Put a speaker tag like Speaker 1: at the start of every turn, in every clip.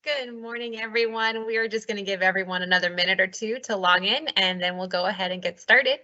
Speaker 1: Good morning, everyone. We are just going to give everyone another minute or two to log in, and then we'll go ahead and get started.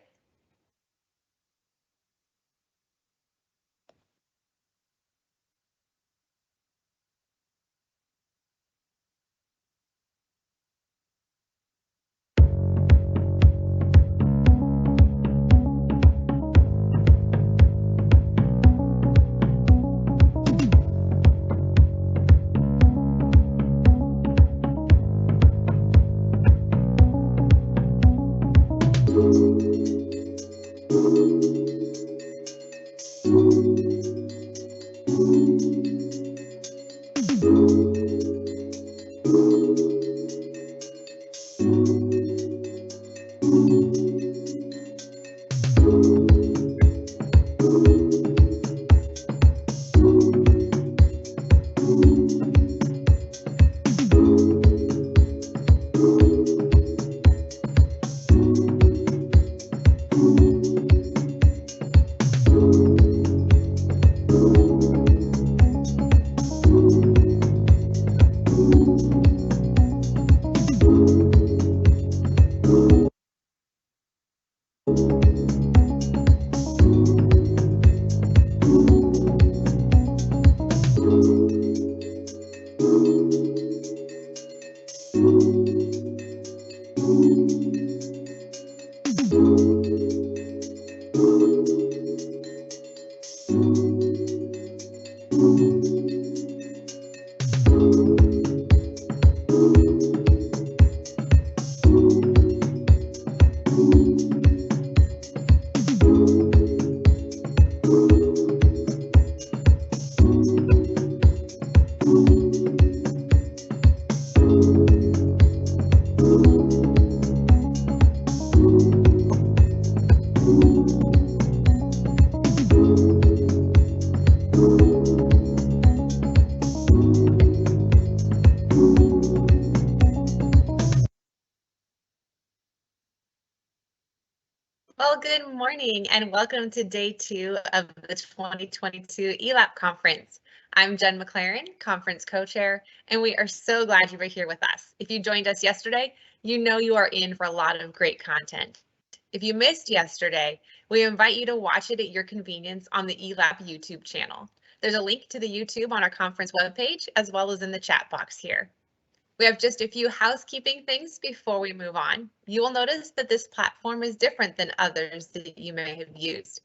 Speaker 1: Well, good morning and welcome to day 2 of the 2022 ELAP Conference. I'm Jen McLaren, Conference Co-Chair, and we are so glad you were here with us. If you joined us yesterday, you know you are in for a lot of great content. If you missed yesterday, we invite you to watch it at your convenience on the ELAP YouTube channel. There's a link to the YouTube on our conference webpage, as well as in the chat box here. We have just a few housekeeping things before we move on. You will notice that this platform is different than others that you may have used.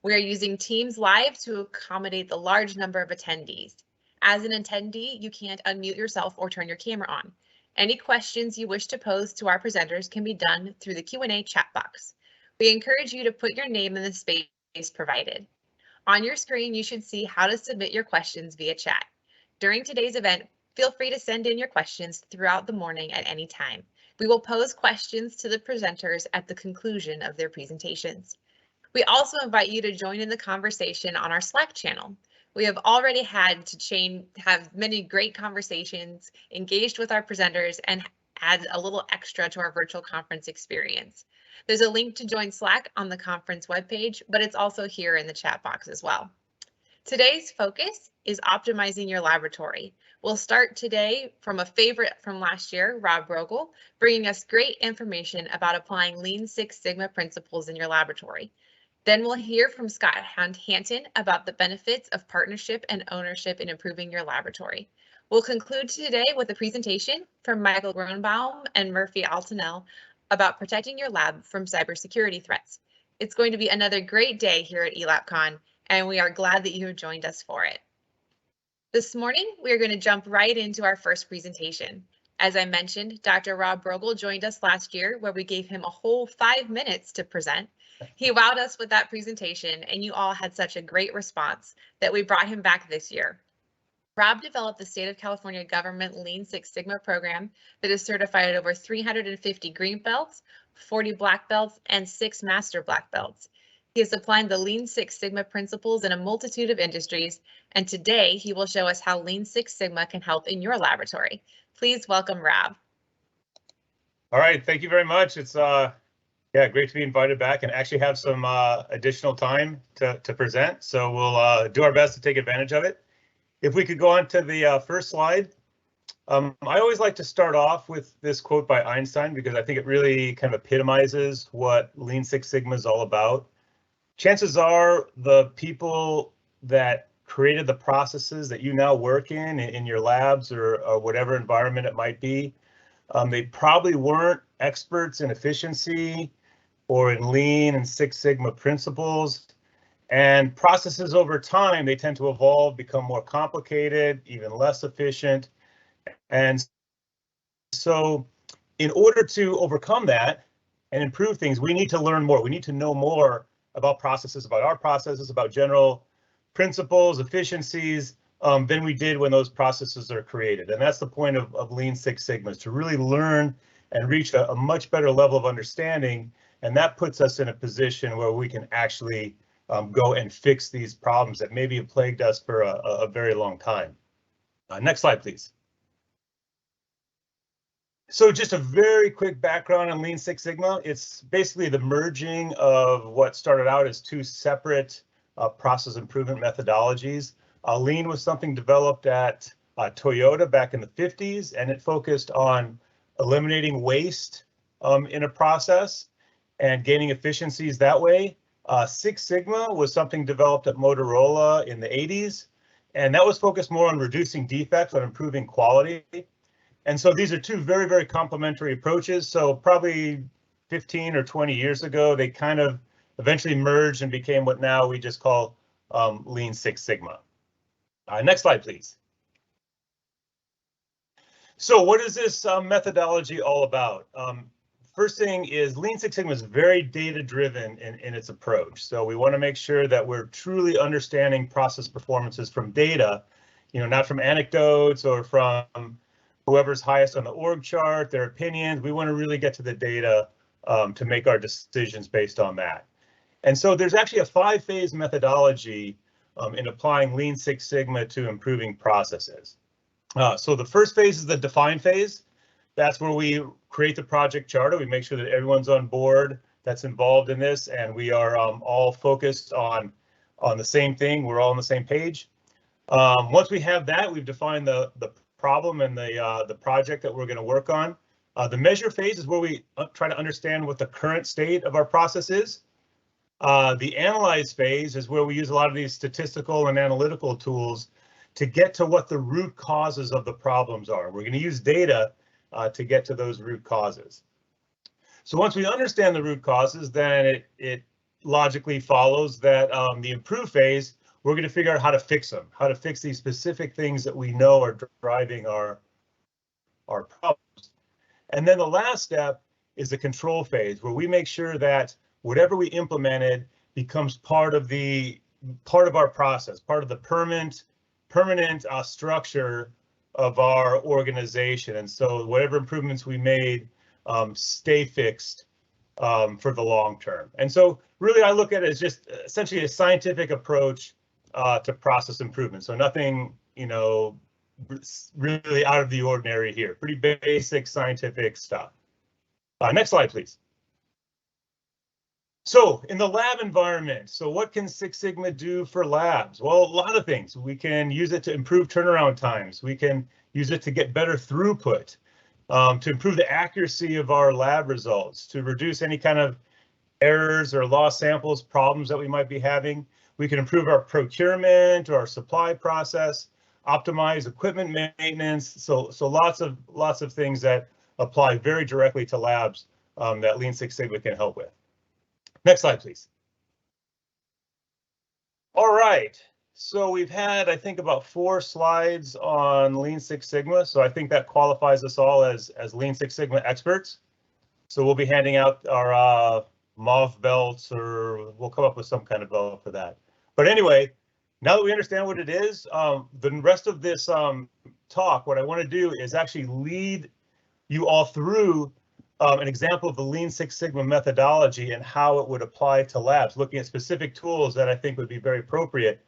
Speaker 1: We are using Teams Live to accommodate the large number of attendees. As an attendee, you can't unmute yourself or turn your camera on. Any questions you wish to pose to our presenters can be done through the Q&A chat box. We encourage you to put your name in the space provided. On your screen, you should see how to submit your questions via chat. During today's event, feel free to send in your questions throughout the morning at any time. We will pose questions to the presenters at the conclusion of their presentations. We also invite you to join in the conversation on our Slack channel. We have already had to have many great conversations, engaged with our presenters, and add a little extra to our virtual conference experience. There's a link to join Slack on the conference webpage, but it's also here in the chat box as well. Today's focus is optimizing your laboratory. We'll start today from a favorite from last year, Rob Brogle, bringing us great information about applying Lean Six Sigma principles in your laboratory. Then we'll hear from Scott Hanton about the benefits of partnership and ownership in improving your laboratory. We'll conclude today with a presentation from Michael Gruenbaum and Murphy Altanel about protecting your lab from cybersecurity threats. It's going to be another great day here at ELAPCon, and we are glad that you have joined us for it. This morning, we are going to jump right into our first presentation. As I mentioned, Dr. Rob Brogle joined us last year, where we gave him a whole 5 minutes to present. He wowed us with that presentation, and you all had such a great response that we brought him back this year. Rob developed the State of California Government Lean Six Sigma program that has certified over 350 green belts, 40 black belts, and 6 master black belts. He is applying the Lean Six Sigma principles in a multitude of industries, and today he will show us how Lean Six Sigma can help in your laboratory. Please welcome Rob.
Speaker 2: All right, thank you very much. It's great to be invited back and actually have some additional time to present. So we'll do our best to take advantage of it. If we could go on to the first slide. I always like to start off with this quote by Einstein because I think it really kind of epitomizes what Lean Six Sigma is all about. Chances are the people that created the processes that you now work in your labs or whatever environment it might be, they probably weren't experts in efficiency or in Lean and Six Sigma principles. And processes over time, they tend to evolve, become more complicated, even less efficient. And so in order to overcome that, and improve things, we need to learn more. We need to know more about processes, about our processes, about general principles, efficiencies, than we did when those processes are created. And that's the point of Lean Six Sigma, is to really learn and reach a much better level of understanding. And that puts us in a position where we can actually go and fix these problems that maybe have plagued us for a very long time. Next slide, please. So just a very quick background on Lean Six Sigma. It's basically the merging of what started out as two separate process improvement methodologies. Lean was something developed at Toyota back in the 50s, and it focused on eliminating waste in a process and gaining efficiencies that way. Six Sigma was something developed at Motorola in the 80s, and that was focused more on reducing defects, on improving quality. And so these are two very, very complementary approaches. So probably 15 or 20 years ago, they kind of eventually merged and became what now we just call Lean Six Sigma. Next slide, please. So what is this methodology all about? First thing is Lean Six Sigma is very data-driven in its approach. So we want to make sure that we're truly understanding process performances from data, not from anecdotes or from whoever's highest on the org chart, their opinions. We want to really get to the data to make our decisions based on that. And so there's actually a 5-phase methodology in applying Lean Six Sigma to improving processes. So the first phase is the define phase. That's where we create the project charter. We make sure that everyone's on board that's involved in this, and we are all focused on the same thing. We're all on the same page. Once we have that, we've defined the problem and the project that we're going to work on. The measure phase is where we try to understand what the current state of our process is. The analyze phase is where we use a lot of these statistical and analytical tools to get to what the root causes of the problems are. We're going to use data to get to those root causes. So once we understand the root causes, then it logically follows that the improve phase, we're going to figure out how to fix them, how to fix these specific things that we know are driving our problems. And then the last step is the control phase, where we make sure that whatever we implemented becomes part of our process, part of the permanent structure of our organization. And so whatever improvements we made stay fixed for the long term. And so really I look at it as just essentially a scientific approach to process improvement. So nothing, really out of the ordinary here. Pretty basic scientific stuff. Next slide, please. So in the lab environment, so what can Six Sigma do for labs? Well, a lot of things. We can use it to improve turnaround times. We can use it to get better throughput, to improve the accuracy of our lab results, to reduce any kind of errors or lost samples problems that we might be having. We can improve our procurement or our supply process, optimize equipment maintenance. So lots of things that apply very directly to labs that Lean Six Sigma can help with. Next slide, please. All right, so we've had, I think, about 4 slides on Lean Six Sigma. So I think that qualifies us all as Lean Six Sigma experts. So we'll be handing out our MOV belts, or we'll come up with some kind of belt for that. But anyway, now that we understand what it is, the rest of this talk, what I want to do is actually lead you all through an example of the Lean Six Sigma methodology and how it would apply to labs, looking at specific tools that I think would be very appropriate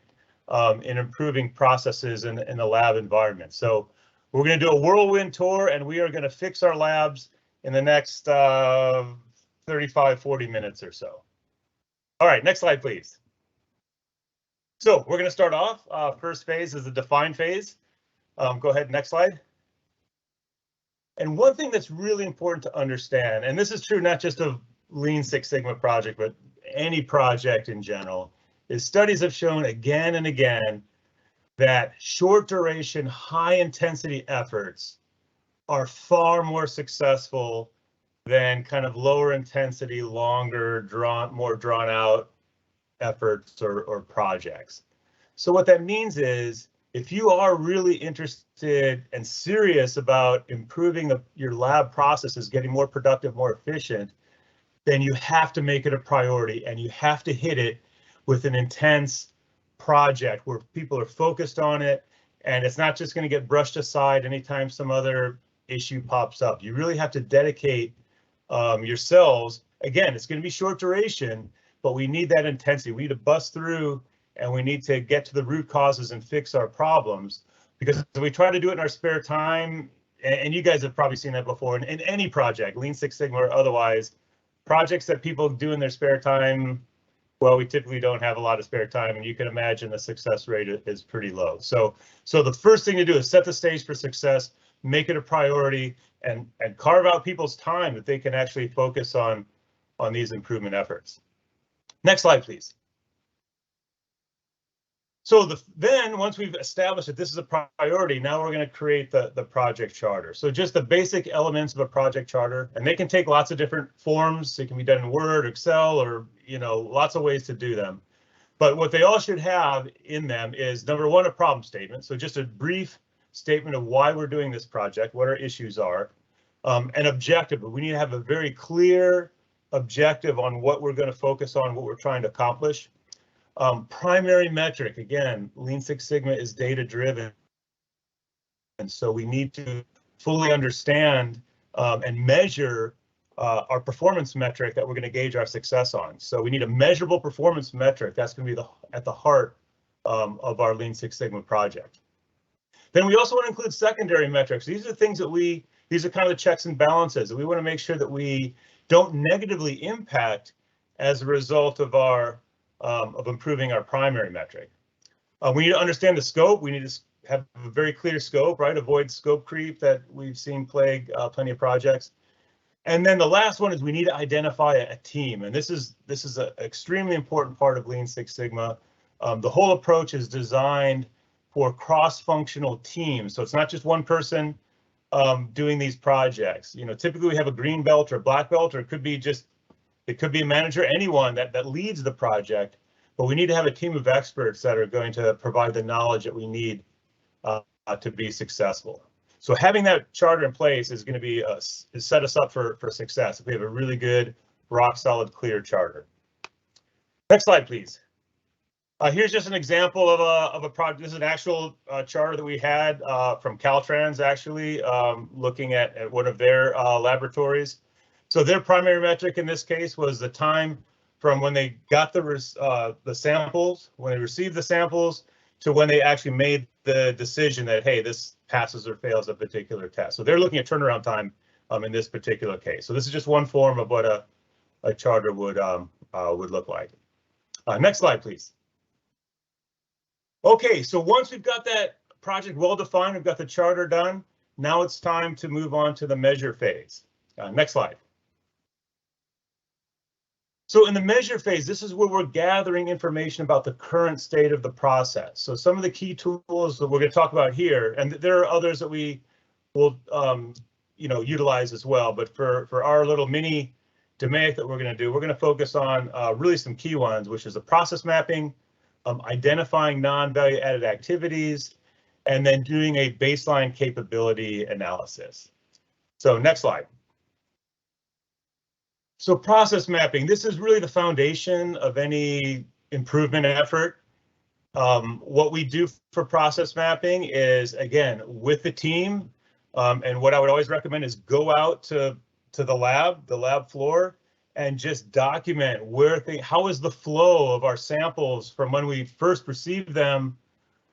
Speaker 2: in improving processes in the lab environment. So we're going to do a whirlwind tour, and we are going to fix our labs in the next 35, 40 minutes or so. All right, next slide, please. So we're going to start off. First phase is the define phase. Go ahead, next slide. And one thing that's really important to understand, and this is true not just of Lean Six Sigma project, but any project in general, is studies have shown again and again that short duration, high intensity efforts are far more successful than kind of lower intensity, longer, more drawn out efforts or projects. So what that means is, if you are really interested and serious about improving your lab processes, getting more productive, more efficient, then you have to make it a priority and you have to hit it with an intense project where people are focused on it, and it's not just going to get brushed aside anytime some other issue pops up. You really have to dedicate yourselves. Again, it's going to be short duration, but we need that intensity. We need to bust through and we need to get to the root causes and fix our problems, because if we try to do it in our spare time, and you guys have probably seen that before in any project, Lean Six Sigma or otherwise, projects that people do in their spare time, well, we typically don't have a lot of spare time, and you can imagine the success rate is pretty low. So the first thing to do is set the stage for success, make it a priority, and carve out people's time that they can actually focus on these improvement efforts. Next slide, please. So then once we've established that this is a priority, now we're going to create the project charter. So just the basic elements of a project charter, and they can take lots of different forms. It can be done in Word, Excel, or lots of ways to do them. But what they all should have in them is, number one, a problem statement. So just a brief statement of why we're doing this project, what our issues are, an objective. But we need to have a very clear objective on what we're going to focus on, what we're trying to accomplish. Primary metric, again, Lean Six Sigma is data driven. And so we need to fully understand and measure our performance metric that we're going to gauge our success on. So we need a measurable performance metric. That's going to be at the heart of our Lean Six Sigma project. Then we also want to include secondary metrics. These are things that these are kind of the checks and balances, and we want to make sure that we don't negatively impact as a result of our of improving our primary metric. We need to understand the scope. We need to have a very clear scope, right? Avoid scope creep that we've seen plague plenty of projects. And then the last one is we need to identify a team. And this is an extremely important part of Lean Six Sigma. The whole approach is designed for cross-functional teams. So it's not just one person doing these projects. Typically we have a green belt or a black belt, or it could be a manager, anyone that leads the project, but we need to have a team of experts that are going to provide the knowledge that we need to be successful. So having that charter in place is going to be set us up for success if we have a really good, rock solid, clear charter. Next slide, please. Here's just an example of a project. This is an actual charter that we had from Caltrans, actually, looking at one of their laboratories. So their primary metric in this case was the time from when they got the samples, when they received the samples, to when they actually made the decision that, hey, this passes or fails a particular test. So they're looking at turnaround time in this particular case. So this is just one form of what a charter would look like. Next slide, please. Okay, so once we've got that project well defined, we've got the charter done. Now it's time to move on to the measure phase. Next slide. So in the measure phase, this is where we're gathering information about the current state of the process. So some of the key tools that we're going to talk about here, and there are others that we will utilize as well, but for our little mini DMAIC that we're going to do, we're going to focus on really some key ones, which is the process mapping, identifying non-value added activities, and then doing a baseline capability analysis. So next slide. So process mapping, this is really the foundation of any improvement effort. What we do for process mapping is, again, with the team, and what I would always recommend is go out to the lab floor, and just document how is the flow of our samples from when we first received them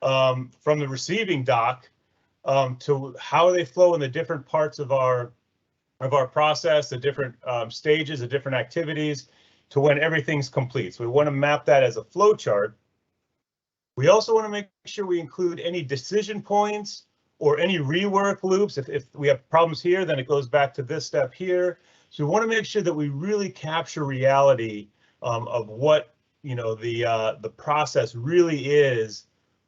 Speaker 2: from the receiving dock to how they flow in the different parts of our process, the different stages, the different activities, to when everything's complete. So we want to map that as a flow chart. We also want to make sure we include any decision points or any rework loops. If we have problems here, then it goes back to this step here. So we want to make sure that we really capture reality of what the process really is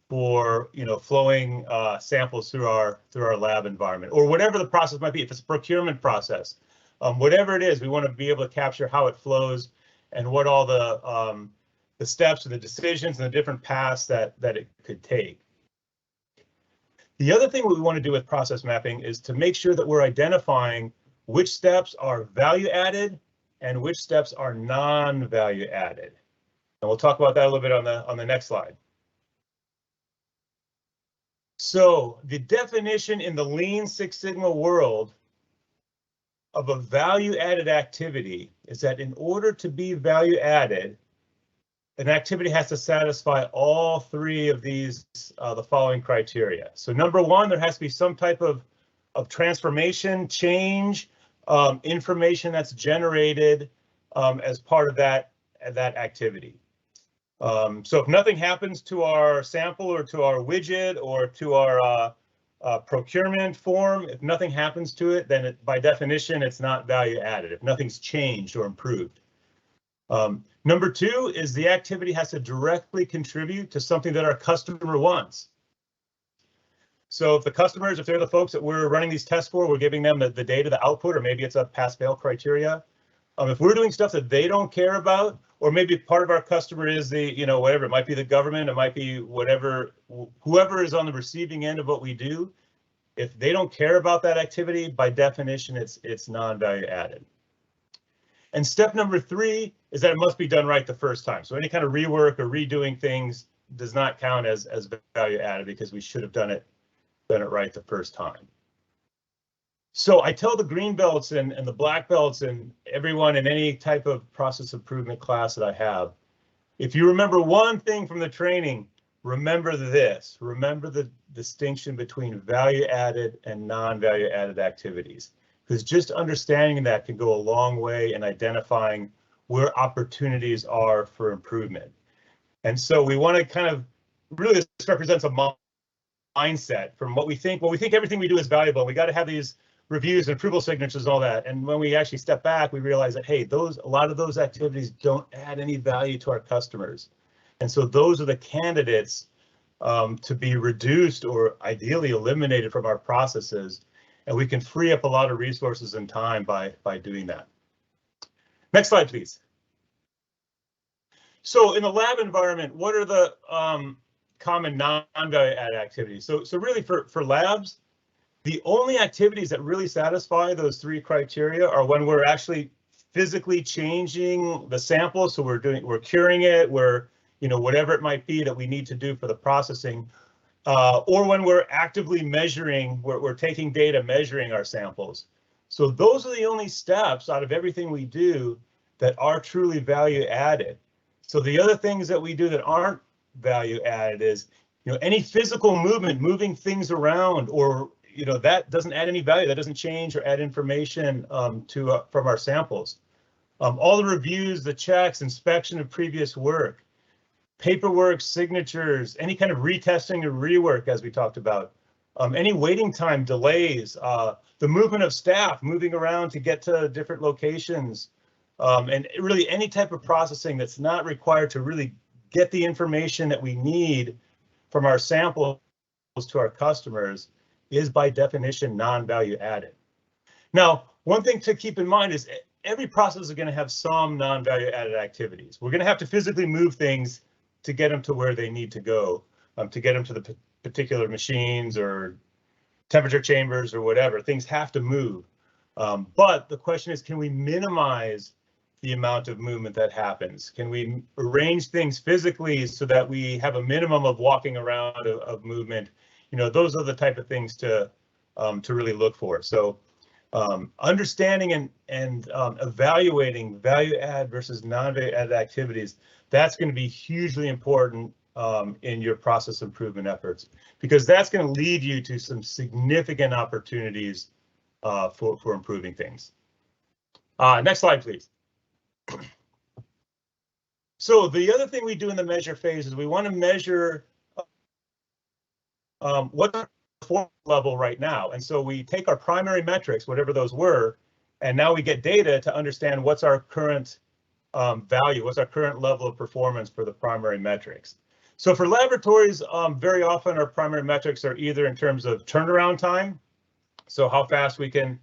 Speaker 2: for flowing samples through our lab environment, or whatever the process might be. If it's a procurement process, whatever it is, we want to be able to capture how it flows and what all the steps and the decisions and the different paths that it could take. The other thing we want to do with process mapping is to make sure that we're identifying which steps are value added and which steps are non-value added. And we'll talk about that a little bit on the next slide. So the definition in the Lean Six Sigma world of a value added activity is that in order to be value added, an activity has to satisfy all three of these, the following criteria. So number one, there has to be some type of transformation, change, information that's generated as part of that activity. So if nothing happens to our sample or to our widget or to our procurement form, if nothing happens to it, then by definition, it's not value added, if nothing's changed or improved. Number two is the activity has to directly contribute to something that our customer wants. So if the customers, if they're the folks that we're running these tests for, we're giving them the data, the output, or maybe it's a pass-fail criteria. If we're doing stuff that they don't care about, or maybe part of our customer is the, whatever, it might be the government, it might be whatever, whoever is on the receiving end of what we do, if they don't care about that activity, by definition, it's non-value added. And step number three is that it must be done right the first time. So any kind of rework or redoing things does not count as value added because we should have done it right the first time. So I tell the green belts and the black belts and everyone in any type of process improvement class that I have, if you remember one thing from the training, remember this. Remember the distinction between value added and non-value added activities, because just understanding that can go a long way in identifying where opportunities are for improvement. And so we want to kind of really, this represents a mindset from what we think. Well, we think everything we do is valuable. We got to have these reviews and approval signatures and all that. And when we actually step back, we realize that, hey, a lot of those activities don't add any value to our customers. And so those are the candidates to be reduced or ideally eliminated from our processes. And we can free up a lot of resources and time by doing that. Next slide, please. So in the lab environment, what are the common non-value added activities? So really for labs, the only activities that really satisfy those three criteria are when we're actually physically changing the sample. So we're curing it, whatever it might be that we need to do for the processing, or when we're actively measuring, we're taking data, measuring our samples. So those are the only steps out of everything we do that are truly value added. So the other things that we do that aren't value added is, any physical movement, moving things around, or that doesn't add any value. That doesn't change or add information from our samples. All the reviews, the checks, inspection of previous work, paperwork, signatures, any kind of retesting or rework, as we talked about, any waiting time delays, the movement of staff moving around to get to different locations, and really any type of processing that's not required to really get the information that we need from our samples to our customers is by definition non-value added. Now, one thing to keep in mind is every process is going to have some non-value added activities. We're going to have to physically move things to get them to where they need to go, to get them to the particular machines or temperature chambers or whatever. Things have to move. But the question is, can we minimize the amount of movement that happens? Can we arrange things physically so that we have a minimum of walking around of movement? Those are the type of things to really look for. So understanding and evaluating value add versus non-value added activities, that's going to be hugely important in your process improvement efforts, because that's going to lead you to some significant opportunities for improving things. Next slide, please. So the other thing we do in the measure phase is we want to measure what's our performance level right now. And so we take our primary metrics, whatever those were, and now we get data to understand what's our current value, what's our current level of performance for the primary metrics. So for laboratories, very often our primary metrics are either in terms of turnaround time, so how fast we can,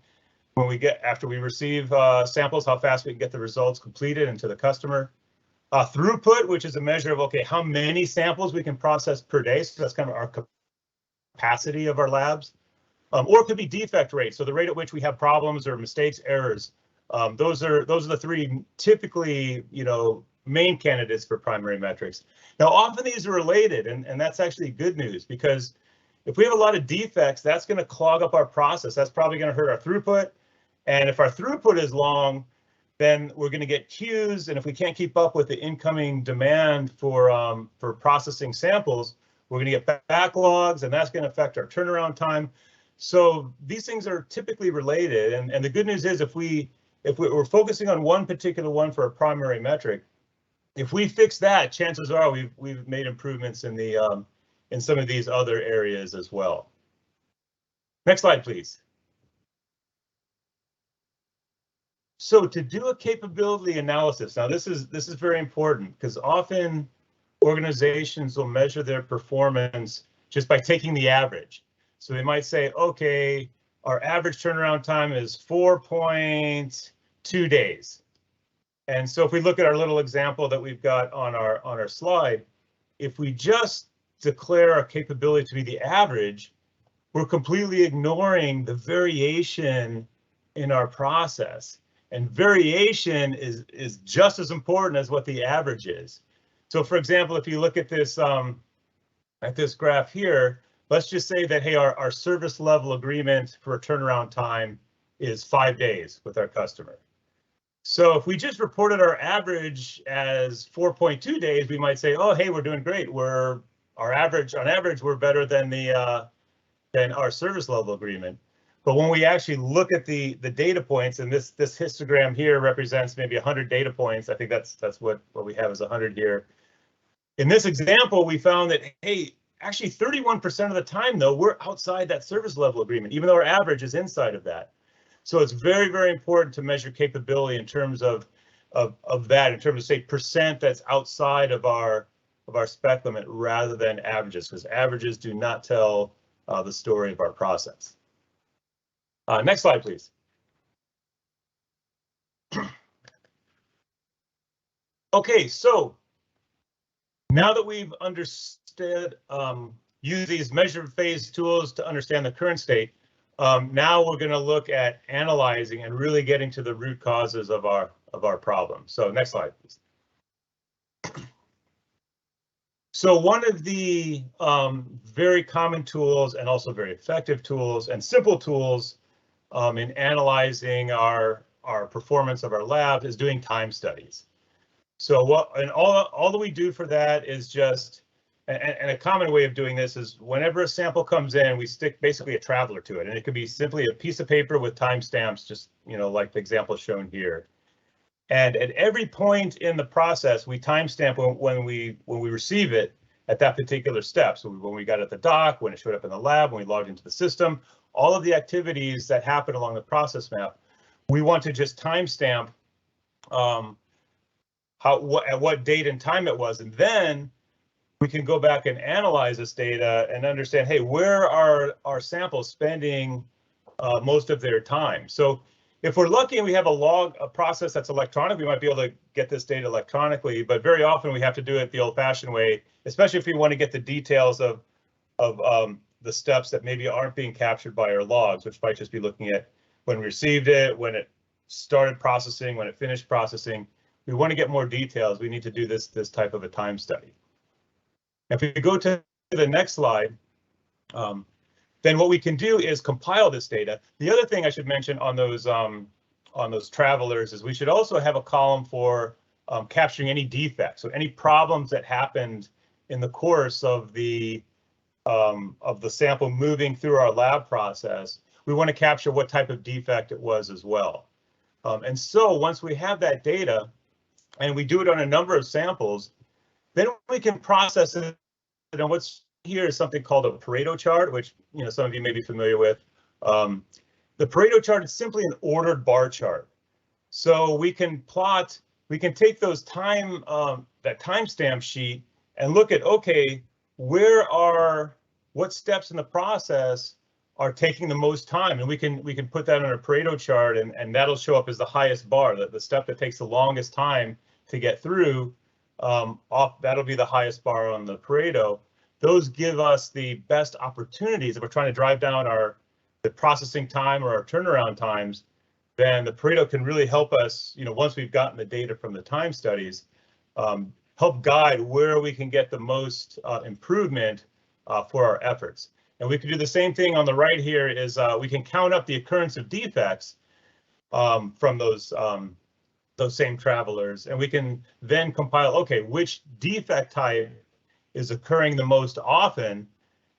Speaker 2: after we receive samples, how fast we can get the results completed and to the customer. Throughput, which is a measure of, okay, how many samples we can process per day. So that's kind of our capacity of our labs. Or it could be defect rate, so the rate at which we have problems or mistakes, errors. Those are the three typically, main candidates for primary metrics. Now, often these are related, and that's actually good news, because if we have a lot of defects, that's going to clog up our process. That's probably going to hurt our throughput. And if our throughput is long, then we're going to get queues. And if we can't keep up with the incoming demand for processing samples, we're going to get backlogs, and that's going to affect our turnaround time. So these things are typically related. And the good news is if we're focusing on one particular one for a primary metric, if we fix that, chances are we've made improvements in the in some of these other areas as well. Next slide, please. So to do a capability analysis, now this is very important, because often organizations will measure their performance just by taking the average. So they might say, okay, our average turnaround time is 4.2 days. And so if we look at our little example that we've got on our slide, if we just declare our capability to be the average, we're completely ignoring the variation in our process. And variation is just as important as what the average is. So for example, if you look at this graph here, let's just say that, hey, our service level agreement for a turnaround time is 5 days with our customer. So if we just reported our average as 4.2 days, we might say, oh, hey, we're doing great. On average, we're better than than our service level agreement. But when we actually look at the data points, and this histogram here represents maybe 100 data points. I think that's what we have is 100 here. In this example, we found that, hey, actually 31% of the time, though, we're outside that service level agreement, even though our average is inside of that. So it's very, very important to measure capability in terms of that, in terms of, say, percent that's outside of our spec limit rather than averages, because averages do not tell the story of our process. Next slide, please. Okay, so now that we've understood, use these measure phase tools to understand the current state, now we're going to look at analyzing and really getting to the root causes of our problem. So next slide, please. So one of the very common tools and also very effective tools and simple tools in analyzing our performance of our lab is doing time studies. So all that we do for that is just, and a common way of doing this is whenever a sample comes in, we stick basically a traveler to it, and it could be simply a piece of paper with timestamps, just like the example shown here. And at every point in the process, we timestamp when we receive it at that particular step. So when we got it at the dock, when it showed up in the lab, when we logged into the system, all of the activities that happen along the process map, we want to just timestamp at what date and time it was, and then we can go back and analyze this data and understand, hey, where are our samples spending most of their time? So if we're lucky and we have a process that's electronic, we might be able to get this data electronically, but very often we have to do it the old-fashioned way, especially if we want to get the details of the steps that maybe aren't being captured by our logs, which might just be looking at when we received it, when it started processing, when it finished processing. We want to get more details. We need to do this type of a time study. If we go to the next slide, then what we can do is compile this data. The other thing I should mention on those travelers is we should also have a column for capturing any defects, so any problems that happened in the course of the sample moving through our lab process. We want to capture what type of defect it was as well. And so once we have that data, and we do it on a number of samples, then we can process it. And what's here is something called a Pareto chart, which some of you may be familiar with. The Pareto chart is simply an ordered bar chart. So we can take those that timestamp sheet and look at, okay, what steps in the process are taking the most time, and we can put that on a Pareto chart, and that'll show up as the highest bar, the step that takes the longest time to get through. That'll be the highest bar on the Pareto. Those give us the best opportunities if we're trying to drive down the processing time or our turnaround times. then the Pareto can really help us, once we've gotten the data from the time studies, help guide where we can get the most improvement for our efforts. And we can do the same thing on the right here is we can count up the occurrence of defects from those same travelers, and we can then compile, okay, which defect type is occurring the most often,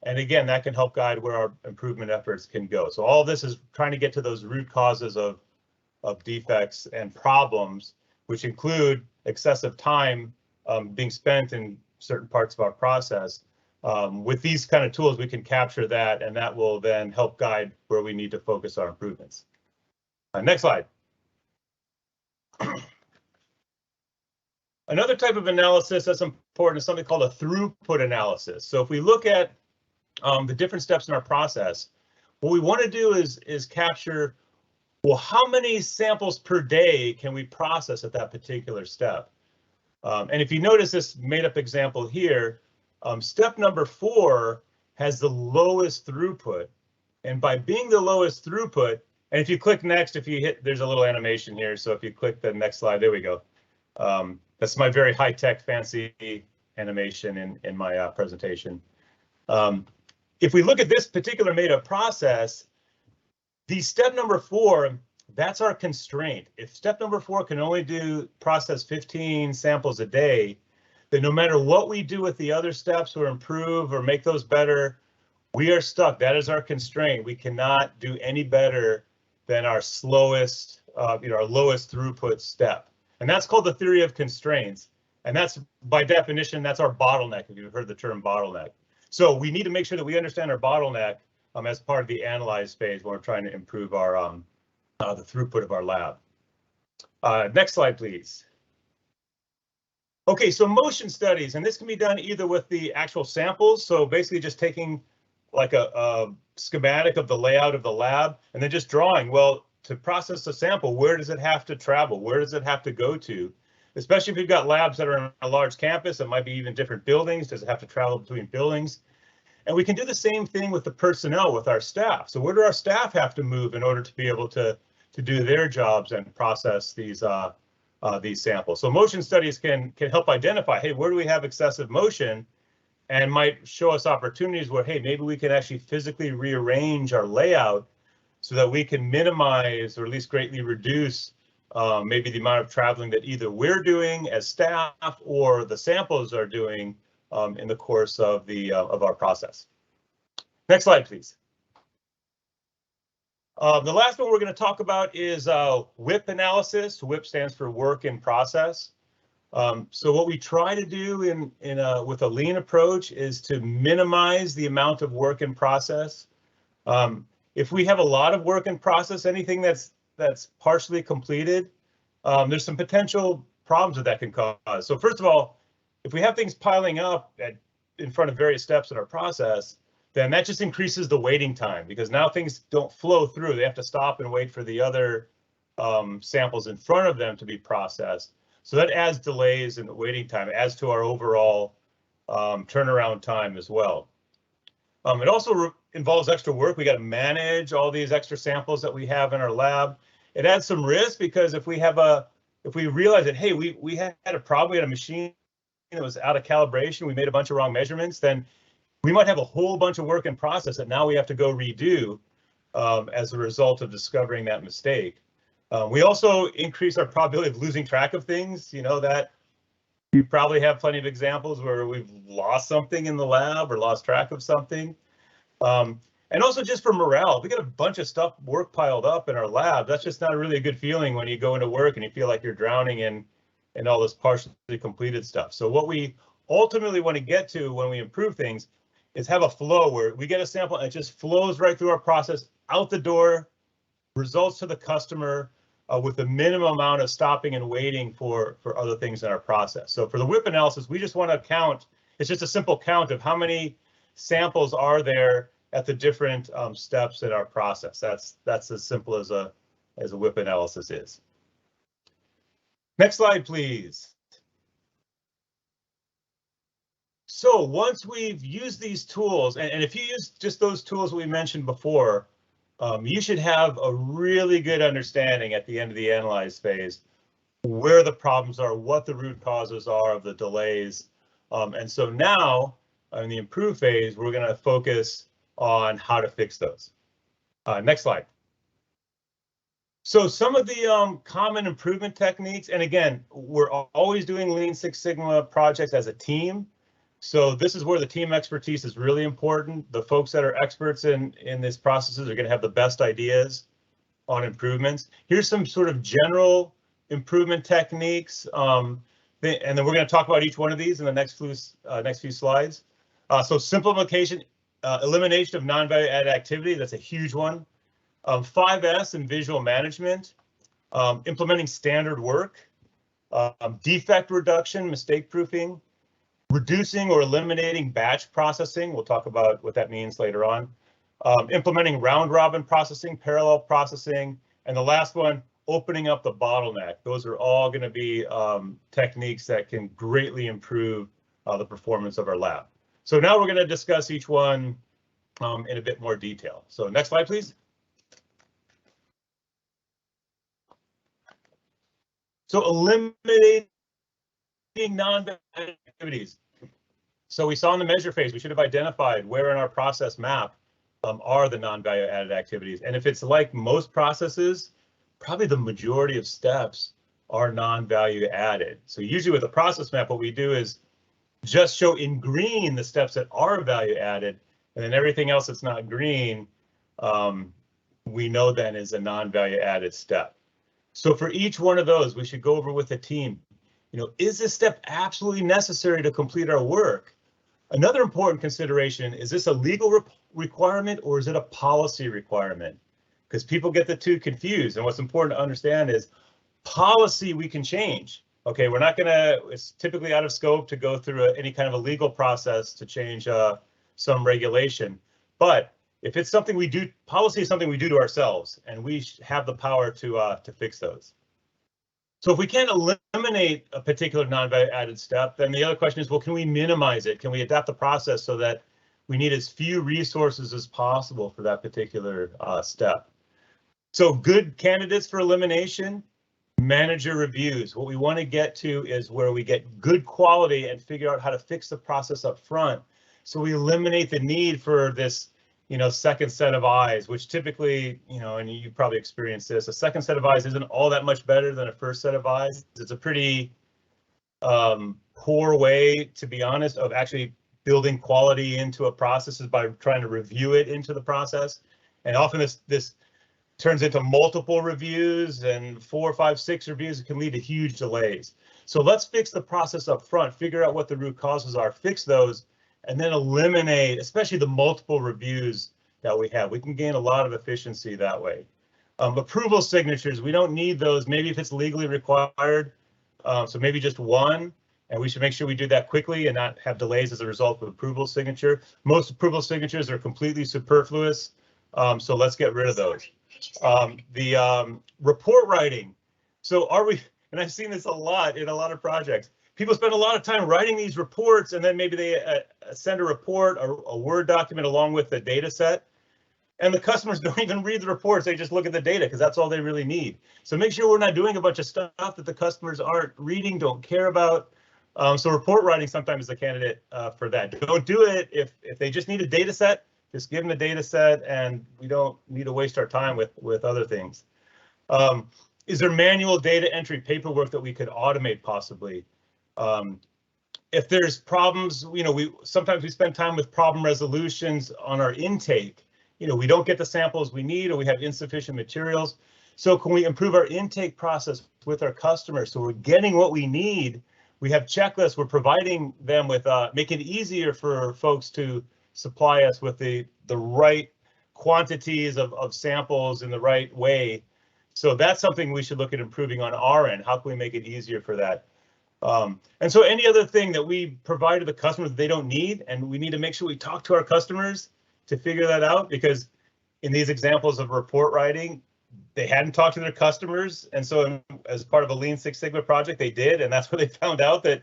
Speaker 2: and again, that can help guide where our improvement efforts can go. So all this is trying to get to those root causes of defects and problems, which include excessive time being spent in certain parts of our process. With these kind of tools, we can capture that, and that will then help guide where we need to focus our improvements. Next slide. Another type of analysis that's important is something called a throughput analysis. So if we look at the different steps in our process, what we want to do is capture, well, how many samples per day can we process at that particular step? And if you notice this made up example here, step number 4 has the lowest throughput. And by being the lowest throughput, and if you click next, if you hit, there's a little animation here. So if you click the next slide, there we go. That's my very high-tech, fancy animation in my presentation. If we look at this particular made-up process, the step number 4, that's our constraint. If step number 4 can only process 15 samples a day, then no matter what we do with the other steps or improve or make those better, we are stuck. That is our constraint. We cannot do any better than our slowest, our lowest throughput step. And that's called the theory of constraints. And that's, by definition, that's our bottleneck, if you've heard the term bottleneck. So we need to make sure that we understand our bottleneck as part of the analyze phase when we're trying to improve our the throughput of our lab. Next slide, please. Okay, so motion studies, and this can be done either with the actual samples, so basically just taking like a schematic of the layout of the lab and then just drawing, well, to process a sample, where does it have to travel? Where does it have to go to? Especially if you've got labs that are in a large campus, it might be even different buildings. Does it have to travel between buildings? And we can do the same thing with the personnel, with our staff. So where do our staff have to move in order to be able to do their jobs and process these samples? So motion studies can help identify, hey, where do we have excessive motion? And might show us opportunities where, hey, maybe we can actually physically rearrange our layout so that we can minimize or at least greatly reduce maybe the amount of traveling that either we're doing as staff or the samples are doing in the course of our process. Next slide, please. The last one we're going to talk about is WIP analysis. WIP stands for work in process. So what we try to do with a lean approach is to minimize the amount of work in process. If we have a lot of work in process, anything that's partially completed, there's some potential problems that can cause. So first of all, if we have things piling up in front of various steps in our process, then that just increases the waiting time because now things don't flow through. They have to stop and wait for the other samples in front of them to be processed. So that adds delays in the waiting time, adds to our overall turnaround time as well. It also involves extra work. We got to manage all these extra samples that we have in our lab. It adds some risk because if we realize that, hey, we had a problem, we had a machine that was out of calibration, we made a bunch of wrong measurements, then we might have a whole bunch of work in process that now we have to go redo as a result of discovering that mistake. We also increase our probability of losing track of things. You know that you probably have plenty of examples where we've lost something in the lab or lost track of something. And also just for morale, if we got a bunch of work piled up in our lab, that's just not really a good feeling when you go into work and you feel like you're drowning in all this partially completed stuff. So what we ultimately want to get to when we improve things is have a flow where we get a sample and it just flows right through our process, out the door, results to the customer with the minimum amount of stopping and waiting for other things in our process. So for the WIP analysis, we just want to count, it's just a simple count of how many samples are there at the different steps in our process. That's as simple as a WIP analysis is. Next slide, please. So once we've used these tools, and if you use just those tools we mentioned before, you should have a really good understanding at the end of the analyze phase where the problems are, what the root causes are of the delays. And so now in the improve phase, we're going to focus on how to fix those. Next slide. So some of the common improvement techniques, and again, we're always doing Lean Six Sigma projects as a team. So this is where the team expertise is really important. The folks that are experts in these processes are going to have the best ideas on improvements. Here's some sort of general improvement techniques, and then we're going to talk about each one of these in the next few slides. So simplification, elimination of non-value added activity, that's a huge one. 5S and visual management, implementing standard work, defect reduction, mistake proofing, reducing or eliminating batch processing. We'll talk about what that means later on. Implementing round robin processing, parallel processing, and the last one, opening up the bottleneck. Those are all going to be techniques that can greatly improve the performance of our lab. So now we're going to discuss each one in a bit more detail. So next slide, please. So eliminating non-value activities. So we saw in the measure phase, we should have identified where in our process map are the non-value added activities. And if it's like most processes, probably the majority of steps are non-value added. So usually with a process map, what we do is just show in green the steps that are value added, and then everything else that's not green, we know then is a non-value added step. So for each one of those, we should go over with the team, is this step absolutely necessary to complete our work? Another important consideration, is this a legal requirement or is it a policy requirement? Because people get the two confused, and what's important to understand is policy we can change. Okay, we're not gonna, it's typically out of scope to go through any kind of a legal process to change some regulation. But if it's something we do, policy is something we do to ourselves, and we have the power to fix those. So if we can't eliminate a particular non-value added step, then the other question is, well, can we minimize it? Can we adapt the process so that we need as few resources as possible for that particular step? So good candidates for elimination, manager reviews. What we want to get to is where we get good quality and figure out how to fix the process up front. So we eliminate the need for this second set of eyes, which typically, and you probably experienced this, a second set of eyes isn't all that much better than a first set of eyes. It's a pretty poor way, to be honest, of actually building quality into a process is by trying to review it into the process. And often this turns into multiple reviews and 4, 5, 6 reviews. It can lead to huge delays. So let's fix the process up front, figure out what the root causes are, fix those, and then eliminate, especially the multiple reviews that we have. We can gain a lot of efficiency that way. Approval signatures, we don't need those. Maybe if it's legally required, so maybe just one, and we should make sure we do that quickly and not have delays as a result of approval signature. Most approval signatures are completely superfluous, so let's get rid of those. Report writing. So are we, and I've seen this a lot in a lot of projects, people spend a lot of time writing these reports, and then maybe they send a report, a Word document along with the data set, and the customers don't even read the reports. They just look at the data because that's all they really need. So make sure we're not doing a bunch of stuff that the customers aren't reading, don't care about. So report writing sometimes is a candidate for that. Don't do it if they just need a data set. Just give them the data set, and we don't need to waste our time with other things. Is there manual data entry paperwork that we could automate possibly? If there's problems, sometimes we spend time with problem resolutions on our intake. We don't get the samples we need, or we have insufficient materials. So can we improve our intake process with our customers so we're getting what we need? We have checklists. We're providing them with making it easier for folks to supply us with the right quantities of samples in the right way. So that's something we should look at improving on our end. How can we make it easier for that? And so any other thing that we provide to the customers that they don't need, and we need to make sure we talk to our customers to figure that out, because in these examples of report writing, they hadn't talked to their customers. And so as part of a Lean Six Sigma project, they did, and that's where they found out that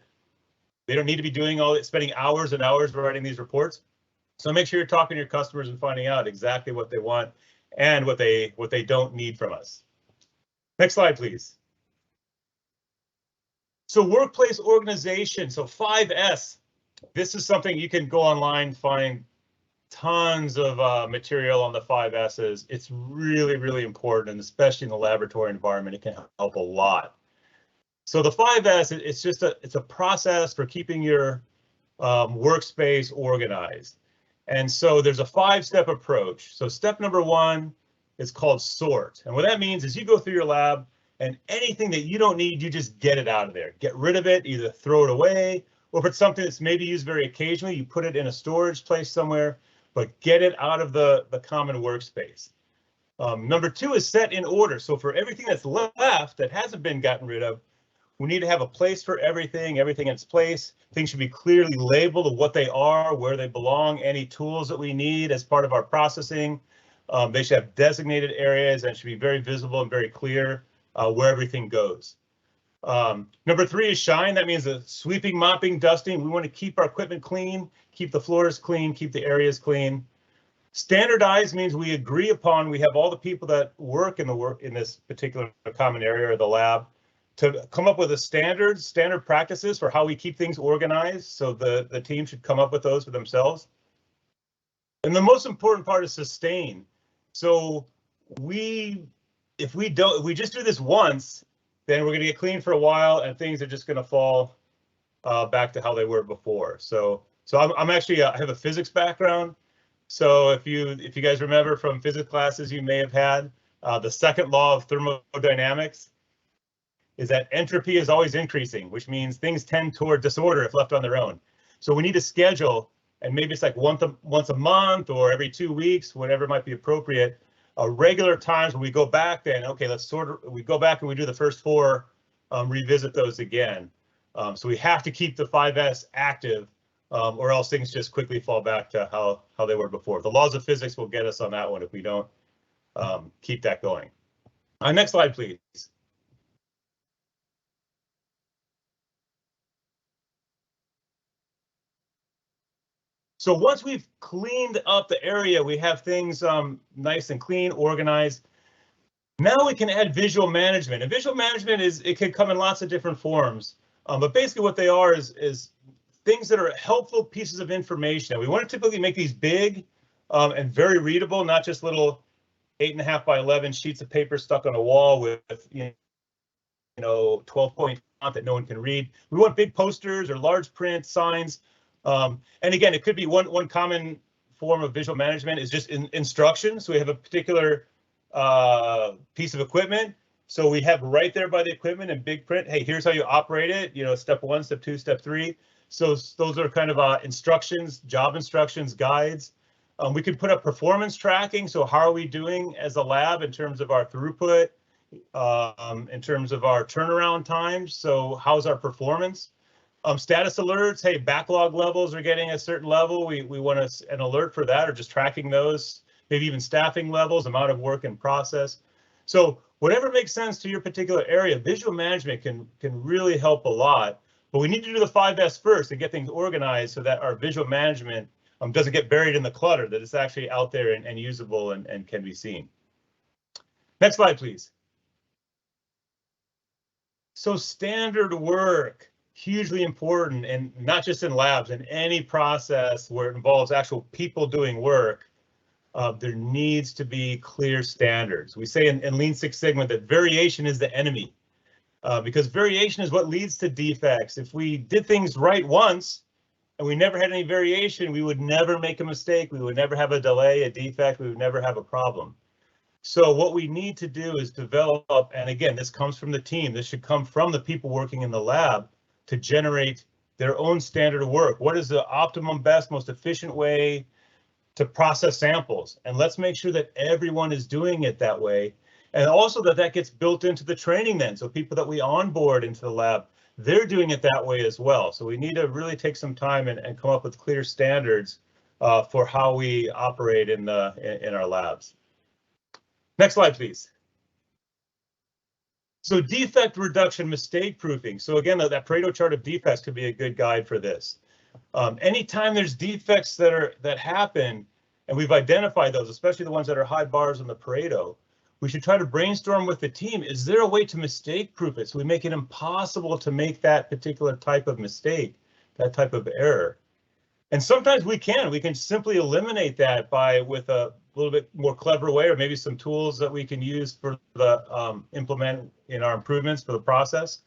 Speaker 2: they don't need to be doing spending hours and hours writing these reports. So make sure you're talking to your customers and finding out exactly what they want and what they don't need from us. Next slide, please. So workplace organization, so 5S. This is something you can go online, find tons of material on the 5S's. It's really, really important, and especially in the laboratory environment, it can help a lot. So the 5S, it's a process for keeping your workspace organized. And so there's a 5-step approach. So step number 1 is called sort. And what that means is you go through your lab and anything that you don't need, you just get it out of there. Get rid of it, either throw it away, or if it's something that's maybe used very occasionally, you put it in a storage place somewhere, but get it out of the common workspace. Number 2 is set in order. So for everything that's left that hasn't been gotten rid of, we need to have a place for everything in its place. Things should be clearly labeled of what they are, where they belong, any tools that we need as part of our processing. They should have designated areas and should be very visible and very clear where everything goes. Number 3 is shine. That means sweeping, mopping, dusting. We want to keep our equipment clean, keep the floors clean, keep the areas clean. Standardize means we agree upon, we have all the people that work in this particular common area or the lab to come up with a standard practices for how we keep things organized. So the team should come up with those for themselves. And the most important part is sustain. So if we just do this once, then we're going to get clean for a while and things are just going to fall back to how they were before. So I'm actually, I have a physics background. So if you guys remember from physics classes you may have had, the second law of thermodynamics is that entropy is always increasing, which means things tend toward disorder if left on their own. So we need to schedule, and maybe it's like once a month or every 2 weeks, whatever might be appropriate, regular times when we go back then, okay, we go back and we do the first 4, revisit those again. So we have to keep the 5S active, or else things just quickly fall back to how they were before. The laws of physics will get us on that one if we don't keep that going. Next slide, please. So once we've cleaned up the area, we have things nice and clean, organized. Now we can add visual management. And visual management it can come in lots of different forms. But basically what they are is things that are helpful pieces of information. We want to typically make these big and very readable, not just little 8.5 by 11 sheets of paper stuck on a wall with 12-point font that no one can read. We want big posters or large print signs. And again, it could be one common form of visual management is just instructions. So we have a particular piece of equipment. So we have right there by the equipment in big print, hey, here's how you operate it, step 1, step 2, step 3. So those are kind of instructions, job instructions, guides. We could put up performance tracking. So how are we doing as a lab in terms of our throughput, in terms of our turnaround times? So how's our performance? Status alerts, hey, backlog levels are getting a certain level. We want an alert for that, or just tracking those, maybe even staffing levels, amount of work in process. So whatever makes sense to your particular area, visual management can really help a lot. But we need to do the 5S first and get things organized so that our visual management doesn't get buried in the clutter, that it's actually out there and usable and can be seen. Next slide, please. So standard work. Hugely important, and not just in labs, in any process where it involves actual people doing work, there needs to be clear standards. We say in Lean Six Sigma that variation is the enemy, because variation is what leads to defects. If we did things right once and we never had any variation, we would never make a mistake, we would never have a delay, a defect, we would never have a problem. So what we need to do is develop, and again, this comes from the team, this should come from the people working in the lab, to generate their own standard of work. What is the optimum, best, most efficient way to process samples? And let's make sure that everyone is doing it that way. And also that gets built into the training then. So people that we onboard into the lab, they're doing it that way as well. So we need to really take some time and come up with clear standards for how we operate in our labs. Next slide, please. So defect reduction, mistake proofing. So again, that Pareto chart of defects could be a good guide for this. Anytime there's defects that happen, and we've identified those, especially the ones that are high bars in the Pareto, we should try to brainstorm with the team. Is there a way to mistake-proof it so we make it impossible to make that particular type of mistake, that type of error? And sometimes we can simply eliminate that with a little bit more clever way, or maybe some tools that we can use for the implement in our improvements for the process.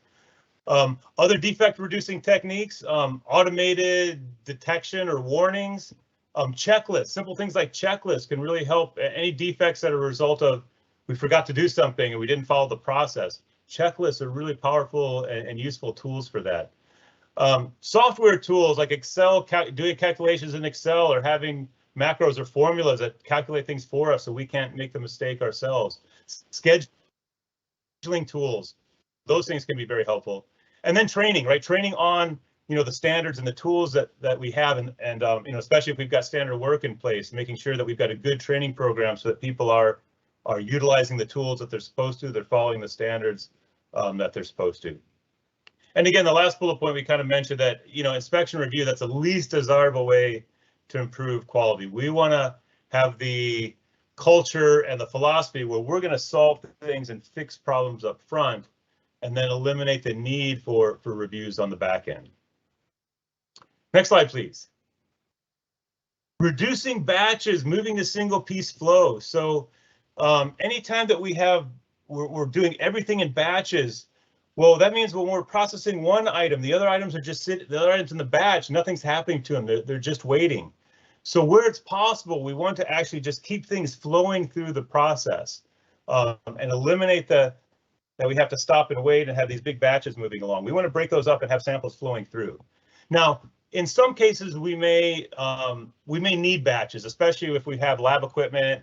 Speaker 2: Other defect reducing techniques, automated detection or warnings, checklists, simple things like checklists can really help any defects that are a result of we forgot to do something and we didn't follow the process. Checklists are really powerful and useful tools for that. Software tools like Excel, doing calculations in Excel, or having macros or formulas that calculate things for us so we can't make the mistake ourselves. Scheduling tools, those things can be very helpful. And then training, right? Training on, the standards and the tools that we have, and especially if we've got standard work in place, making sure that we've got a good training program so that people are utilizing the tools that they're supposed to, they're following the standards that they're supposed to. And again, the last bullet point, we kind of mentioned that, inspection review, that's the least desirable way to improve quality. We want to have the culture and the philosophy where we're going to solve things and fix problems up front, and then eliminate the need for reviews on the back end. Next slide, please. Reducing batches, moving to single piece flow. So anytime that we're doing everything in batches, well, that means when we're processing one item, the other items are just the other items in the batch, nothing's happening to them. They're just waiting. So where it's possible, we want to actually just keep things flowing through the process and eliminate that we have to stop and wait and have these big batches moving along. We want to break those up and have samples flowing through. Now, in some cases, we may need batches, especially if we have lab equipment,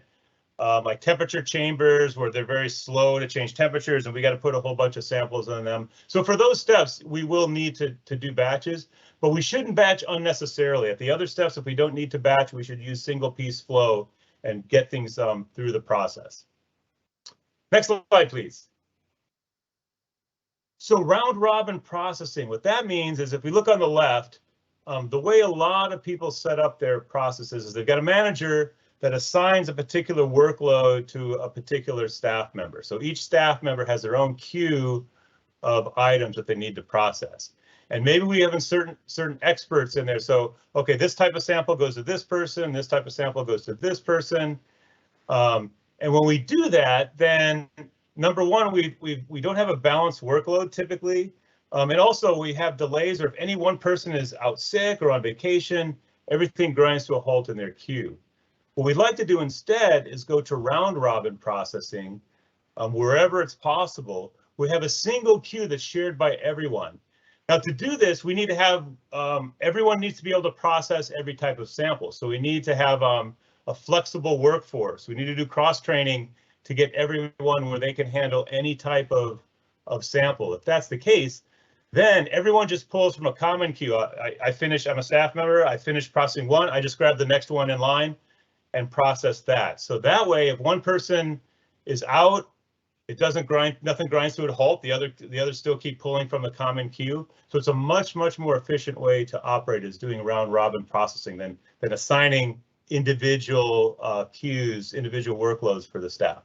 Speaker 2: like temperature chambers where they're very slow to change temperatures and we got to put a whole bunch of samples on them. So for those steps, we will need to do batches, but we shouldn't batch unnecessarily. At the other steps, if we don't need to batch, we should use single piece flow and get things through the process. Next slide, please. So round robin processing, what that means is if we look on the left, the way a lot of people set up their processes is they've got a manager that assigns a particular workload to a particular staff member. So each staff member has their own queue of items that they need to process. And maybe we have certain experts in there. So, okay, this type of sample goes to this person, this type of sample goes to this person. And when we do that, then number one, we don't have a balanced workload typically. And also we have delays, or if any one person is out sick or on vacation, everything grinds to a halt in their queue. What we'd like to do instead is go to round robin processing wherever it's possible. We have a single queue that's shared by everyone. Now to do this, we need to have, everyone needs to be able to process every type of sample. So we need to have a flexible workforce. We need to do cross training to get everyone where they can handle any type of sample. If that's the case, then everyone just pulls from a common queue. I'm a staff member, I finished processing one, I just grab the next one in line and process that. So that way, if one person is out, it doesn't grind, nothing grinds to a halt. The others still keep pulling from the common queue. So it's a much more efficient way to operate, is doing round robin processing than assigning individual queues, individual workloads for the staff.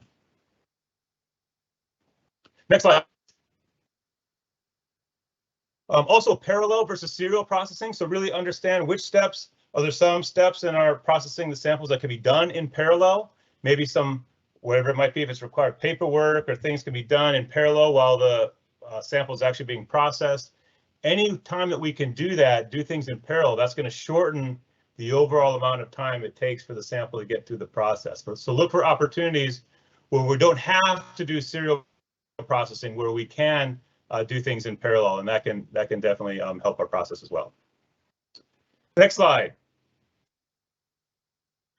Speaker 2: Next slide. Also parallel versus serial processing. So really understand which steps, are there some steps in our processing the samples that can be done in parallel? Maybe some, whatever it might be, if it's required paperwork or things can be done in parallel while the sample is actually being processed. Any time that we can do that, do things in parallel, that's going to shorten the overall amount of time it takes for the sample to get through the process. So look for opportunities where we don't have to do serial processing, where we can do things in parallel, and that can definitely help our process as well. Next slide.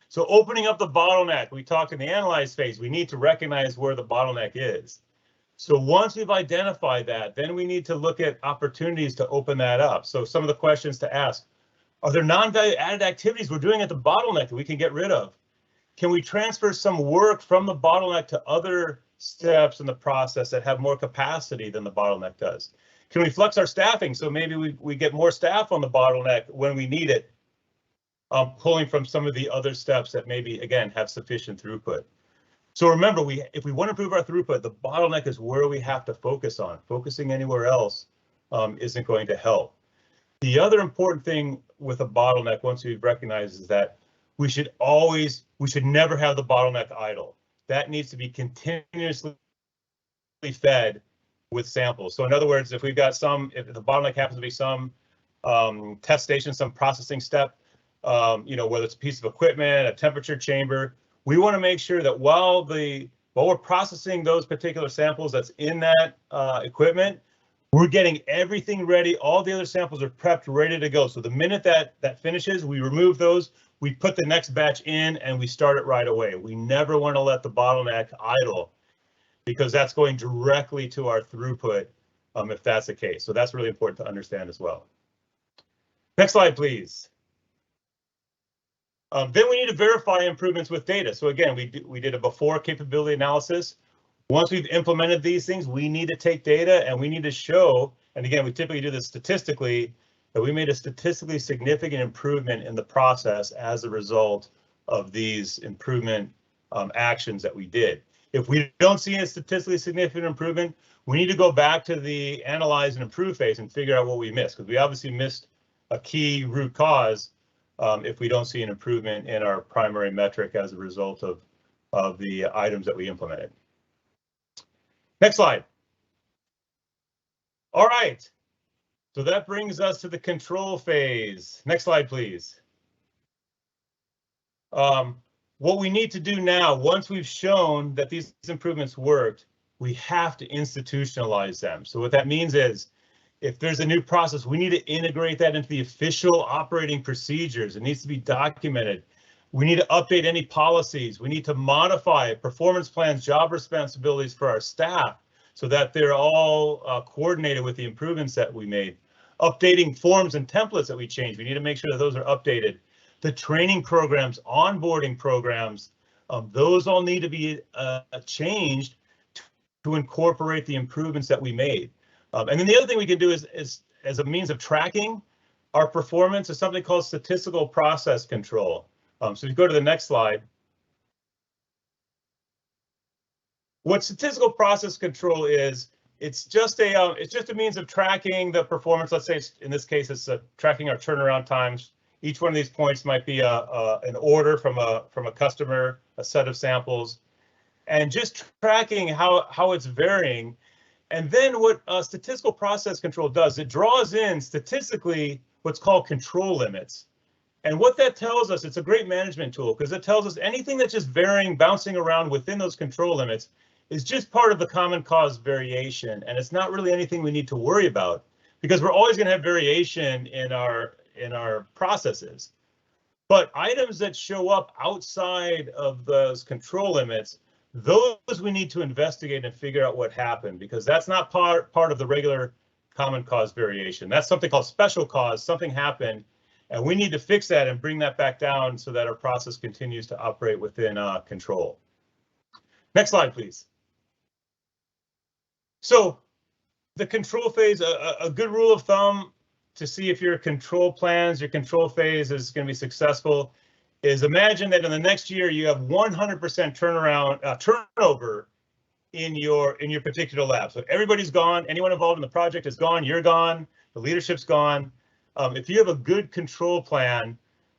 Speaker 2: So opening up the bottleneck, we talked in the analyze phase, we need to recognize where the bottleneck is. So once we've identified that, then we need to look at opportunities to open that up. So some of the questions to ask, are there non-value added activities we're doing at the bottleneck that we can get rid of? Can we transfer some work from the bottleneck to other steps in the process that have more capacity than the bottleneck does? Can we flex our staffing so maybe we get more staff on the bottleneck when we need it? pulling from some of the other steps that maybe, again, have sufficient throughput. So remember, if we want to improve our throughput, the bottleneck is where we have to focus on. Focusing anywhere else isn't going to help. The other important thing with a bottleneck, once we've recognized, is that we should never have the bottleneck idle. That needs to be continuously fed with samples. So in other words, if the bottleneck happens to be some test station, some processing step, whether it's a piece of equipment, a temperature chamber, we want to make sure that while we're processing those particular samples that's in that equipment, we're getting everything ready. All the other samples are prepped, ready to go. So the minute that finishes, we remove those, we put the next batch in, and we start it right away. We never want to let the bottleneck idle, because that's going directly to our throughput if that's the case. So that's really important to understand as well. Next slide, please. Then we need to verify improvements with data. So again, we did a before capability analysis. Once we've implemented these things, we need to take data and we need to show, and again, we typically do this statistically, that we made a statistically significant improvement in the process as a result of these improvement actions that we did. If we don't see a statistically significant improvement, we need to go back to the analyze and improve phase and figure out what we missed, because we obviously missed a key root cause if we don't see an improvement in our primary metric as a result of the items that we implemented. Next slide. All right, so that brings us to the control phase. Next slide, please. What we need to do now, once we've shown that these improvements worked, we have to institutionalize them. So what that means is, if there's a new process, we need to integrate that into the official operating procedures. It needs to be documented. We need to update any policies. We need to modify performance plans, job responsibilities for our staff so that they're all coordinated with the improvements that we made. Updating forms and templates that we changed. We need to make sure that those are updated. The training programs, onboarding programs, those all need to be changed to incorporate the improvements that we made. And then the other thing we can do is as a means of tracking our performance is something called statistical process control. So if you go to the next slide. What statistical process control is, it's just a means of tracking the performance. Let's say in this case, it's tracking our turnaround times. Each one of these points might be an order from a customer, a set of samples, and just tracking how it's varying. And then what statistical process control does, it draws in statistically what's called control limits. And what that tells us, it's a great management tool, because it tells us anything that's just varying, bouncing around within those control limits is just part of the common cause variation. And it's not really anything we need to worry about, because we're always going to have variation in our processes. But items that show up outside of those control limits, those we need to investigate and figure out what happened, because that's not part of the regular common cause variation. That's something called special cause. Something happened, and we need to fix that and bring that back down so that our process continues to operate within control. Next slide, please. So the control phase, a good rule of thumb to see if your control plans, your control phase is going to be successful, is imagine that in the next year you have 100% turnover in your particular lab. So everybody's gone, anyone involved in the project is gone, you're gone, the leadership's gone. If you have a good control plan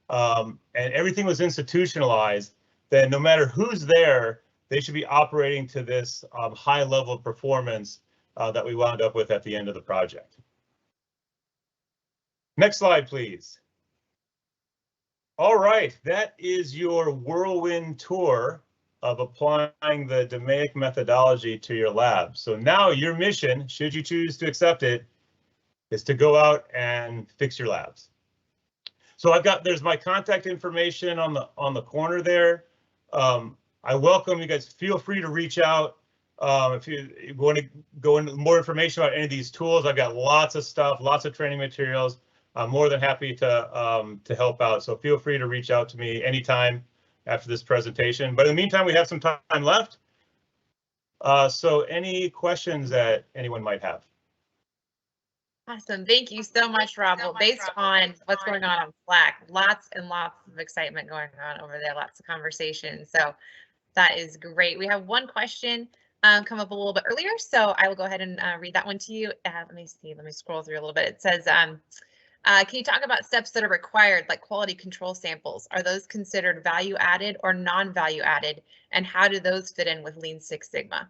Speaker 2: and everything was institutionalized, then no matter who's there, they should be operating to this high level of performance that we wound up with at the end of the project. Next slide, please. All right, that is your whirlwind tour of applying the DMAIC methodology to your lab. So now your mission, should you choose to accept it, is to go out and fix your labs. So there's my contact information on the corner there. I welcome you guys. Feel free to reach out if you want to go into more information about any of these tools. I've got lots of stuff, lots of training materials. I'm more than happy to help out. So feel free to reach out to me anytime after this presentation. But in the meantime, we have some time left. So any questions that anyone might have?
Speaker 1: Awesome. Thank you so much, Rob. Well, based on what's going on Slack, lots and lots of excitement going on over there, lots of conversation. So that is great. We have one question come up a little bit earlier, so I will go ahead and read that one to you. Let me see. Let me scroll through a little bit. It says, can you talk about steps that are required, like quality control samples? Are those considered value added or non-value added? And how do those fit in with Lean Six Sigma?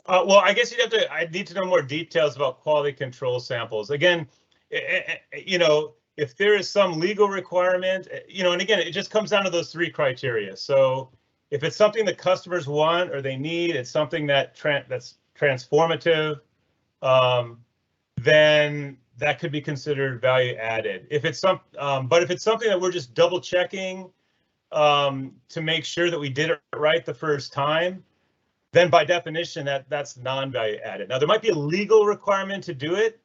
Speaker 2: Well, I guess I need to know more details about quality control samples. Again, if there is some legal requirement, and again, it just comes down to those 3 criteria. So if it's something that customers want or they need, it's something that's transformative, then that could be considered value added. If it's but if it's something that we're just double checking to make sure that we did it right the first time, then by definition that's non-value added. Now there might be a legal requirement to do it,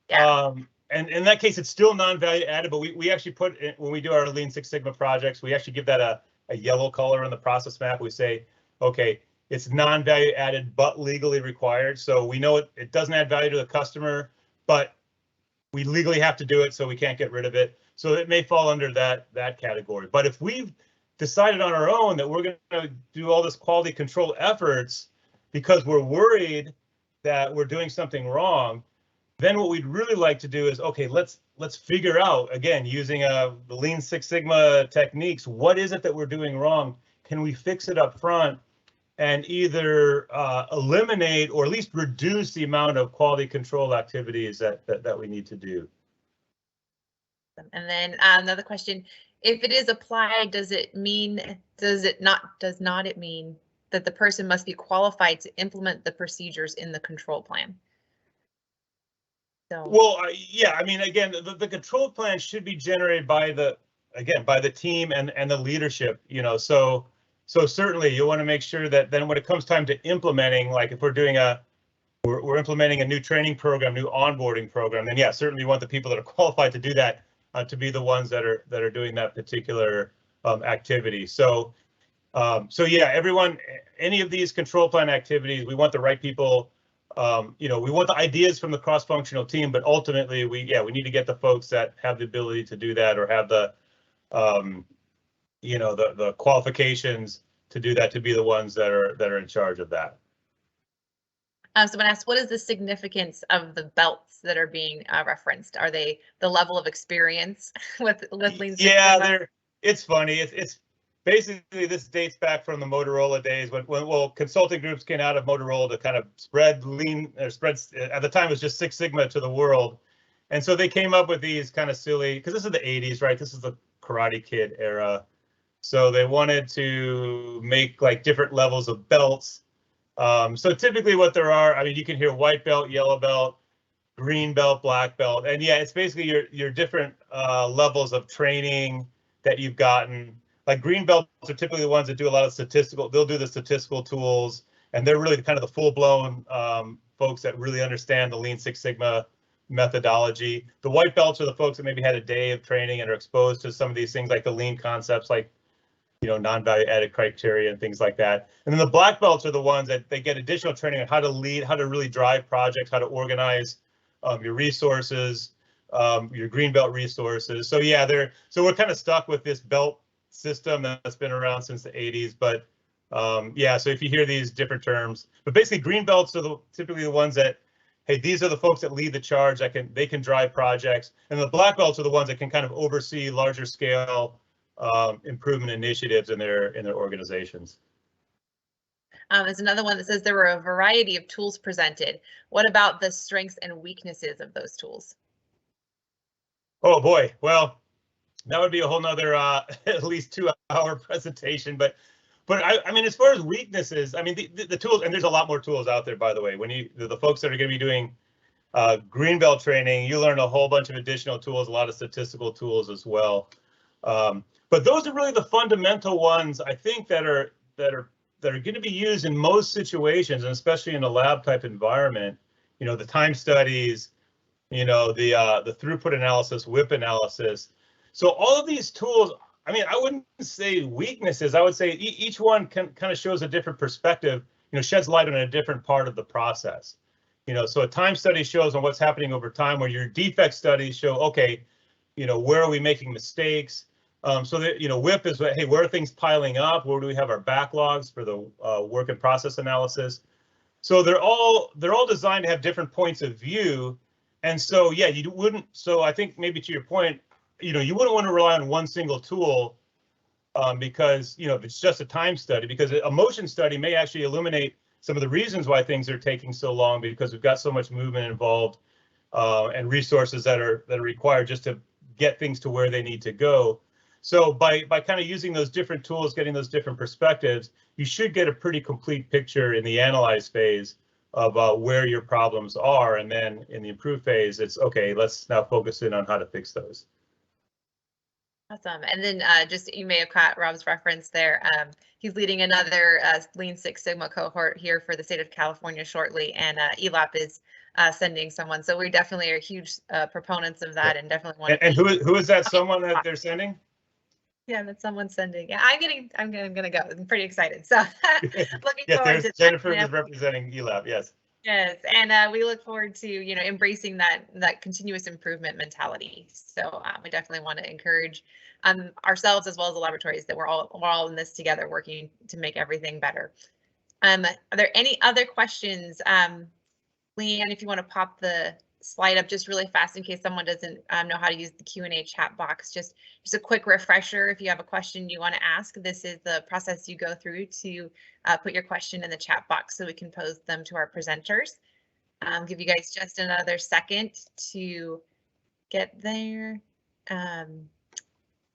Speaker 2: and in that case it's still non-value added. But we actually put it, when we do our Lean Six Sigma projects, we actually give that a yellow color on the process map. We say, okay, it's non-value added but legally required. So we know it doesn't add value to the customer, but we legally have to do it, so we can't get rid of it. So it may fall under that category. But if we've decided on our own that we're going to do all this quality control efforts because we're worried that we're doing something wrong, then what we'd really like to do is, okay, let's figure out, again, using the Lean Six Sigma techniques, what is it that we're doing wrong? Can we fix it up front and either eliminate or at least reduce the amount of quality control activities that we need to do?
Speaker 1: And then another question. If it is applied, does it mean that the person must be qualified to implement the procedures in the control plan? So,
Speaker 2: well, yeah, I mean, again, the control plan should be generated by the team and the leadership, so certainly you want to make sure that then when it comes time to implementing, like if we're doing we're implementing a new training program, new onboarding program, then yeah, certainly you want the people that are qualified to do that to be the ones that are doing that particular activity. So yeah, everyone, any of these control plan activities, we want the right people. We want the ideas from the cross-functional team, but ultimately we need to get the folks that have the ability to do that or have the the qualifications to do that, to be the ones that are in charge of that.
Speaker 1: Someone asked, what is the significance of the belts that are being referenced? Are they the level of experience with Lean Six Sigma?
Speaker 2: Yeah, it's funny. It's basically, this dates back from the Motorola days when consulting groups came out of Motorola to kind of spread Lean, or at the time it was just Six Sigma to the world. And so they came up with these kind of silly, because this is the 80s, right? This is the Karate Kid era. So they wanted to make like different levels of belts. So typically what there are, I mean, you can hear white belt, yellow belt, green belt, black belt. And yeah, it's basically your different levels of training that you've gotten. Like green belts are typically the ones that do a lot of they'll do the statistical tools, and they're really kind of the full-blown folks that really understand the Lean Six Sigma methodology. The white belts are the folks that maybe had a day of training and are exposed to some of these things like the lean concepts, like non-value added criteria and things like that. And then the black belts are the ones that they get additional training on how to lead, how to really drive projects, how to organize your resources, your green belt resources. So yeah, we're kind of stuck with this belt system that's been around since the 80s. But yeah, so if you hear these different terms, but basically green belts are typically the ones that, hey, these are the folks that lead the charge, they can drive projects, and the black belts are the ones that can kind of oversee larger scale improvement initiatives in their organizations.
Speaker 1: There's another one that says there were a variety of tools presented. What about the strengths and weaknesses of those tools?
Speaker 2: Oh boy, well, that would be a whole nother at least 2-hour presentation. But I mean, as far as weaknesses, I mean, the tools, and there's a lot more tools out there, by the way. When the folks that are going to be doing green belt training, you learn a whole bunch of additional tools, a lot of statistical tools as well. But those are really the fundamental ones, I think, that are going to be used in most situations, and especially in a lab type environment. The time studies, the throughput analysis, WIP analysis. So all of these tools, I mean, I wouldn't say weaknesses. I would say each one kind of shows a different perspective, sheds light on a different part of the process. So a time study shows on what's happening over time, where your defect studies show, okay, where are we making mistakes? So that, WIP is, hey, where are things piling up? Where do we have our backlogs for the work and process analysis? So they're all designed to have different points of view. And so, yeah, you wouldn't. So I think maybe to your point, you wouldn't want to rely on one single tool because, if it's just a time study, because a motion study may actually illuminate some of the reasons why things are taking so long, because we've got so much movement involved and resources that are required just to get things to where they need to go. So by kind of using those different tools, getting those different perspectives, you should get a pretty complete picture in the analyze phase of where your problems are. And then in the improve phase, it's okay, let's now focus in on how to fix those.
Speaker 1: Awesome. And then just, you may have caught Rob's reference there. He's leading another Lean Six Sigma cohort here for the state of California shortly, and ELAP is sending someone. So we definitely are huge proponents of that, and definitely want.
Speaker 2: And who is that someone that they're sending?
Speaker 1: Yeah, that someone's sending. Yeah, I'm gonna go. I'm pretty excited. So looking forward to
Speaker 2: Jennifer is representing ELAP. Yes.
Speaker 1: Yes, and we look forward to embracing that continuous improvement mentality. So we definitely want to encourage ourselves as well as the laboratories that we're all in this together, working to make everything better. Are there any other questions, Leanne? If you want to pop the slide up just really fast in case someone doesn't know how to use the Q&A chat box. Just a quick refresher. If you have a question you want to ask, this is the process you go through to put your question in the chat box so we can pose them to our presenters. Give you guys just another second to get there.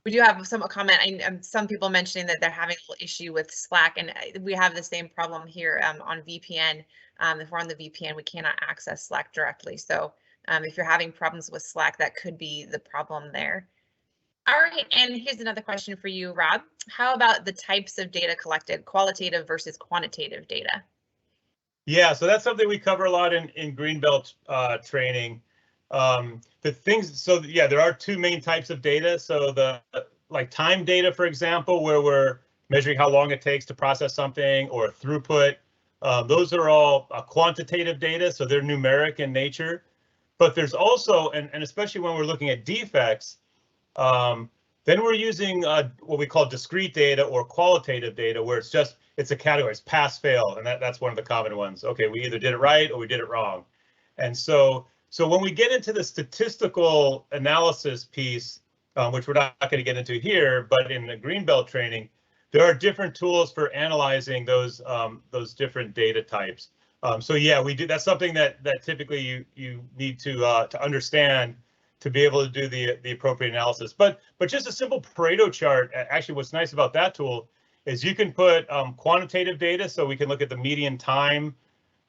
Speaker 1: We do have some comment. Some people mentioning that they're having a little issue with Slack, and we have the same problem here on VPN. If we're on the VPN, we cannot access Slack directly. So if you're having problems with Slack, that could be the problem there. All right, and here's another question for you, Rob. How about the types of data collected, qualitative versus quantitative data?
Speaker 2: Yeah, so that's something we cover a lot in Greenbelt training. There are two main types of data. So the time data, for example, where we're measuring how long it takes to process something, or throughput. Those are all quantitative data, so they're numeric in nature. But there's also, and especially when we're looking at defects, then we're using what we call discrete data or qualitative data, where it's a category, it's pass fail, and that's one of the common ones. Okay, we either did it right or we did it wrong. And so when we get into the statistical analysis piece, which we're not going to get into here, but in the Greenbelt training, there are different tools for analyzing those different data types. So yeah, we do. That's something that typically you need to understand to be able to do the appropriate analysis. But just a simple Pareto chart. Actually, what's nice about that tool is you can put quantitative data, so we can look at the median time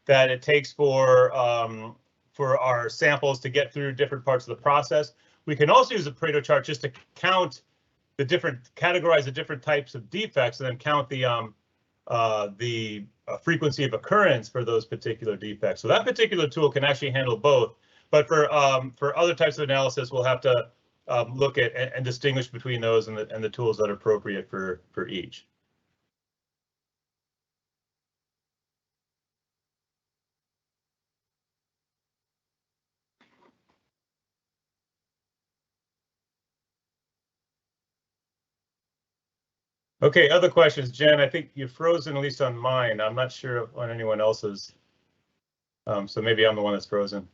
Speaker 2: that it takes for our samples to get through different parts of the process. We can also use a Pareto chart just to count categorize the different types of defects, and then count the frequency of occurrence for those particular defects. So that particular tool can actually handle both. But for other types of analysis, we'll have to look at and distinguish between those and the tools that are appropriate for each. Okay, other questions, Jen? I think you're frozen, at least on mine. I'm not sure on anyone else's. So maybe I'm the one that's frozen.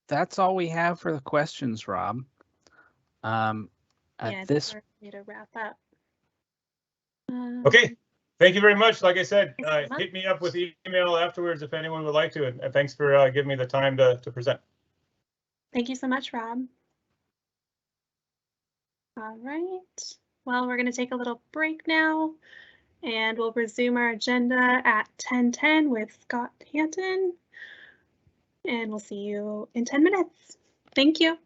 Speaker 3: That's all we have for the questions, Rob.
Speaker 4: Yeah, this way to wrap up.
Speaker 2: Okay. Thank you very much. Like I said, hit me up with email afterwards if anyone would like to, and thanks for giving me the time to present.
Speaker 4: Thank you so much, Rob. All right. Well, we're going to take a little break now, and we'll resume our agenda at 10:10 with Scott Hanton, and we'll see you in 10 minutes. Thank you.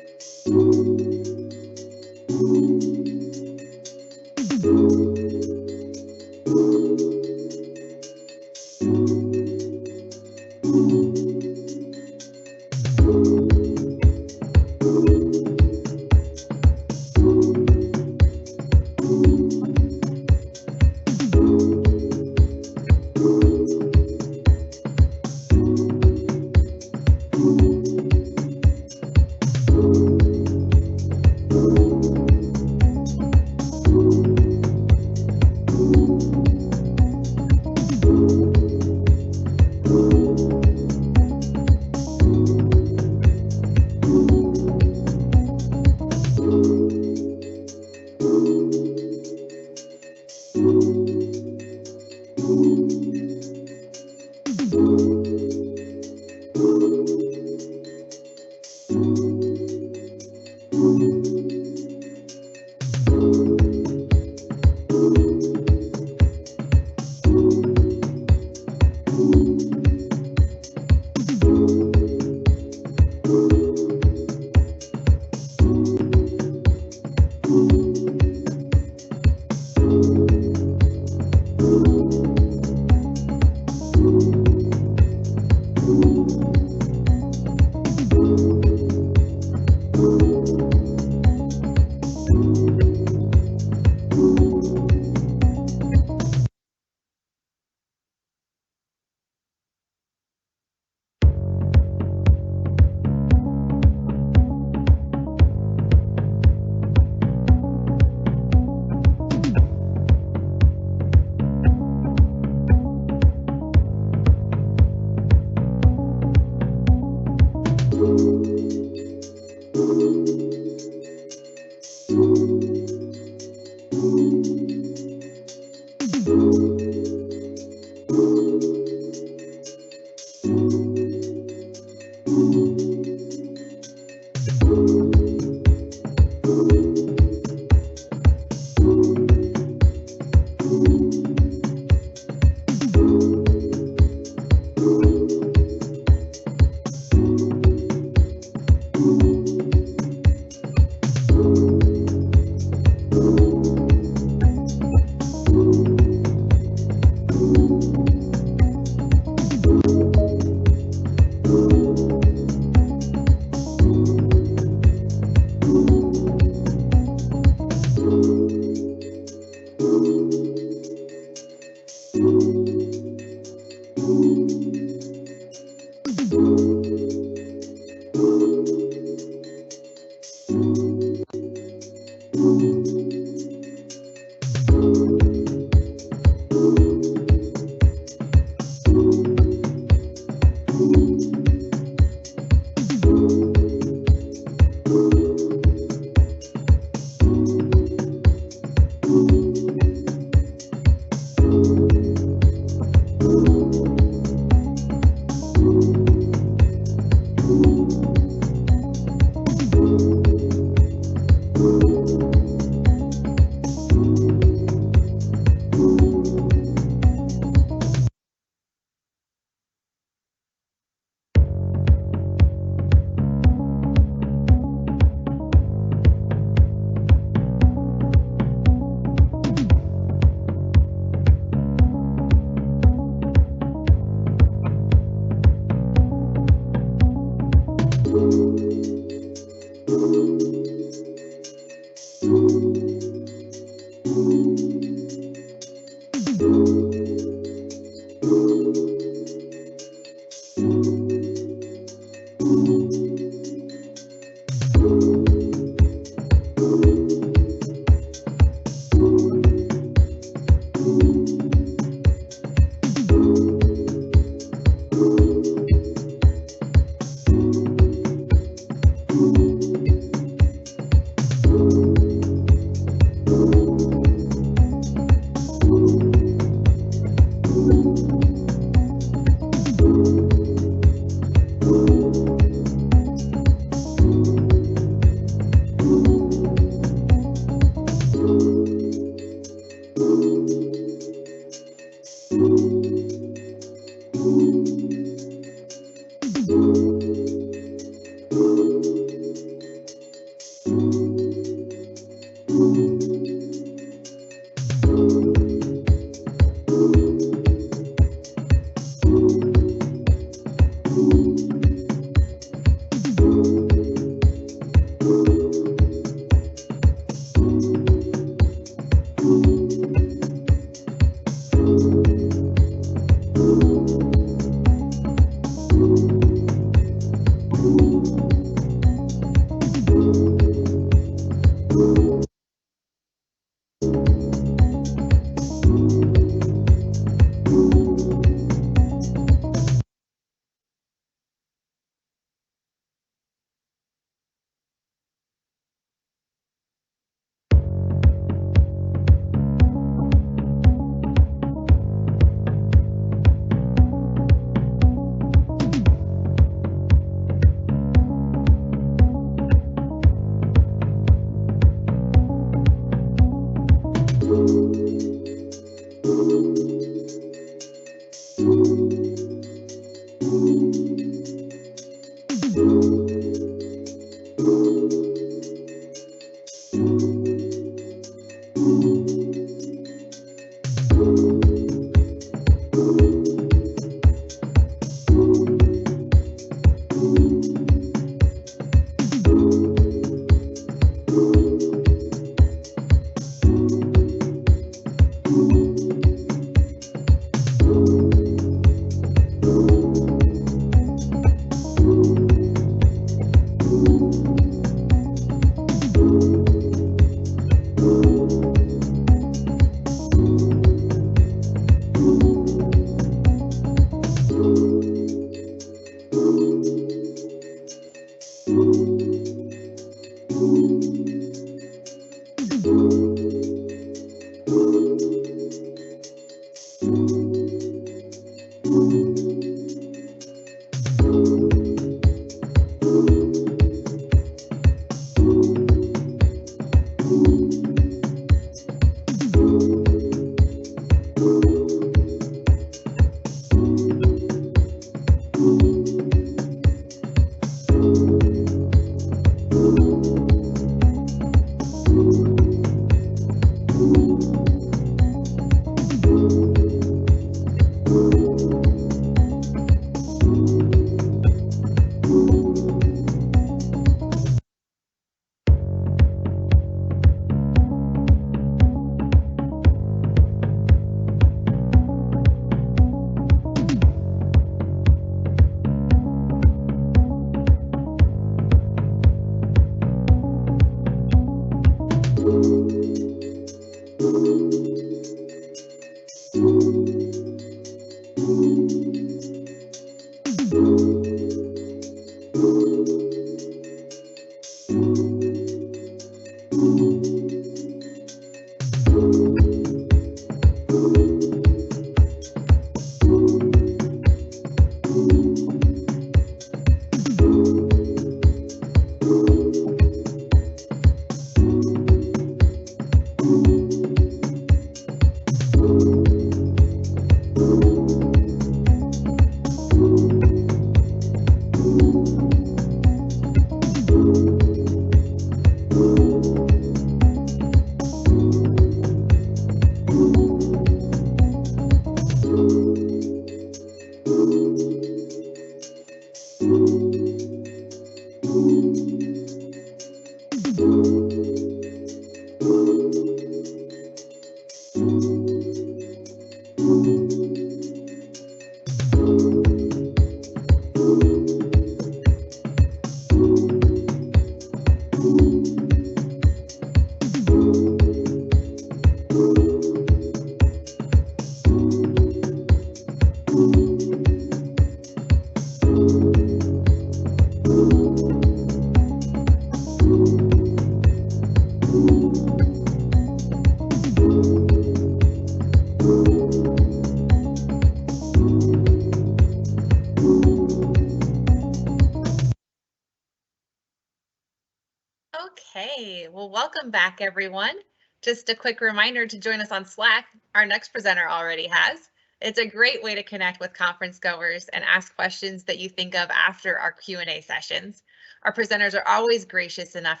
Speaker 1: Okay, well, welcome back, everyone. Just a quick reminder to join us on Slack. Our next presenter already has. It's a great way to connect with conference goers and ask questions that you think of after our Q&A sessions. Our presenters are always gracious enough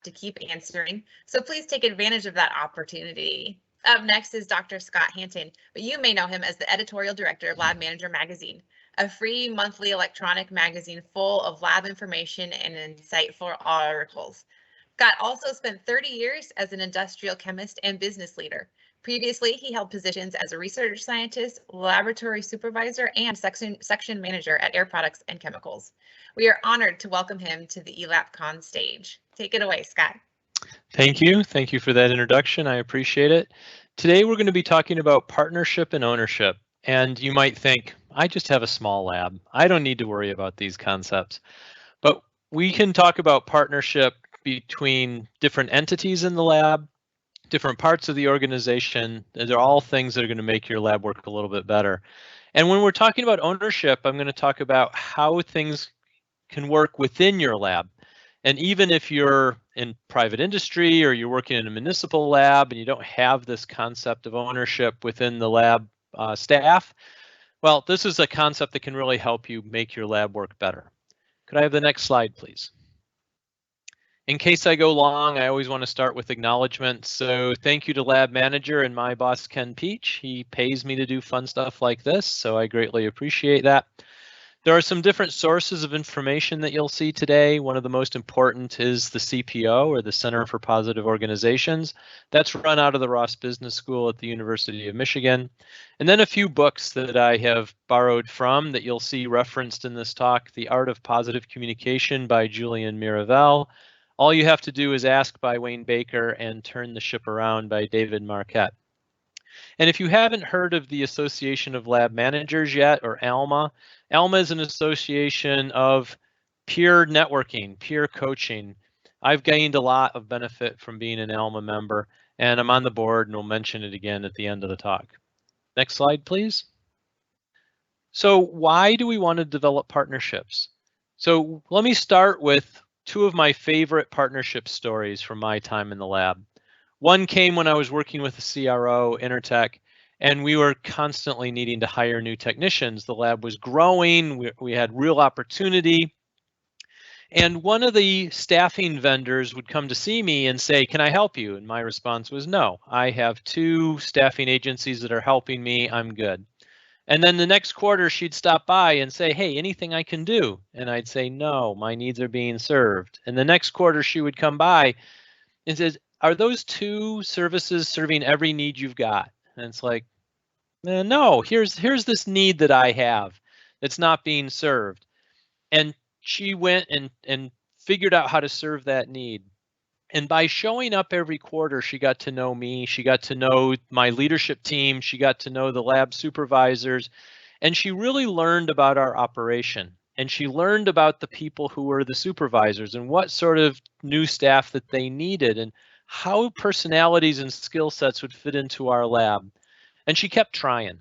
Speaker 1: to keep answering, so please take advantage of that opportunity. Up next is Dr. Scott Hanton, but you may know him as the editorial director of Lab Manager Magazine, a free monthly electronic magazine full of lab information and insightful articles. Scott also spent 30 years as an industrial chemist and business leader. Previously, he held positions as a research scientist, laboratory supervisor, and section manager at Air Products and Chemicals. We are honored to welcome him to the ELAP Con stage. Take it away, Scott.
Speaker 5: Thank you. Thank you for that introduction. I appreciate it. Today, we're going to be talking about partnership and ownership. And you might think, I just have a small lab. I don't need to worry about these concepts. But we can talk about partnership between different entities in the lab, different parts of the organization. They're all things that are going to make your lab work a little bit better. And when we're talking about ownership, I'm going to talk about how things can work within your lab. And even if you're in private industry or you're working in a municipal lab and you don't have this concept of ownership within the lab staff, well, this is a concept that can really help you make your lab work better. Could I have the next slide, please? In case I go long, I always want to start with acknowledgement. So thank you to Lab Manager and my boss, Ken Peach. He pays me to do fun stuff like this, so I greatly appreciate that. There are some different sources of information that you'll see today. One of the most important is the CPO, or the Center for Positive Organizations. That's run out of the Ross Business School at the University of Michigan. And then a few books that I have borrowed from that you'll see referenced in this talk. The Art of Positive Communication by Julian Miravel. All you have to do is ask by Wayne Baker, and Turn the Ship Around by David Marquette. And if you haven't heard of the Association of Lab Managers yet, or ALMA, ALMA is an association of peer networking, peer coaching. I've gained a lot of benefit from being an ELMA member, and I'm on the board, and we'll mention it again at the end of the talk. Next slide, please. So why do we want to develop partnerships? So let me start with two of my favorite partnership stories from my time in the lab. One came when I was working with the CRO, Intertech, and we were constantly needing to hire new technicians. The lab was growing, we had real opportunity. And one of the staffing vendors would come to see me and say, "Can I help you?" And my response was, "No, I have 2 staffing agencies that are helping me, I'm good." And then the next quarter she'd stop by and say, "Hey, anything I can do?" And I'd say, "No, my needs are being served." And the next quarter she would come by and says, "Are those 2 services serving every need you've got?" And it's like, no, here's this need that I have that's not being served. And she went and figured out how to serve that need. And by showing up every quarter, she got to know me, she got to know my leadership team, she got to know the lab supervisors, and she really learned about our operation. And she learned about the people who were the supervisors and what sort of new staff that they needed and how personalities and skill sets would fit into our lab. And she kept trying.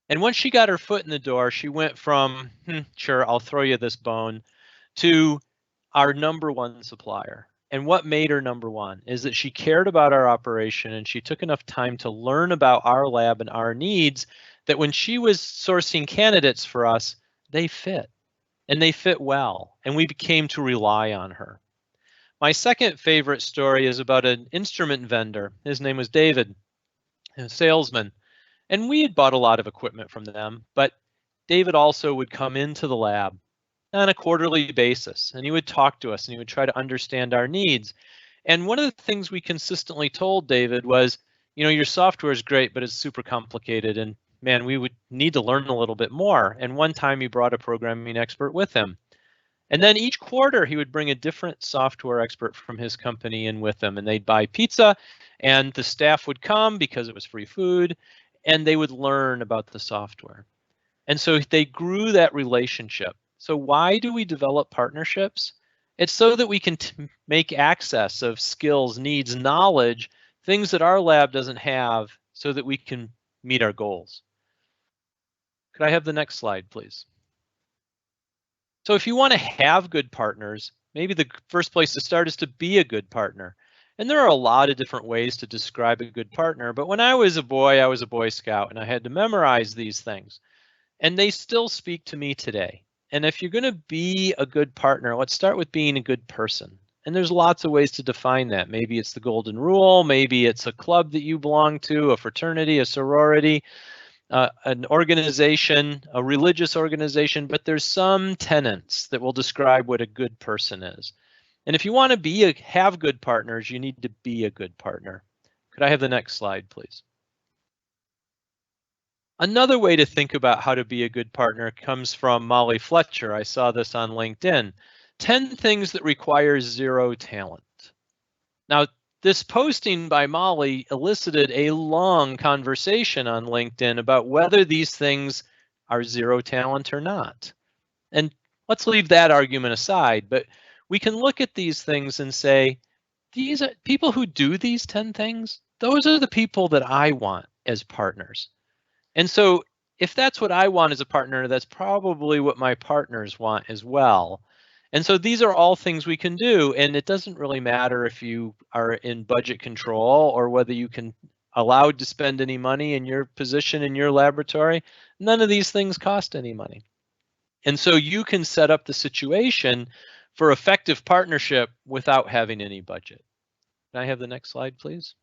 Speaker 5: And once she got her foot in the door, she went from, sure, I'll throw you this bone, to our #1 supplier. And what made her #1 is that she cared about our operation and she took enough time to learn about our lab and our needs that when she was sourcing candidates for us, they fit and they fit well. And we became to rely on her. My second favorite story is about an instrument vendor. His name was David, a salesman. And we had bought a lot of equipment from them, but David also would come into the lab on a quarterly basis, and he would talk to us and he would try to understand our needs. And one of the things we consistently told David was, your software is great, but it's super complicated, and man, we would need to learn a little bit more. And one time he brought a programming expert with him. And then each quarter he would bring a different software expert from his company in with him, and they'd buy pizza, and the staff would come because it was free food, and they would learn about the software. And so they grew that relationship. So why do we develop partnerships? It's so that we can make access of skills, needs, knowledge, things that our lab doesn't have, so that we can meet our goals. Could I have the next slide, please? So if you want to have good partners, maybe the first place to start is to be a good partner. And there are a lot of different ways to describe a good partner, but when I was a Boy Scout, and I had to memorize these things. And they still speak to me today. And if you're going to be a good partner, let's start with being a good person. And there's lots of ways to define that. Maybe it's the golden rule, maybe it's a club that you belong to, a fraternity, a sorority, an organization, a religious organization, but there's some tenets that will describe what a good person is. And if you want to have good partners, you need to be a good partner. Could I have the next slide, please? Another way to think about how to be a good partner comes from Molly Fletcher. I saw this on LinkedIn. 10 things that require 0 talent. Now, this posting by Molly elicited a long conversation on LinkedIn about whether these things are 0 talent or not. And let's leave that argument aside, but we can look at these things and say, these are people who do these 10 things. Those are the people that I want as partners. And so if that's what I want as a partner, that's probably what my partners want as well. And so these are all things we can do. And it doesn't really matter if you are in budget control or whether you can allowed to spend any money in your position in your laboratory. None of these things cost any money. And so you can set up the situation for effective partnership without having any budget. Can I have the next slide, please?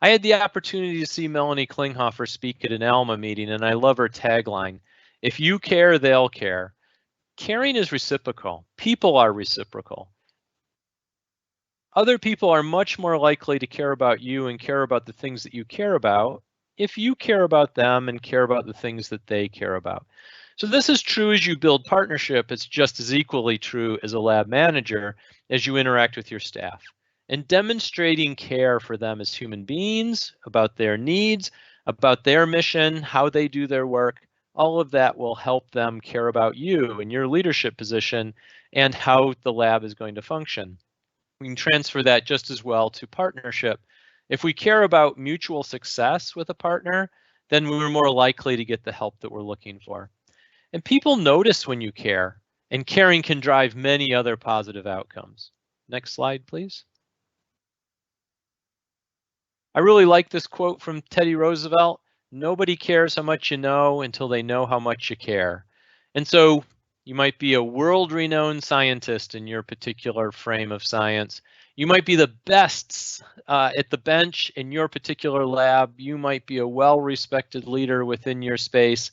Speaker 5: I had the opportunity to see Melanie Klinghoffer speak at an ALMA meeting, and I love her tagline, "If you care, they'll care." Caring is reciprocal. People are reciprocal. Other people are much more likely to care about you and care about the things that you care about if you care about them and care about the things that they care about. So this is true as you build partnership. It's just as equally true as a lab manager as you interact with your staff. And demonstrating care for them as human beings, about their needs, about their mission, how they do their work, all of that will help them care about you and your leadership position and how the lab is going to function. We can transfer that just as well to partnership. If we care about mutual success with a partner, then we're more likely to get the help that we're looking for. And people notice when you care, and caring can drive many other positive outcomes. Next slide, please. I really like this quote from Teddy Roosevelt. Nobody cares how much you know until they know how much you care. And so you might be a world-renowned scientist in your particular frame of science. You might be the best at the bench in your particular lab. You might be a well-respected leader within your space,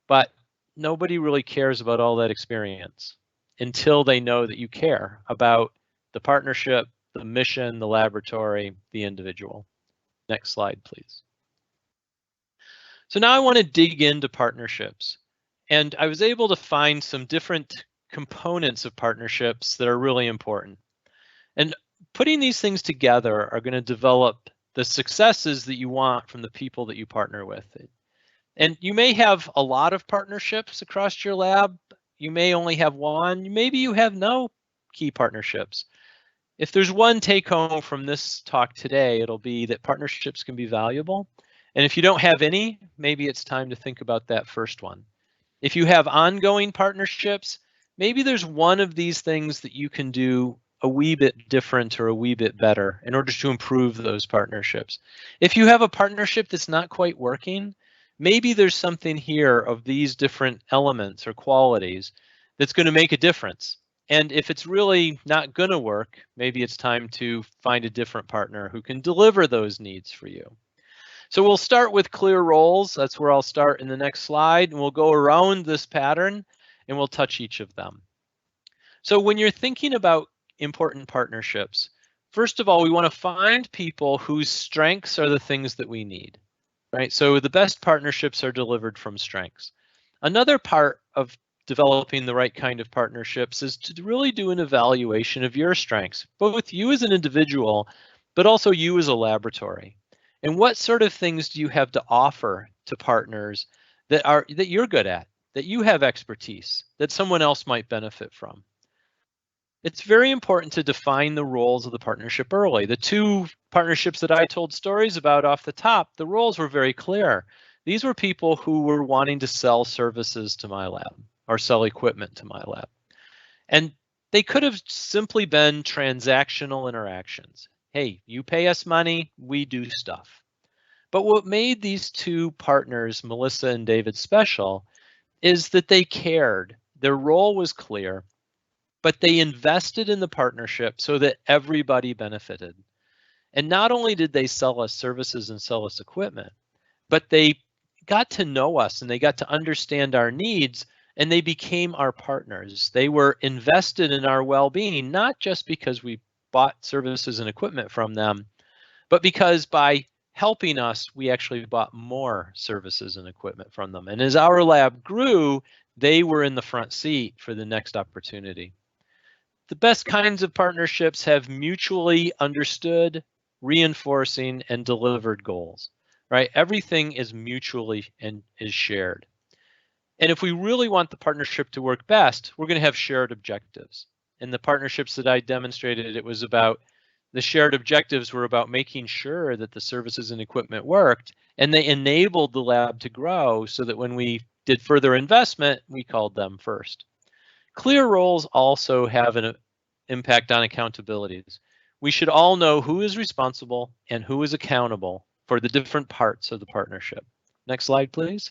Speaker 5: but nobody really cares about all that experience until they know that you care about the partnership, the mission, the laboratory, the individual. Next slide, please. So now I want to dig into partnerships. And I was able to find some different components of partnerships that are really important. And putting these things together are going to develop the successes that you want from the people that you partner with. And you may have a lot of partnerships across your lab. You may only have one. Maybe you have no key partnerships. If there's one take home from this talk today, it'll be that partnerships can be valuable. And if you don't have any, maybe it's time to think about that first one. If you have ongoing partnerships, maybe there's one of these things that you can do a wee bit different or a wee bit better in order to improve those partnerships. If you have a partnership that's not quite working, maybe there's something here of these different elements or qualities that's going to make a difference. And if it's really not going to work, maybe it's time to find a different partner who can deliver those needs for you. So we'll start with clear roles. That's where I'll start in the next slide. And we'll go around this pattern and we'll touch each of them. So when you're thinking about important partnerships, first of all, we want to find people whose strengths are the things that we need, right? So the best partnerships are delivered from strengths. Another part of developing the right kind of partnerships is to really do an evaluation of your strengths, both you as an individual, but also you as a laboratory. And what sort of things do you have to offer to partners that you're good at, that you have expertise, that someone else might benefit from? It's very important to define the roles of the partnership early. The two partnerships that I told stories about off the top, the roles were very clear. These were people who were wanting to sell services to my lab or sell equipment to my lab. And they could have simply been transactional interactions. Hey, you pay us money, we do stuff. But what made these two partners, Melissa and David, special is that they cared. Their role was clear, but they invested in the partnership so that everybody benefited. And not only did they sell us services and sell us equipment, but they got to know us and they got to understand our needs and they became our partners. They were invested in our well-being, not just because we bought services and equipment from them, but because by helping us, we actually bought more services and equipment from them. And as our lab grew, they were in the front seat for the next opportunity. The best kinds of partnerships have mutually understood, reinforcing, and delivered goals, right? Everything is mutually and is shared. And if we really want the partnership to work best, we're going to have shared objectives. And the partnerships that I demonstrated, it was about the shared objectives were about making sure that the services and equipment worked, and they enabled the lab to grow so that when we did further investment, we called them first. Clear roles also have an impact on accountabilities. We should all know who is responsible and who is accountable for the different parts of the partnership. Next slide, please.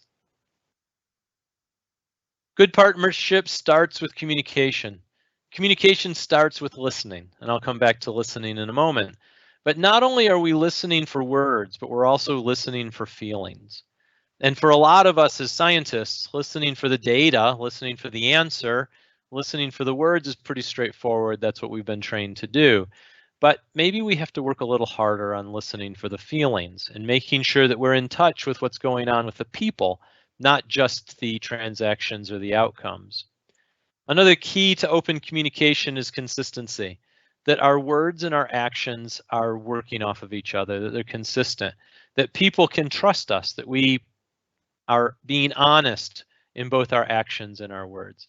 Speaker 5: Good partnership starts with communication. Communication starts with listening, and I'll come back to listening in a moment. But not only are we listening for words, but we're also listening for feelings. And for a lot of us as scientists, listening for the data, listening for the answer, listening for the words is pretty straightforward. That's what we've been trained to do. But maybe we have to work a little harder on listening for the feelings and making sure that we're in touch with what's going on with the people, not just the transactions or the outcomes. Another key to open communication is consistency, that our words and our actions are working off of each other, that they're consistent, that people can trust us, that we are being honest in both our actions and our words.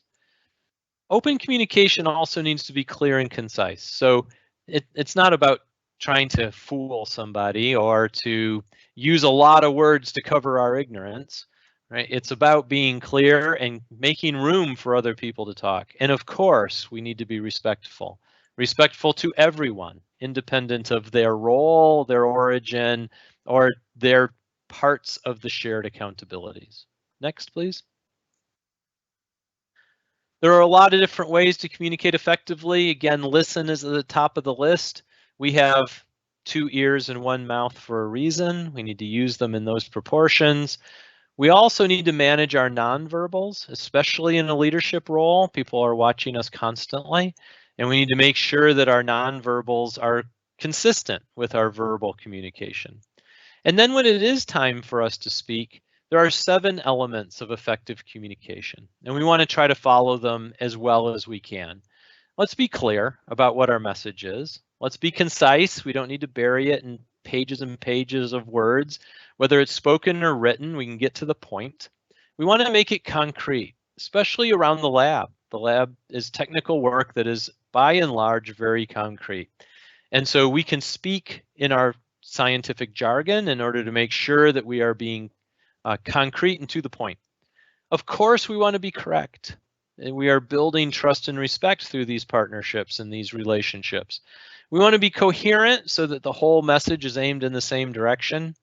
Speaker 5: Open communication also needs to be clear and concise. So it's not about trying to fool somebody or to use a lot of words to cover our ignorance, right? It's about being clear and making room for other people to talk. And of course, we need to be respectful to everyone, independent of their role, their origin, or their parts of the shared accountabilities. Next, please. There are a lot of different ways to communicate effectively. Again, listen is at the top of the list. We have 2 ears and 1 mouth for a reason. We need to use them in those proportions. We also need to manage our nonverbals, especially in a leadership role. People are watching us constantly, and we need to make sure that our nonverbals are consistent with our verbal communication. And then when it is time for us to speak, there are 7 elements of effective communication, and we want to try to follow them as well as we can. Let's be clear about what our message is. Let's be concise. We don't need to bury it in pages and pages of words. Whether it's spoken or written, we can get to the point. We want to make it concrete, especially around the lab. The lab is technical work that is by and large very concrete. And so we can speak in our scientific jargon in order to make sure that we are being concrete and to the point. Of course, we want to be correct. And we are building trust and respect through these partnerships and these relationships. We want to be coherent so that the whole message is aimed in the same direction.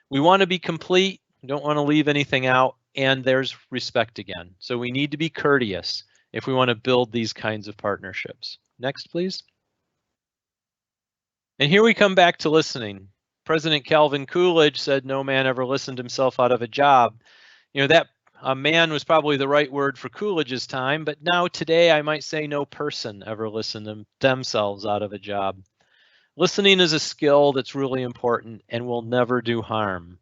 Speaker 5: We want to be complete. We don't want to leave anything out. And there's respect again. So we need to be courteous if we want to build these kinds of partnerships. Next, please. And here we come back to listening. President Calvin Coolidge said, "No man ever listened himself out of a job." You know, that man was probably the right word for Coolidge's time, but now today I might say no person ever listened themselves out of a job. Listening is a skill that's really important and will never do harm.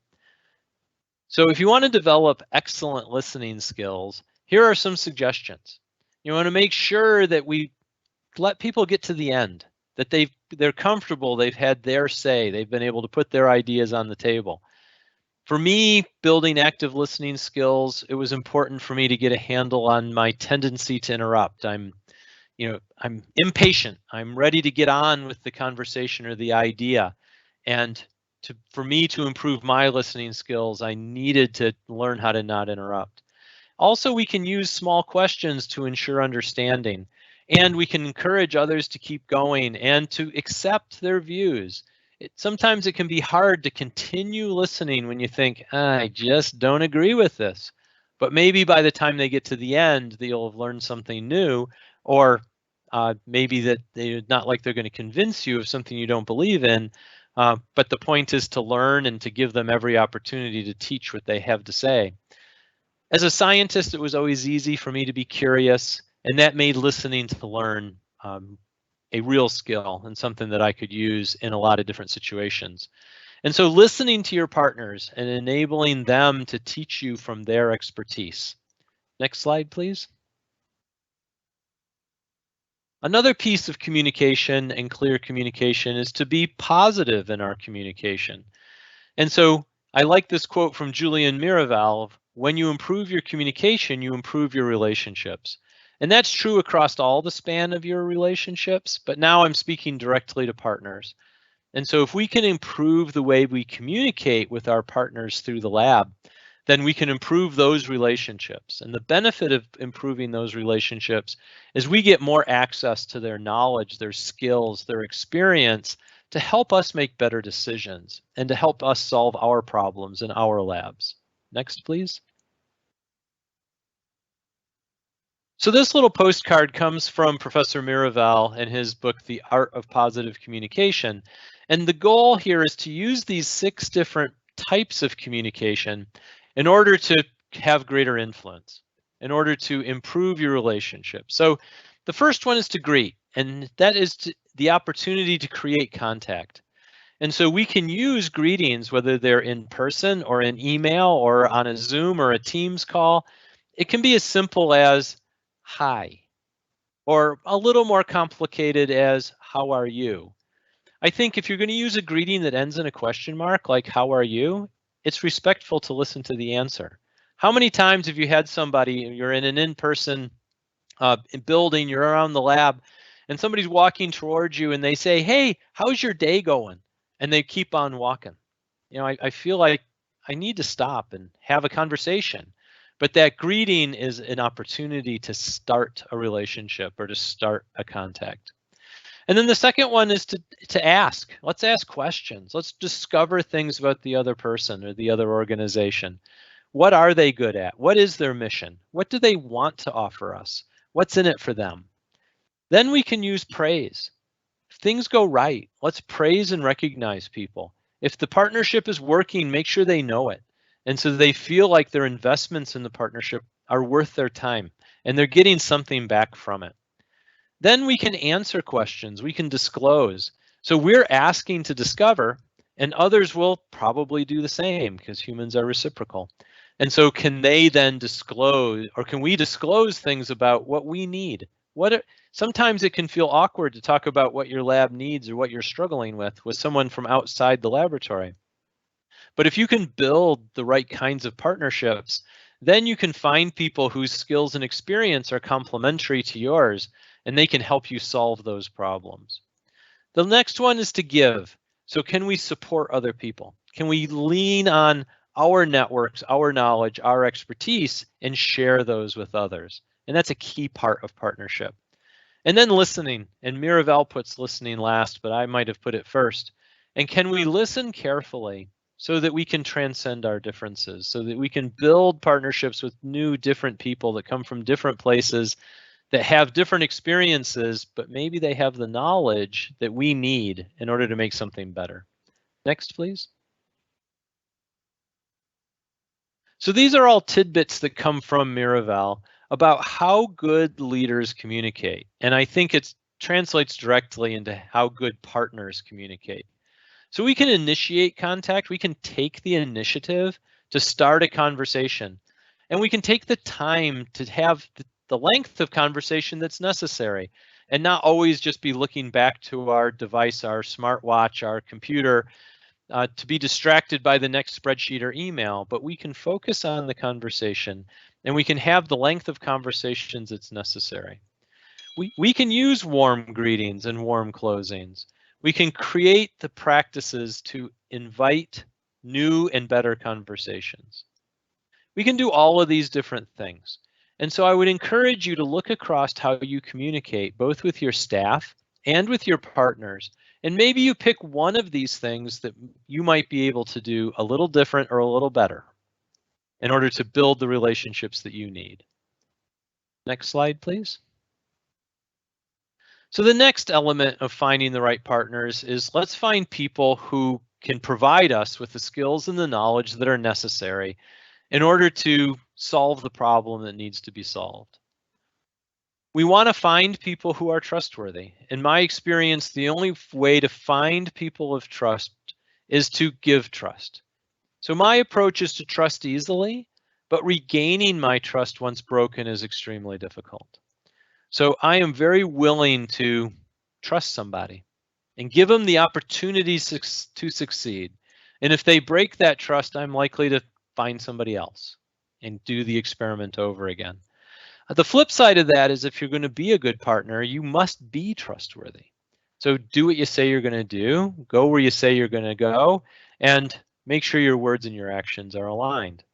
Speaker 5: So if you want to develop excellent listening skills, here are some suggestions. You want to make sure that we let people get to the end, that they're comfortable, they've had their say, they've been able to put their ideas on the table. For me, building active listening skills, it was important for me to get a handle on my tendency to interrupt. I'm impatient. I'm ready to get on with the conversation or the idea. And for me to improve my listening skills, I needed to learn how to not interrupt. Also, we can use small questions to ensure understanding. And we can encourage others to keep going and to accept their views. Sometimes it can be hard to continue listening when you think, I just don't agree with this. But maybe by the time they get to the end, they'll have learned something new, or maybe that they're not like they're going to convince you of something you don't believe in. But the point is to learn and to give them every opportunity to teach what they have to say. As a scientist, it was always easy for me to be curious. And that made listening to learn a real skill and something that I could use in a lot of different situations. And so listening to your partners and enabling them to teach you from their expertise. Next slide, please. Another piece of communication and clear communication is to be positive in our communication. And so I like this quote from Julian Miraval: "When you improve your communication, you improve your relationships." And that's true across all the span of your relationships, but now I'm speaking directly to partners. And so if we can improve the way we communicate with our partners through the lab, then we can improve those relationships. And the benefit of improving those relationships is we get more access to their knowledge, their skills, their experience to help us make better decisions and to help us solve our problems in our labs. Next, please. So this little postcard comes from Professor Miraval in his book, The Art of Positive Communication. And the goal here is to use these 6 different types of communication in order to have greater influence, in order to improve your relationship. So the first one is to greet, and that is the opportunity to create contact. And so we can use greetings, whether they're in person or in email or on a Zoom or a Teams call. It can be as simple as hi, or a little more complicated as how are you. I think if you're going to use a greeting that ends in a question mark, like how are you, it's respectful to listen to the answer. How many times have you had somebody, you're in an in-person building, you're around the lab, and somebody's walking towards you and they say, "Hey, how's your day going?" And they keep on walking. I feel like I need to stop and have a conversation. But that greeting is an opportunity to start a relationship or to start a contact. And then the second one is to ask. Let's ask questions. Let's discover things about the other person or the other organization. What are they good at? What is their mission? What do they want to offer us? What's in it for them? Then we can use praise. If things go right, let's praise and recognize people. If the partnership is working, make sure they know it. And so they feel like their investments in the partnership are worth their time and they're getting something back from it. Then we can answer questions, we can disclose. So we're asking to discover, and others will probably do the same because humans are reciprocal. And so can they then disclose, or can we disclose things about what we need? Sometimes it can feel awkward to talk about what your lab needs or what you're struggling with someone from outside the laboratory. But if you can build the right kinds of partnerships, then you can find people whose skills and experience are complementary to yours, and they can help you solve those problems. The next one is to give. So can we support other people? Can we lean on our networks, our knowledge, our expertise, and share those with others? And that's a key part of partnership. And then listening, and Miravel puts listening last, but I might have put it first. And can we listen carefully so that we can transcend our differences, so that we can build partnerships with new, different people that come from different places, that have different experiences, but maybe they have the knowledge that we need in order to make something better. Next, please. So these are all tidbits that come from Miravel about how good leaders communicate. And I think it translates directly into how good partners communicate. So we can initiate contact, we can take the initiative to start a conversation, and we can take the time to have the length of conversation that's necessary and not always just be looking back to our device, our smartwatch, our computer, to be distracted by the next spreadsheet or email, but we can focus on the conversation and we can have the length of conversations that's necessary. We can use warm greetings and warm closings. We can create the practices to invite new and better conversations. We can do all of these different things. And so I would encourage you to look across how you communicate, both with your staff and with your partners. And maybe you pick one of these things that you might be able to do a little different or a little better in order to build the relationships that you need. Next slide, please. So the next element of finding the right partners is let's find people who can provide us with the skills and the knowledge that are necessary in order to solve the problem that needs to be solved. We want to find people who are trustworthy. In my experience, the only way to find people of trust is to give trust. So my approach is to trust easily, but regaining my trust once broken is extremely difficult. So I am very willing to trust somebody and give them the opportunities to succeed. And if they break that trust, I'm likely to find somebody else and do the experiment over again. The flip side of that is if you're going to be a good partner, you must be trustworthy. So do what you say you're going to do, go where you say you're going to go, and make sure your words and your actions are aligned.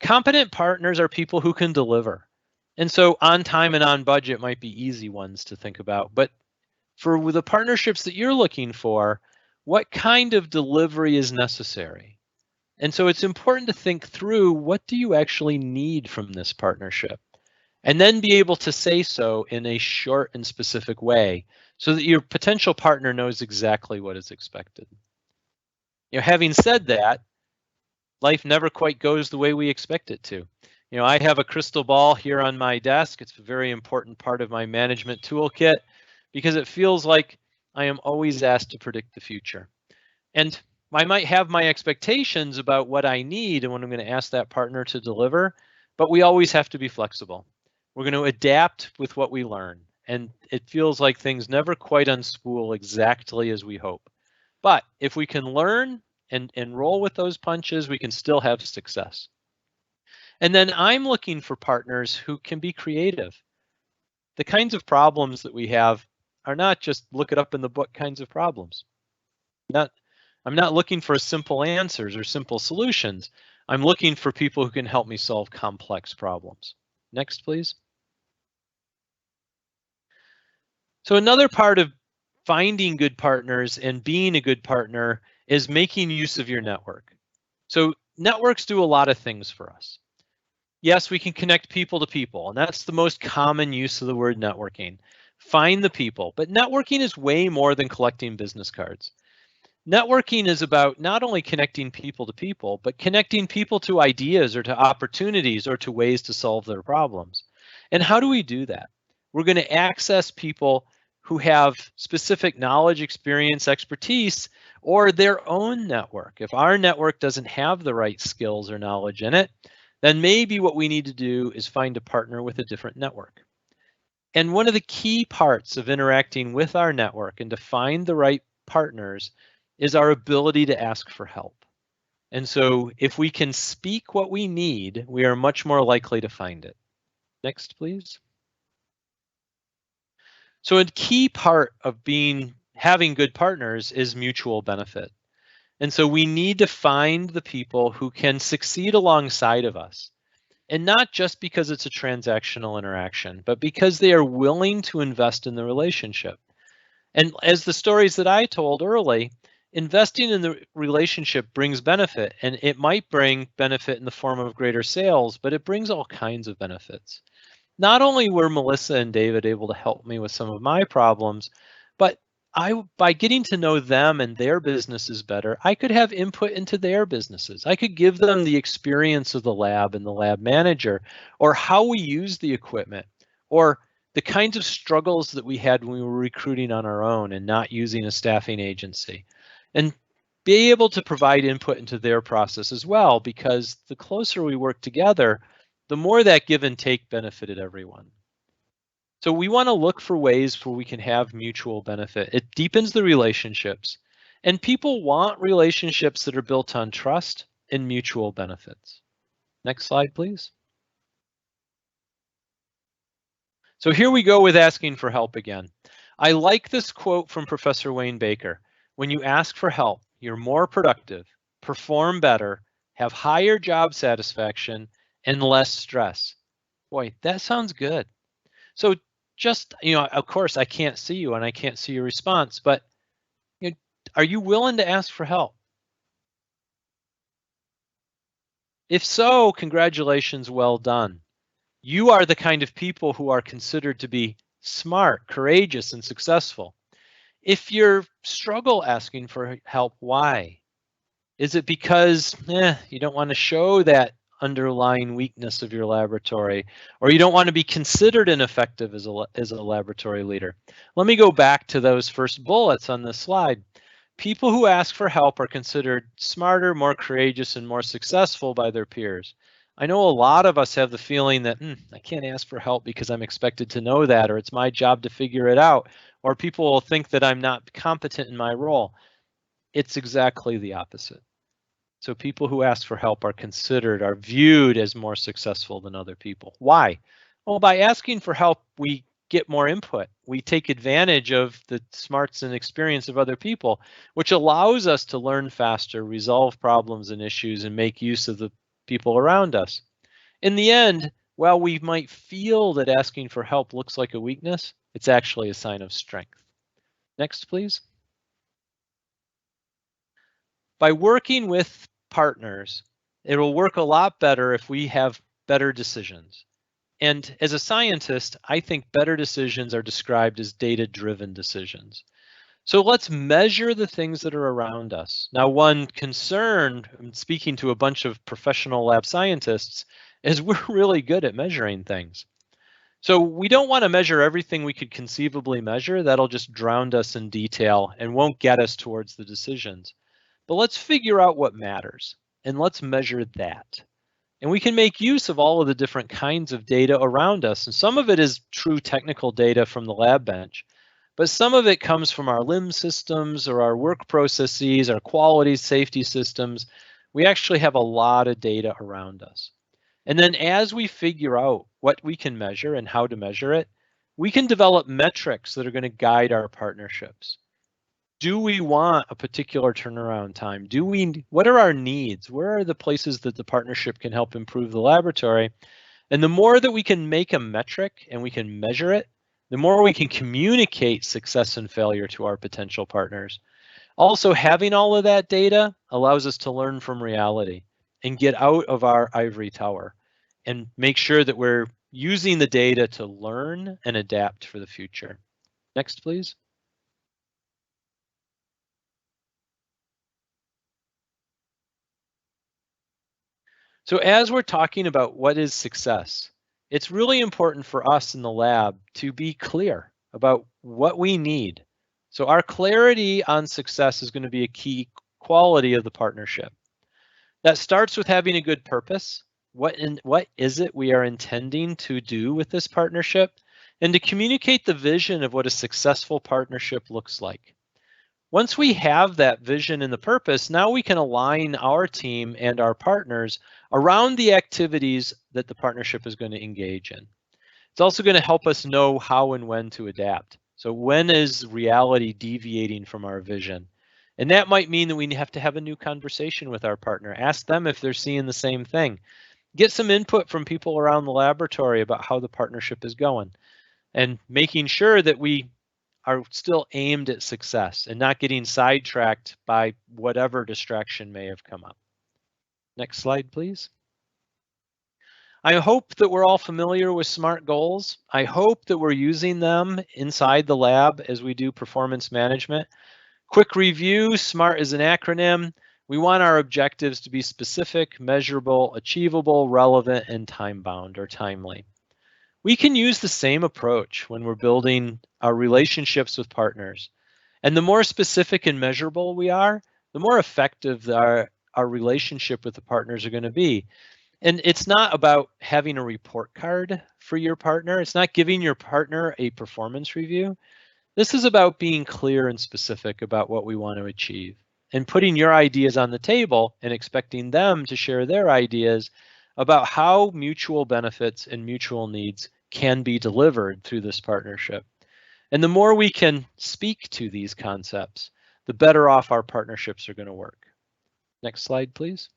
Speaker 5: Competent partners are people who can deliver. And so on time and on budget might be easy ones to think about. But for the partnerships that you're looking for, what kind of delivery is necessary? And so it's important to think through, what do you actually need from this partnership? And then be able to say so in a short and specific way so that your potential partner knows exactly what is expected. Having said that, life never quite goes the way we expect it to. I have a crystal ball here on my desk. It's a very important part of my management toolkit because it feels like I am always asked to predict the future. And I might have my expectations about what I need and what I'm going to ask that partner to deliver, but we always have to be flexible. We're going to adapt with what we learn. And it feels like things never quite unspool exactly as we hope. But if we can learn and roll with those punches, we can still have success. And then I'm looking for partners who can be creative. the kinds of problems that we have are not just look it up in the book kinds of problems. I'm not looking for simple answers or simple solutions. I'm looking for people who can help me solve complex problems. Next, please. So another part of finding good partners and being a good partner is making use of your network. So networks do a lot of things for us. Yes, we can connect people to people, and that's the most common use of the word networking. Find the people, but networking is way more than collecting business cards. Networking is about not only connecting people to people, but connecting people to ideas or to opportunities or to ways to solve their problems. And how do we do that? We're going to access people who have specific knowledge, experience, expertise, or their own network. If our network doesn't have the right skills or knowledge in it, then maybe what we need to do is find a partner with a different network. And one of the key parts of interacting with our network and to find the right partners is our ability to ask for help. And so if we can speak what we need, we are much more likely to find it. Next, please. So a key part of having good partners is mutual benefit. And so we need to find the people who can succeed alongside of us. And not just because it's a transactional interaction, but because they are willing to invest in the relationship. And as the stories that I told early, investing in the relationship brings benefit, and it might bring benefit in the form of greater sales, but it brings all kinds of benefits. Not only were Melissa and David able to help me with some of my problems, but by getting to know them and their businesses better, I could have input into their businesses. I could give them the experience of the lab and the lab manager, or how we use the equipment, or the kinds of struggles that we had when we were recruiting on our own and not using a staffing agency. And be able to provide input into their process as well, because the closer we work together, the more that give and take benefited everyone. So we want to look for ways where we can have mutual benefit. It deepens the relationships, and people want relationships that are built on trust and mutual benefits. Next slide, please. So here we go with asking for help again. I like this quote from Professor Wayne Baker. When you ask for help, you're more productive, perform better, have higher job satisfaction, and less stress. Boy, that sounds good. So just, of course, I can't see you and I can't see your response, but are you willing to ask for help? If so, congratulations, well done. You are the kind of people who are considered to be smart, courageous, and successful. If you struggle asking for help, why? Is it because you don't want to show that underlying weakness of your laboratory, or you don't want to be considered ineffective as a laboratory leader? Let me go back to those first bullets on this slide. People who ask for help are considered smarter, more courageous, and more successful by their peers. I know a lot of us have the feeling that I can't ask for help because I'm expected to know that, or it's my job to figure it out, or people will think that I'm not competent in my role. It's exactly the opposite. So people who ask for help are viewed as more successful than other people. Why? Well, by asking for help, we get more input. We take advantage of the smarts and experience of other people, which allows us to learn faster, resolve problems and issues, and make use of the people around us. In the end, while we might feel that asking for help looks like a weakness, it's actually a sign of strength. Next, please. By working with partners, it will work a lot better if we have better decisions. And as a scientist, I think better decisions are described as data-driven decisions. So let's measure the things that are around us. Now, one concern, I'm speaking to a bunch of professional lab scientists, is we're really good at measuring things. So we don't want to measure everything we could conceivably measure. That'll just drown us in detail and won't get us towards the decisions. But let's figure out what matters, and let's measure that. And we can make use of all of the different kinds of data around us. And some of it is true technical data from the lab bench, but some of it comes from our LIMS systems or our work processes, our quality safety systems. We actually have a lot of data around us. And then as we figure out what we can measure and how to measure it, We can develop metrics that are going to guide our partnerships. Do we want a particular turnaround time? What are our needs? Where are the places that the partnership can help improve the laboratory? And the more that we can make a metric and we can measure it, the more we can communicate success and failure to our potential partners. Also, having all of that data allows us to learn from reality and get out of our ivory tower and make sure that we're using the data to learn and adapt for the future. Next, please. So as we're talking about what is success, it's really important for us in the lab to be clear about what we need. So our clarity on success is going to be a key quality of the partnership. That starts with having a good purpose. What is it we are intending to do with this partnership? And to communicate the vision of what a successful partnership looks like. Once we have that vision and the purpose, now we can align our team and our partners around the activities that the partnership is going to engage in. It's also going to help us know how and when to adapt. So when is reality deviating from our vision? And that might mean that we have to have a new conversation with our partner. Ask them if they're seeing the same thing. Get some input from people around the laboratory about how the partnership is going. And making sure that we are still aimed at success and not getting sidetracked by whatever distraction may have come up. Next slide, please. I hope that we're all familiar with SMART goals. I hope that we're using them inside the lab as we do performance management. Quick review, SMART is an acronym. We want our objectives to be specific, measurable, achievable, relevant, and time-bound or timely. We can use the same approach when we're building our relationships with partners. And the more specific and measurable we are, the more effective our relationship with the partners are going to be. And it's not about having a report card for your partner. It's not giving your partner a performance review. This is about being clear and specific about what we want to achieve and putting your ideas on the table and expecting them to share their ideas about how mutual benefits and mutual needs can be delivered through this partnership. And the more we can speak to these concepts, the better off our partnerships are going to work. Next slide, please.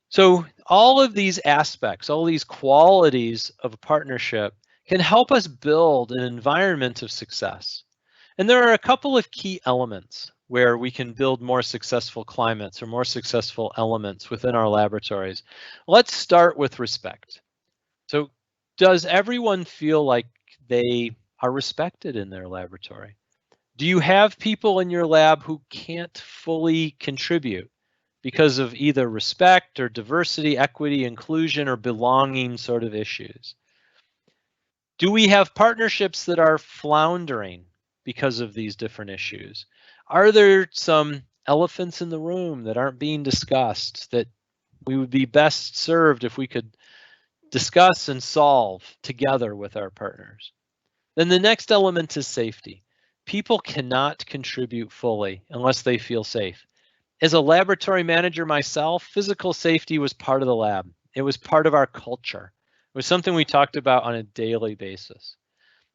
Speaker 5: So all of these aspects, all these qualities of a partnership can help us build an environment of success. And there are a couple of key elements where we can build more successful climates or more successful elements within our laboratories. Let's start with respect. So does everyone feel like they are respected in their laboratory? Do you have people in your lab who can't fully contribute because of either respect or diversity, equity, inclusion, or belonging sort of issues? Do we have partnerships that are floundering because of these different issues? Are there some elephants in the room that aren't being discussed that we would be best served if we could discuss and solve together with our partners? Then the next element is safety. People cannot contribute fully unless they feel safe. As a laboratory manager myself, physical safety was part of the lab. It was part of our culture. It was something we talked about on a daily basis.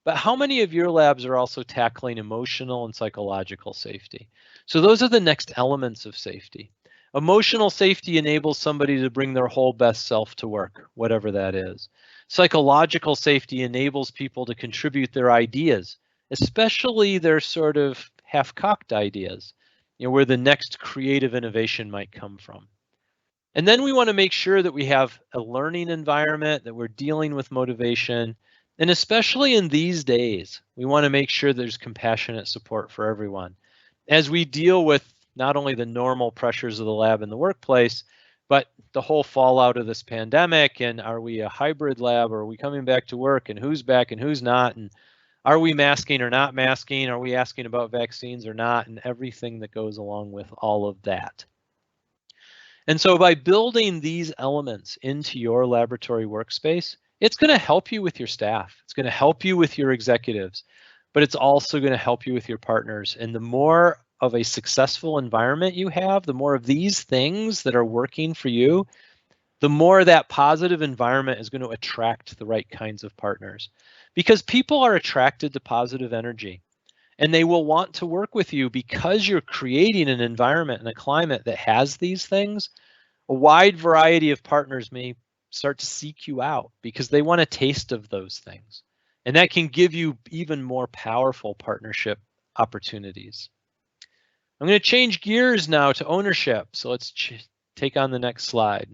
Speaker 5: But how many of your labs are also tackling emotional and psychological safety? So those are the next elements of safety. Emotional safety enables somebody to bring their whole best self to work, whatever that is. Psychological safety enables people to contribute their ideas, especially their sort of half-cocked ideas, where the next creative innovation might come from. And then we want to make sure that we have a learning environment, that we're dealing with motivation. And especially in these days, we want to make sure there's compassionate support for everyone. As we deal with not only the normal pressures of the lab and the workplace, but the whole fallout of this pandemic, and are we a hybrid lab, or are we coming back to work, and who's back and who's not, and are we masking or not masking, are we asking about vaccines or not, and everything that goes along with all of that. And so by building these elements into your laboratory workspace, it's going to help you with your staff. It's going to help you with your executives, but it's also going to help you with your partners. And the more of a successful environment you have, the more of these things that are working for you, the more that positive environment is going to attract the right kinds of partners, because people are attracted to positive energy and they will want to work with you because you're creating an environment and a climate that has these things. A wide variety of partners may start to seek you out because they want a taste of those things. And that can give you even more powerful partnership opportunities. I'm going to change gears now to ownership. So let's take on the next slide.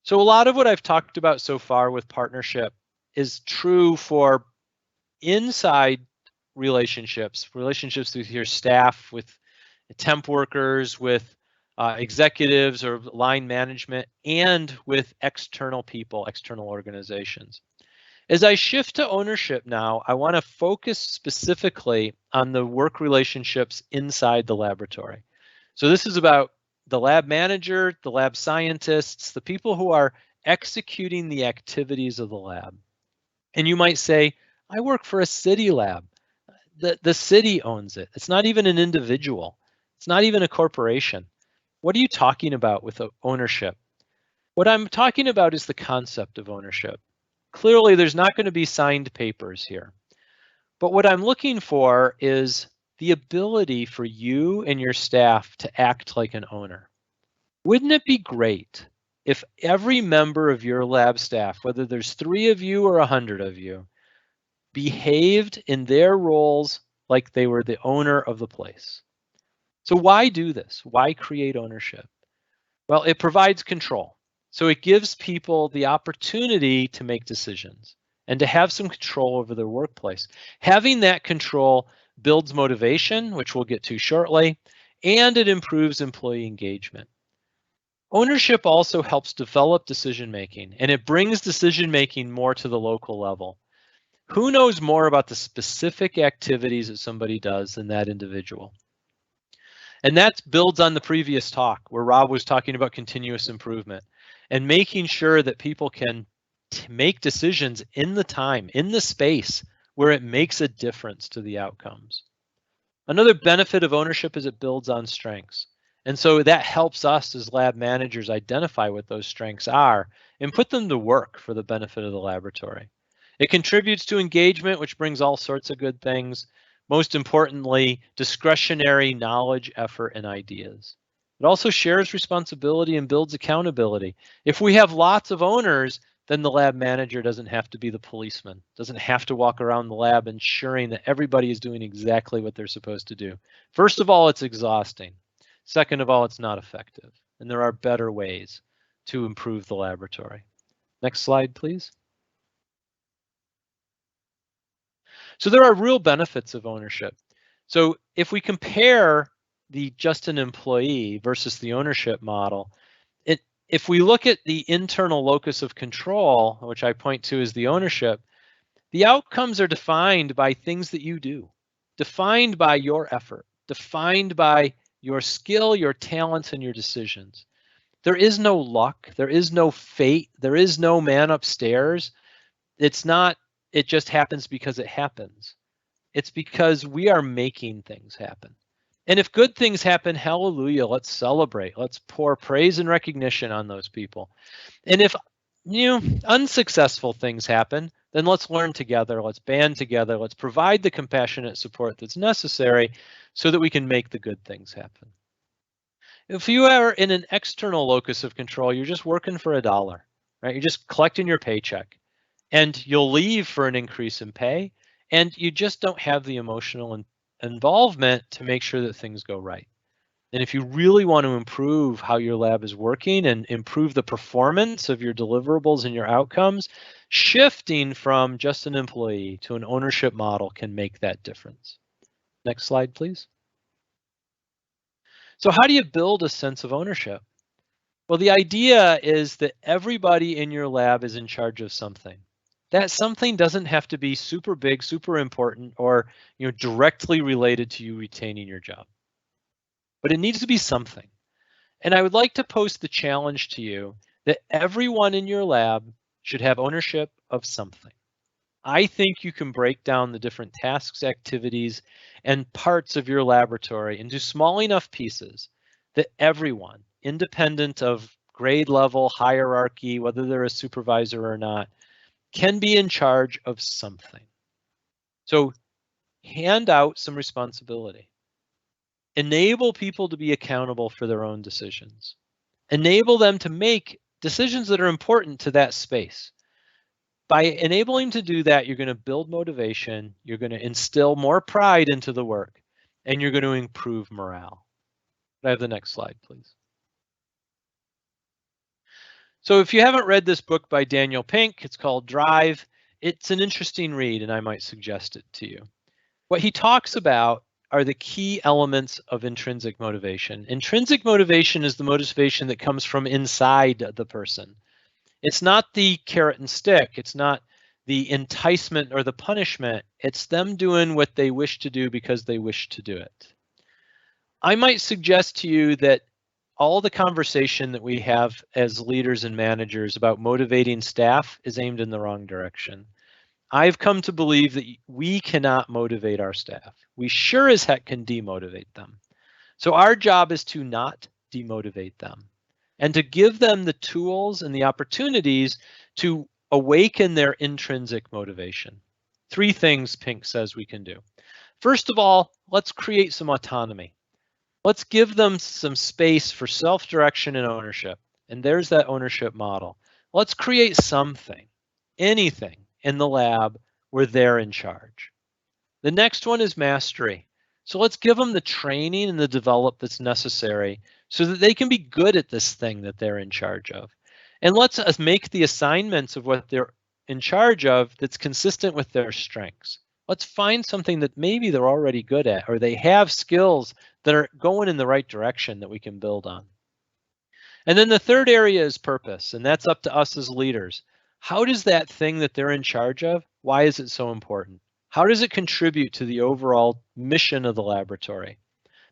Speaker 5: So a lot of what I've talked about so far with partnership is true for inside relationships with your staff, with temp workers, with executives or line management, and with external people, external organizations. As I shift to ownership now, I want to focus specifically on the work relationships inside the laboratory. So this is about the lab manager, the lab scientists, the people who are executing the activities of the lab. And you might say, I work for a city lab. The city owns it. It's not even an individual. It's not even a corporation. What are you talking about with ownership? What I'm talking about is the concept of ownership. Clearly, there's not going to be signed papers here. But what I'm looking for is the ability for you and your staff to act like an owner. Wouldn't it be great if every member of your lab staff, whether there's 3 of you or 100 of you, behaved in their roles like they were the owner of the place? So why do this? Why create ownership? Well, it provides control. So it gives people the opportunity to make decisions and to have some control over their workplace. Having that control builds motivation, which we'll get to shortly, and it improves employee engagement. Ownership also helps develop decision-making, and it brings decision-making more to the local level. Who knows more about the specific activities that somebody does than that individual? And that builds on the previous talk where Rob was talking about continuous improvement and making sure that people can make decisions in the time, in the space where it makes a difference to the outcomes. Another benefit of ownership is it builds on strengths. And so that helps us as lab managers identify what those strengths are and put them to work for the benefit of the laboratory. It contributes to engagement, which brings all sorts of good things. Most importantly, discretionary knowledge, effort, and ideas. It also shares responsibility and builds accountability. If we have lots of owners, then the lab manager doesn't have to be the policeman, doesn't have to walk around the lab ensuring that everybody is doing exactly what they're supposed to do. First of all, it's exhausting. Second of all, it's not effective. And there are better ways to improve the laboratory. Next slide, please. So there are real benefits of ownership. So if we compare the just an employee versus the ownership model, if we look at the internal locus of control, which I point to as the ownership, the outcomes are defined by things that you do, defined by your effort, defined by your skill, your talents, and your decisions. There is no luck, there is no fate, there is no man upstairs. It's not, it just happens because it happens. It's because we are making things happen. And if good things happen, hallelujah, let's celebrate. Let's pour praise and recognition on those people. And if unsuccessful things happen, then let's learn together, let's band together, let's provide the compassionate support that's necessary so that we can make the good things happen. If you are in an external locus of control, you're just working for $1, right? You're just collecting your paycheck and you'll leave for an increase in pay and you just don't have the emotional involvement to make sure that things go right. And if you really want to improve how your lab is working and improve the performance of your deliverables and your outcomes, shifting from just an employee to an ownership model can make that difference. Next slide, please. So how do you build a sense of ownership? Well, the idea is that everybody in your lab is in charge of something. That something doesn't have to be super big, super important, or directly related to you retaining your job. But it needs to be something. And I would like to pose the challenge to you that everyone in your lab should have ownership of something. I think you can break down the different tasks, activities, and parts of your laboratory into small enough pieces that everyone independent of grade level, hierarchy, whether they're a supervisor or not, can be in charge of something. So hand out some responsibility. Enable people to be accountable for their own decisions. Enable them to make decisions that are important to that space. By enabling to do that, you're going to build motivation, you're going to instill more pride into the work, and you're going to improve morale. Could I have the next slide, please? So if you haven't read this book by Daniel Pink, it's called Drive. It's an interesting read, and I might suggest it to you. What he talks about are the key elements of intrinsic motivation. Intrinsic motivation is the motivation that comes from inside the person. It's not the carrot and stick. It's not the enticement or the punishment. It's them doing what they wish to do because they wish to do it. I might suggest to you that all the conversation that we have as leaders and managers about motivating staff is aimed in the wrong direction. I've come to believe that we cannot motivate our staff. We sure as heck can demotivate them. So our job is to not demotivate them and to give them the tools and the opportunities to awaken their intrinsic motivation. 3 things Pink says we can do. First of all, let's create some autonomy. Let's give them some space for self-direction and ownership. And there's that ownership model. Let's create something, anything in the lab where they're in charge. The next one is mastery. So let's give them the training and the development that's necessary so that they can be good at this thing that they're in charge of. And let's make the assignments of what they're in charge of that's consistent with their strengths. Let's find something that maybe they're already good at, or they have skills that are going in the right direction that we can build on. And then the third area is purpose, and that's up to us as leaders. How does that thing that they're in charge of, why is it so important? How does it contribute to the overall mission of the laboratory?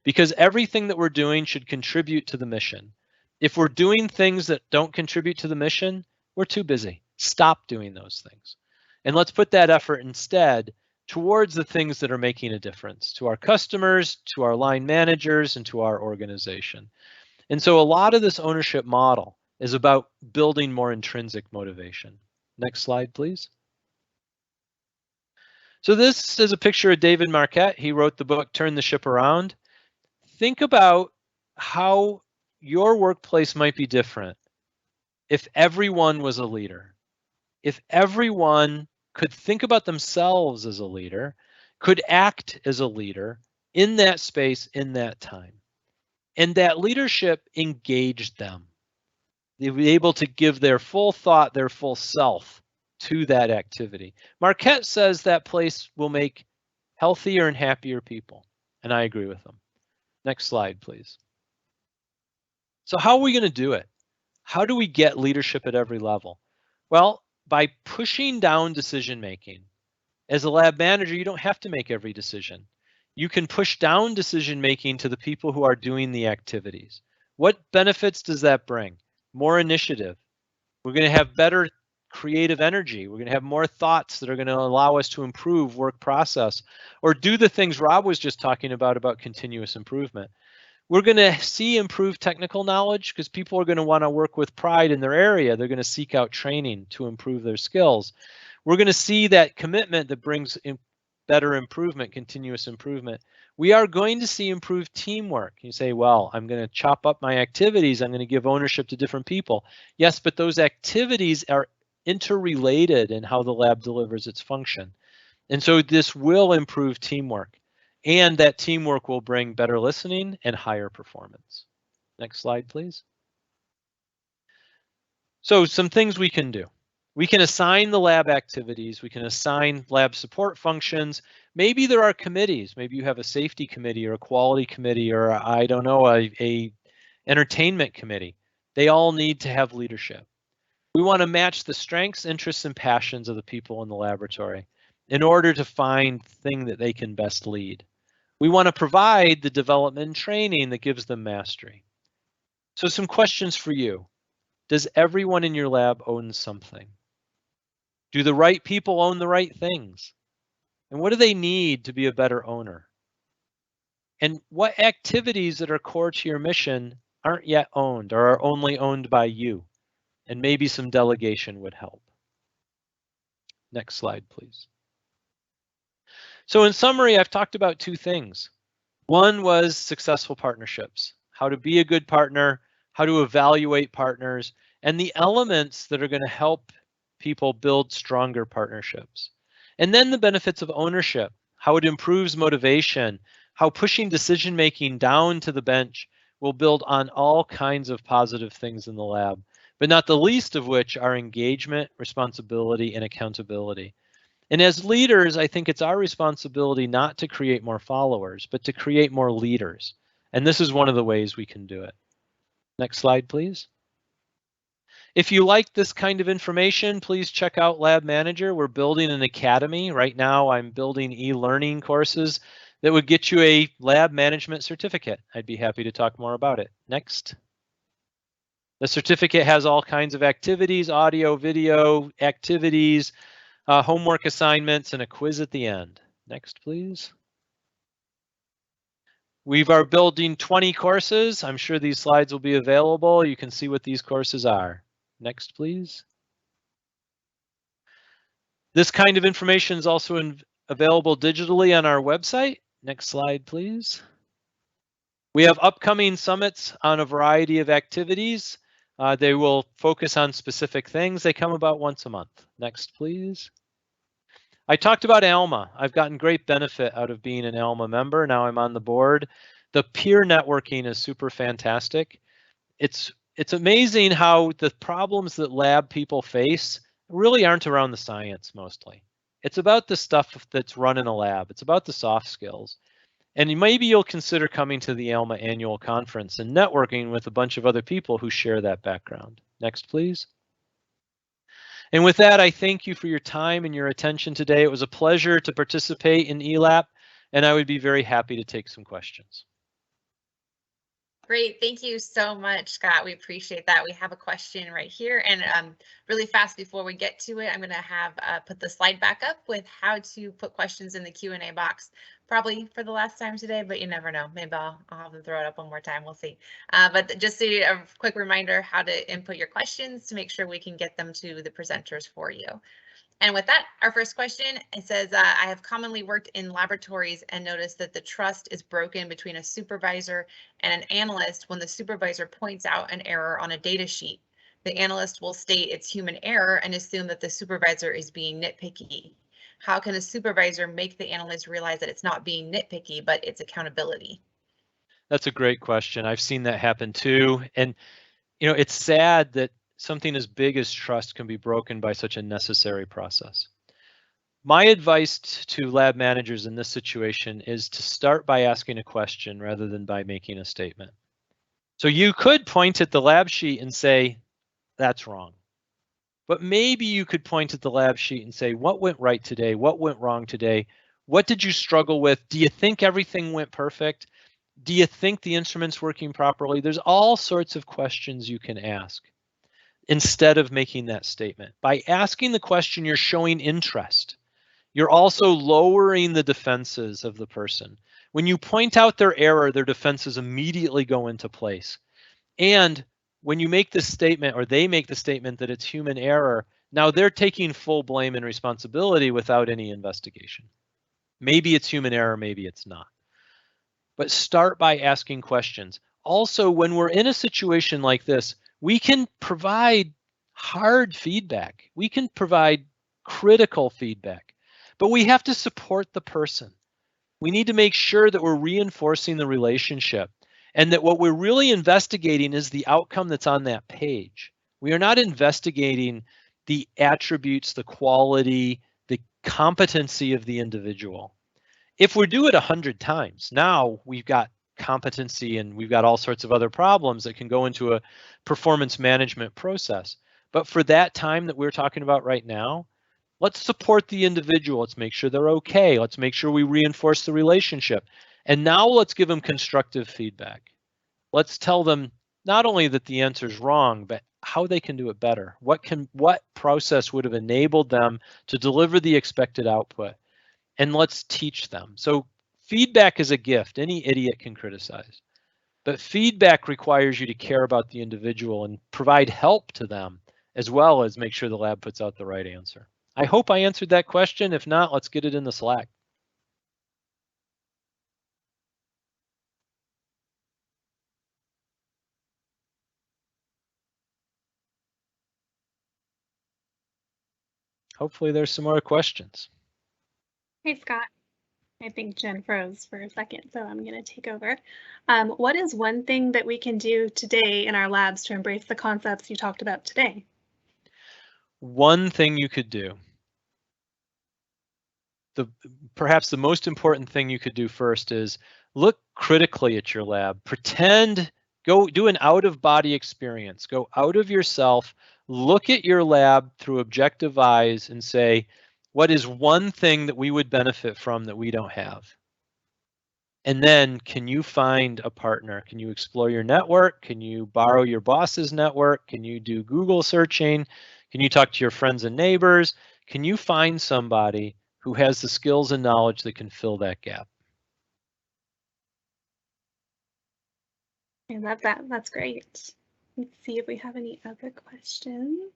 Speaker 5: Because everything that we're doing should contribute to the mission. If we're doing things that don't contribute to the mission, we're too busy. Stop doing those things. And let's put that effort instead towards the things that are making a difference to our customers, to our line managers, and to our organization. And so a lot of this ownership model is about building more intrinsic motivation. Next slide, please. So this is a picture of David Marquette. He wrote the book, Turn the Ship Around. Think about how your workplace might be different if everyone was a leader. If everyone could think about themselves as a leader, could act as a leader in that space, in that time. And that leadership engaged them. They were able to give their full thought, their full self to that activity. Marquette says that place will make healthier and happier people. And I agree with them. Next slide, please. So how are we going to do it? How do we get leadership at every level? Well, by pushing down decision making. As a lab manager, you don't have to make every decision. You can push down decision making to the people who are doing the activities. What benefits does that bring? More initiative. We're going to have better creative energy. We're going to have more thoughts that are going to allow us to improve work process or do the things Rob was just talking about continuous improvement. We're going to see improved technical knowledge because people are going to want to work with pride in their area. They're going to seek out training to improve their skills. We're going to see that commitment that brings in better improvement, continuous improvement. We are going to see improved teamwork. You say, well, I'm going to chop up my activities. I'm going to give ownership to different people. Yes, but those activities are interrelated in how the lab delivers its function. And so this will improve teamwork. And that teamwork will bring better listening and higher performance. Next slide, please. So some things we can do. We can assign the lab activities. We can assign lab support functions. Maybe there are committees. Maybe you have a safety committee or a quality committee or I don't know, a entertainment committee. They all need to have leadership. We want to match the strengths, interests, and passions of the people in the laboratory in order to find the thing that they can best lead. We want to provide the development and training that gives them mastery. So some questions for you. Does everyone in your lab own something? Do the right people own the right things? And what do they need to be a better owner? And what activities that are core to your mission aren't yet owned or are only owned by you. And maybe some delegation would help. Next slide, please. So in summary, I've talked about two things. One was successful partnerships, how to be a good partner, how to evaluate partners, and the elements that are going to help people build stronger partnerships. And then the benefits of ownership, how it improves motivation, how pushing decision-making down to the bench will build on all kinds of positive things in the lab, but not the least of which are engagement, responsibility, and accountability. And as leaders, I think it's our responsibility not to create more followers, but to create more leaders. And this is one of the ways we can do it. Next slide, please. If you like this kind of information, please check out Lab Manager. We're building an academy. Right now, I'm building e-learning courses that would get you a lab management certificate. I'd be happy to talk more about it. Next. The certificate has all kinds of activities, audio, video, activities, homework assignments, and a quiz at the end. Next, please. We are building 20 courses. I'm sure these slides will be available. You can see what these courses are. Next, please. This kind of information is also available digitally on our website. Next slide, please. We have upcoming summits on a variety of activities. They will focus on specific things. They come about once a month. Next, please. I talked about ALMA. I've gotten great benefit out of being an ALMA member. Now I'm on the board. The peer networking is super fantastic. It's amazing how the problems that lab people face really aren't around the science mostly. It's about the stuff that's run in a lab. It's about the soft skills. And maybe you'll consider coming to the ALMA annual conference and networking with a bunch of other people who share that background. Next, please. And with that, I thank you for your time and your attention today. It was a pleasure to participate in ELAP, and I would be very happy to take some questions.
Speaker 1: Great. Thank you so much, Scott. We appreciate that. We have a question right here. And really fast before we get to it, I'm going to have put the slide back up with how to put questions in the Q&A box, probably for the last time today, but you never know. Maybe I'll have them throw it up one more time. We'll see. But just a quick reminder how to input your questions to make sure we can get them to the presenters for you. And with that, our first question, it says, I have commonly worked in laboratories and noticed that the trust is broken between a supervisor and an analyst when the supervisor points out an error on a data sheet. The analyst will state it's human error and assume that the supervisor is being nitpicky. How can a supervisor make the analyst realize that it's not being nitpicky, but it's accountability?
Speaker 5: That's a great question. I've seen that happen too. And, you know, it's sad that something as big as trust can be broken by such a necessary process. My advice to lab managers in this situation is to start by asking a question rather than by making a statement. So you could point at the lab sheet and say, that's wrong. But maybe you could point at the lab sheet and say, what went right today? What went wrong today? What did you struggle with? Do you think everything went perfect? Do you think the instrument's working properly? There's all sorts of questions you can ask instead of making that statement. By asking the question, you're showing interest. You're also lowering the defenses of the person. When you point out their error, their defenses immediately go into place. And when you make this statement, or they make the statement that it's human error, now they're taking full blame and responsibility without any investigation. Maybe it's human error, maybe it's not. But start by asking questions. Also, when we're in a situation like this, we can provide hard feedback. We can provide critical feedback, but we have to support the person. We need to make sure that we're reinforcing the relationship and that what we're really investigating is the outcome that's on that page. We are not investigating the attributes, the quality, the competency of the individual. If we do it 100 times, now we've got competency and we've got all sorts of other problems that can go into a performance management process. But for that time that we're talking about right now, let's support the individual. Let's make sure they're okay. Let's make sure we reinforce the relationship. And now let's give them constructive feedback. Let's tell them not only that the answer is wrong, but how they can do it better. What process would have enabled them to deliver the expected output? And let's teach them. So feedback is a gift. Any idiot can criticize. But feedback requires you to care about the individual and provide help to them, as well as make sure the lab puts out the right answer. I hope I answered that question. If not, let's get it in the Slack. Hopefully there's some more questions.
Speaker 4: Hey, Scott. I think Jen froze for a second, so I'm going to take over. What is one thing that we can do today in our labs to embrace the concepts you talked about today?
Speaker 5: One thing you could do. Perhaps the most important thing you could do first is look critically at your lab. Go do an out-of-body experience. Go out of yourself, look at your lab through objective eyes and say, what is one thing that we would benefit from that we don't have? And then can you find a partner? Can you explore your network? Can you borrow your boss's network? Can you do Google searching? Can you talk to your friends and neighbors? Can you find somebody who has the skills and knowledge that can fill that gap?
Speaker 4: I love that. That's great. Let's see if we have any other questions.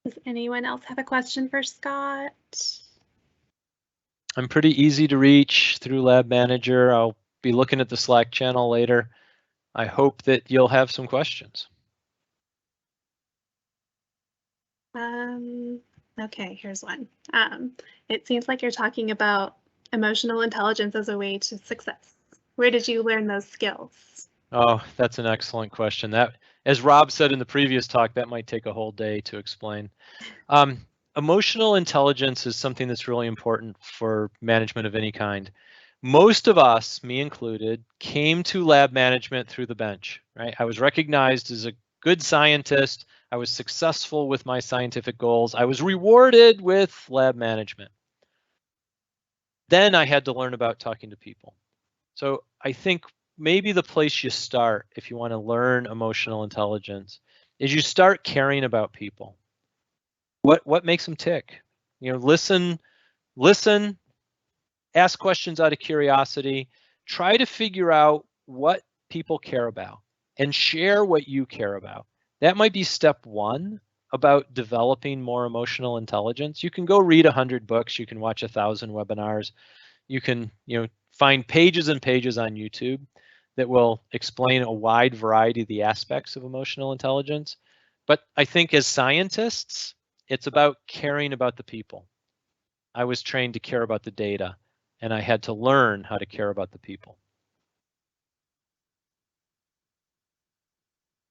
Speaker 4: Does anyone else have a question for Scott?
Speaker 5: I'm pretty easy to reach through Lab Manager. I'll be looking at the Slack channel later. I hope that you'll have some questions.
Speaker 4: Okay, here's one. It seems like you're talking about emotional intelligence as a way to success. Where did you learn those skills?
Speaker 5: Oh, that's an excellent question. That, as Rob said in the previous talk, that might take a whole day to explain. Emotional intelligence is something that's really important for management of any kind. Most of us, me included, came to lab management through the bench, right? I was recognized as a good scientist. I was successful with my scientific goals. I was rewarded with lab management. Then I had to learn about talking to people. So I think maybe the place you start if you want to learn emotional intelligence is you start caring about people. What makes them tick? You know, listen, ask questions out of curiosity, try to figure out what people care about and share what you care about. That might be step one about developing more emotional intelligence. You can go read 100 books, you can watch 1,000 webinars, you can, find pages and pages on YouTube that will explain a wide variety of the aspects of emotional intelligence. But I think as scientists, it's about caring about the people. I was trained to care about the data, and I had to learn how to care about the people.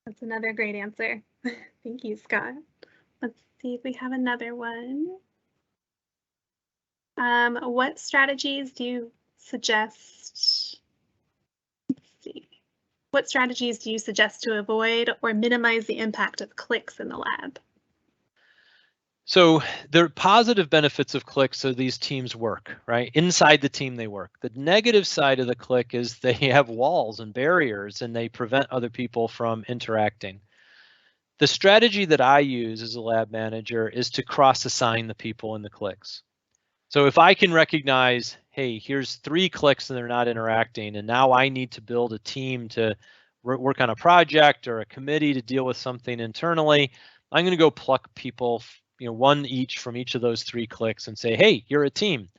Speaker 4: That's another great answer. Thank you, Scott. Let's see if we have another one. What strategies do you suggest? Let's see. What strategies do you suggest to avoid or minimize the impact of clicks in the lab?
Speaker 5: So the positive benefits of clicks, so these teams work, right? Inside the team, they work. The negative side of the click is they have walls and barriers and they prevent other people from interacting. The strategy that I use as a lab manager is to cross-assign the people in the clicks. So if I can recognize, hey, here's 3 clicks and they're not interacting, and now I need to build a team to work on a project or a committee to deal with something internally, I'm going to go pluck people, one each from each of those 3 clicks and say, hey, you're a team.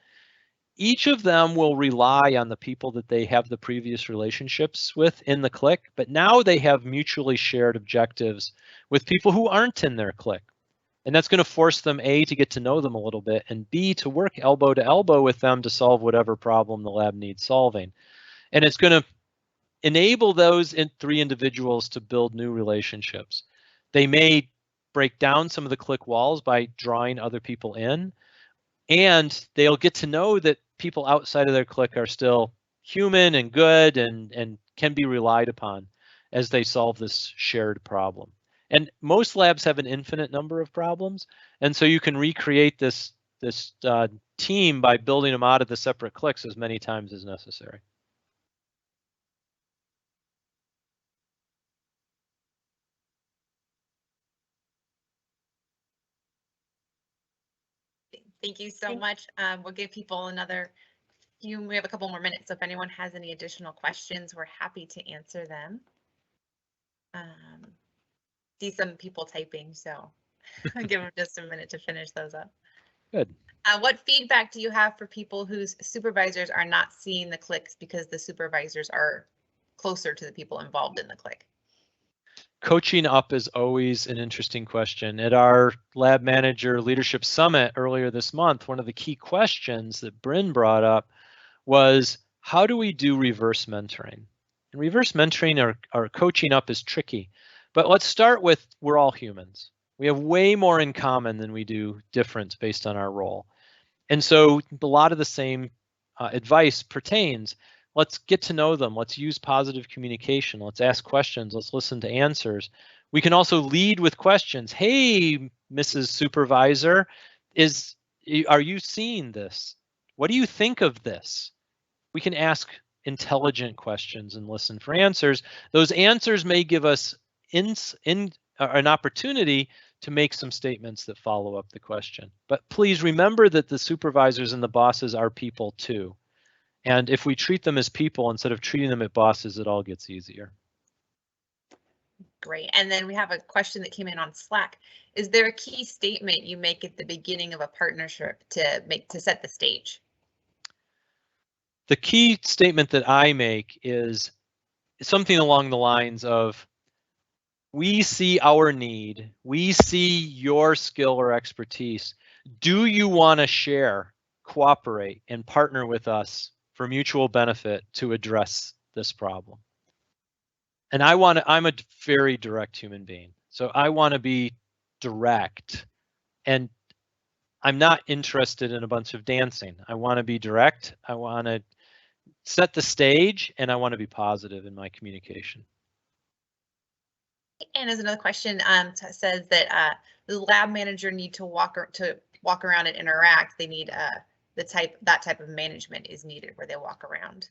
Speaker 5: Each of them will rely on the people that they have the previous relationships with in the click, but now they have mutually shared objectives with people who aren't in their click. And that's going to force them, A, to get to know them a little bit, and B, to work elbow to elbow with them to solve whatever problem the lab needs solving. And it's going to enable those 3 individuals to build new relationships. They may break down some of the click walls by drawing other people in, and they'll get to know that people outside of their click are still human and good and can be relied upon as they solve this shared problem. And most labs have an infinite number of problems, and so you can recreate this team by building them out of the separate clicks as many times as necessary.
Speaker 1: Thank you so much. We'll give people another few, we have a couple more minutes. So if anyone has any additional questions, we're happy to answer them. See some people typing, so I'll give them just a minute to finish those up.
Speaker 5: Good.
Speaker 1: What feedback do you have for people whose supervisors are not seeing the clicks because the supervisors are closer to the people involved in the click?
Speaker 5: Coaching up is always an interesting question. At our Lab Manager Leadership Summit earlier this month, one of the key questions that Bryn brought up was, how do we do reverse mentoring? And reverse mentoring or coaching up is tricky. But let's start with, we're all humans. We have way more in common than we do difference based on our role. And so a lot of the same advice pertains. Let's get to know them. Let's use positive communication. Let's ask questions. Let's listen to answers. We can also lead with questions. Hey, Mrs. Supervisor, are you seeing this? What do you think of this? We can ask intelligent questions and listen for answers. Those answers may give us an opportunity to make some statements that follow up the question. But please remember that the supervisors and the bosses are people too. And if we treat them as people instead of treating them as bosses, it all gets easier.
Speaker 1: Great. And then we have a question that came in on Slack. Is there a key statement you make at the beginning of a partnership to set the stage?
Speaker 5: The key statement that I make is something along the lines of, we see our need, we see your skill or expertise. Do you want to share, cooperate, and partner with us for mutual benefit to address this problem? And I'm a very direct human being. So I want to be direct, and I'm not interested in a bunch of dancing. I want to be direct. I want to set the stage, and I want to be positive in my communication.
Speaker 1: And as another question says that the lab manager need to walk around and interact. They need that type of management is needed where they walk around.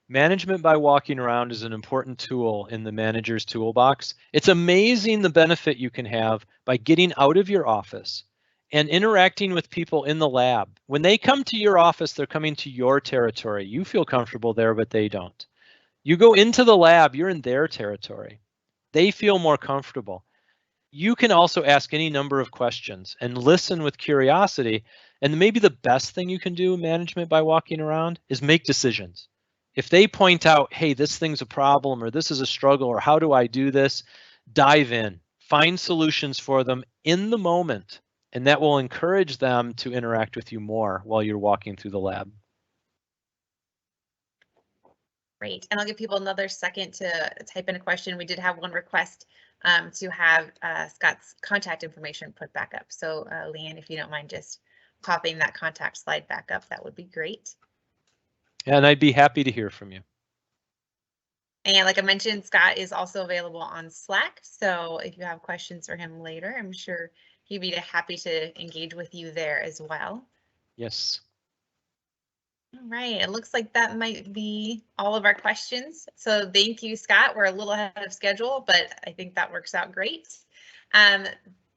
Speaker 5: Management by walking around is an important tool in the manager's toolbox. It's amazing the benefit you can have by getting out of your office and interacting with people in the lab. When they come to your office, they're coming to your territory. You feel comfortable there, but they don't. You go into the lab, you're in their territory. They feel more comfortable. You can also ask any number of questions and listen with curiosity. And maybe the best thing you can do in management by walking around is make decisions. If they point out, hey, this thing's a problem, or this is a struggle, or how do I do this? Dive in, find solutions for them in the moment, and that will encourage them to interact with you more while you're walking through the lab.
Speaker 1: Great, and I'll give people another second to type in a question. We did have one request to have Scott's contact information put back up. So Leanne, if you don't mind just popping that contact slide back up, that would be great.
Speaker 5: And I'd be happy to hear from you.
Speaker 1: And like I mentioned, Scott is also available on Slack. So if you have questions for him later, I'm sure he'd be happy to engage with you there as well.
Speaker 5: Yes.
Speaker 1: All right, it looks like that might be all of our questions. So thank you, Scott. We're a little ahead of schedule, but I think that works out great.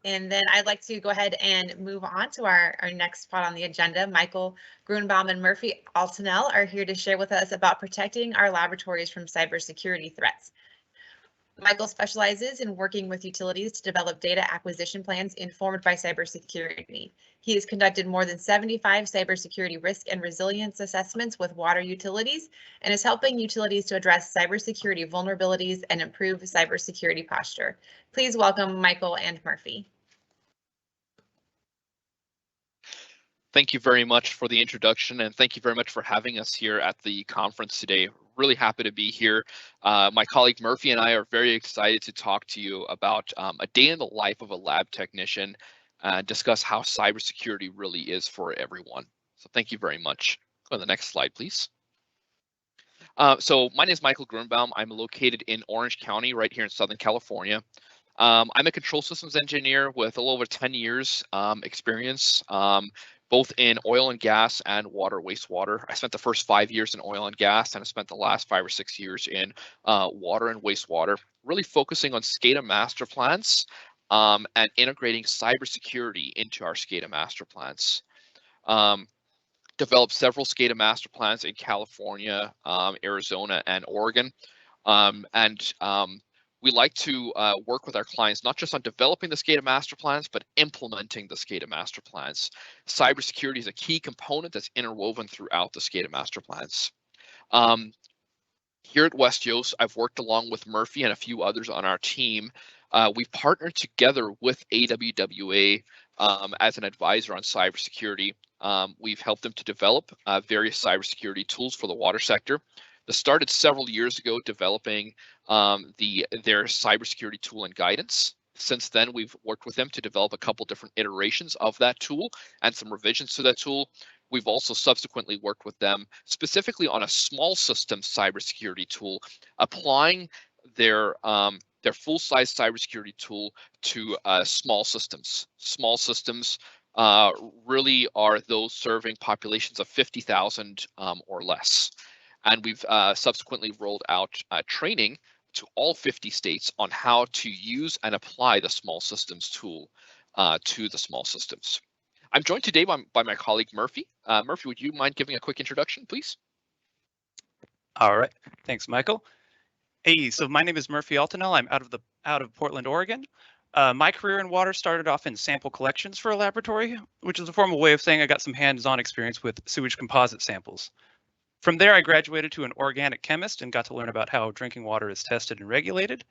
Speaker 1: And then I'd like to go ahead and move on to our next spot on the agenda. Michael Gruenbaum and Murphy Altanel are here to share with us about protecting our laboratories from cybersecurity threats. Michael specializes in working with utilities to develop data acquisition plans informed by cybersecurity. He has conducted more than 75 cybersecurity risk and resilience assessments with water utilities and is helping utilities to address cybersecurity vulnerabilities and improve cybersecurity posture. Please welcome Michael and Murphy.
Speaker 6: Thank you very much for the introduction, and thank you very much for having us here at the conference today. Really happy to be here. My colleague Murphy and I are very excited to talk to you about a day in the life of a lab technician, discuss how cybersecurity really is for everyone. So thank you very much. Go to the next slide, please. So my name is Michael Gruenbaum. I'm located in Orange County, right here in Southern California. I'm a control systems engineer with a little over 10 years experience, both in oil and gas and water, wastewater. I spent the first 5 years in oil and gas, and I spent the last 5 or 6 years in water and wastewater, really focusing on SCADA master plans and integrating cybersecurity into our SCADA master plans. developed several SCADA master plans in California, Arizona, and Oregon. We like to work with our clients not just on developing the SCADA master plans, but implementing the SCADA master plans. Cybersecurity is a key component that's interwoven throughout the SCADA master plans. Here at West Yost, I've worked along with Murphy and a few others on our team. We've partnered together with AWWA as an advisor on cybersecurity. We've helped them to develop various cybersecurity tools for the water sector. This started several years ago developing their cybersecurity tool and guidance. Since then, we've worked with them to develop a couple different iterations of that tool and some revisions to that tool. We've also subsequently worked with them specifically on a small system cybersecurity tool, applying their full-size cybersecurity tool to small systems. Small systems really are those serving populations of 50,000 or less. And we've subsequently rolled out training to all 50 states on how to use and apply the small systems tool to the small systems. I'm joined today by my colleague Murphy. Murphy, would you mind giving a quick introduction, please?
Speaker 7: All right, thanks, Michael. Hey, so my name is Murphy Altanel. I'm out of Portland, Oregon. My career in water started off in sample collections for a laboratory, which is a formal way of saying I got some hands-on experience with sewage composite samples. From there, I graduated to an organic chemist and got to learn about how drinking water is tested and regulated.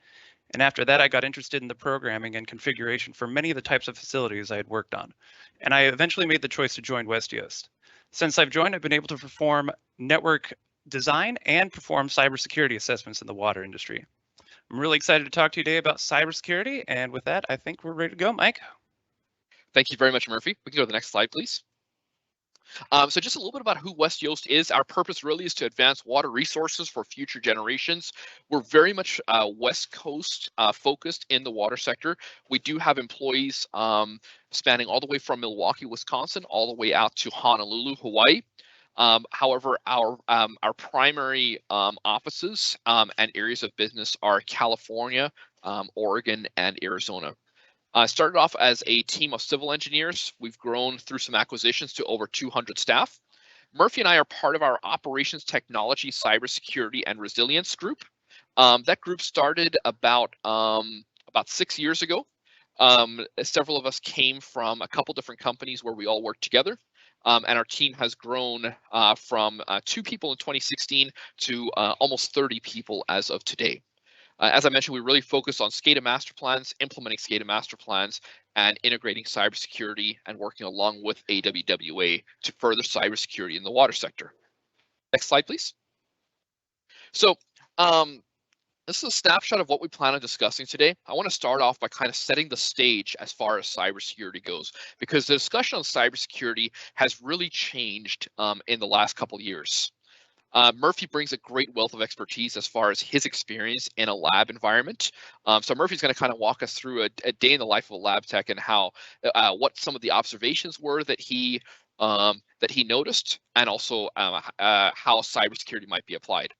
Speaker 7: And after that, I got interested in the programming and configuration for many of the types of facilities I had worked on. And I eventually made the choice to join West Yost. Since I've joined, I've been able to perform network design and perform cybersecurity assessments in the water industry. I'm really excited to talk to you today about cybersecurity. And with that, I think we're ready to go, Mike.
Speaker 6: Thank you very much, Murphy. We can go to the next slide, please. So just a little bit about who West Yost is. Our purpose really is to advance water resources for future generations. We're very much West Coast focused in the water sector. We do have employees spanning all the way from Milwaukee, Wisconsin, all the way out to Honolulu, Hawaii. However, our primary offices and areas of business are California, Oregon, and Arizona. Started off as a team of civil engineers. We've grown through some acquisitions to over 200 staff. Murphy and I are part of our operations technology, cybersecurity, and resilience group. That group started about 6 years ago. Several of us came from a couple different companies where we all worked together. And our team has grown from 2 people in 2016 to almost 30 people as of today. As I mentioned, we really focus on SCADA master plans, implementing SCADA master plans, and integrating cybersecurity and working along with AWWA to further cybersecurity in the water sector. Next slide, please. So this is a snapshot of what we plan on discussing today. I want to start off by kind of setting the stage as far as cybersecurity goes, because the discussion on cybersecurity has really changed in the last couple of years. Murphy brings a great wealth of expertise as far as his experience in a lab environment. So Murphy's going to kind of walk us through a day in the life of a lab tech and how what some of the observations were that he noticed, and also how cybersecurity might be applied.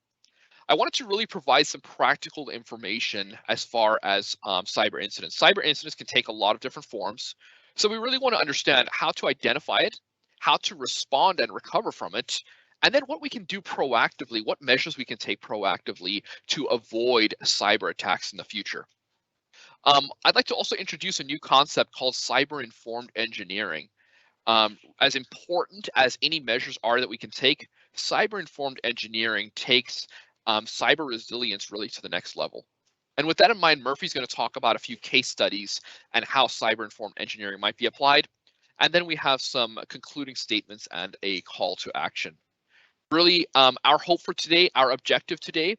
Speaker 6: I wanted to really provide some practical information as far as cyber incidents. Cyber incidents can take a lot of different forms. So we really want to understand how to identify it, how to respond and recover from it, and then what we can do proactively, what measures we can take proactively to avoid cyber attacks in the future. I'd like to also introduce a new concept called cyber-informed engineering. As important as any measures are that we can take, cyber-informed engineering takes cyber resilience really to the next level. And with that in mind, Murphy's going to talk about a few case studies and how cyber-informed engineering might be applied. And then we have some concluding statements and a call to action. Really, our hope for today, our objective today,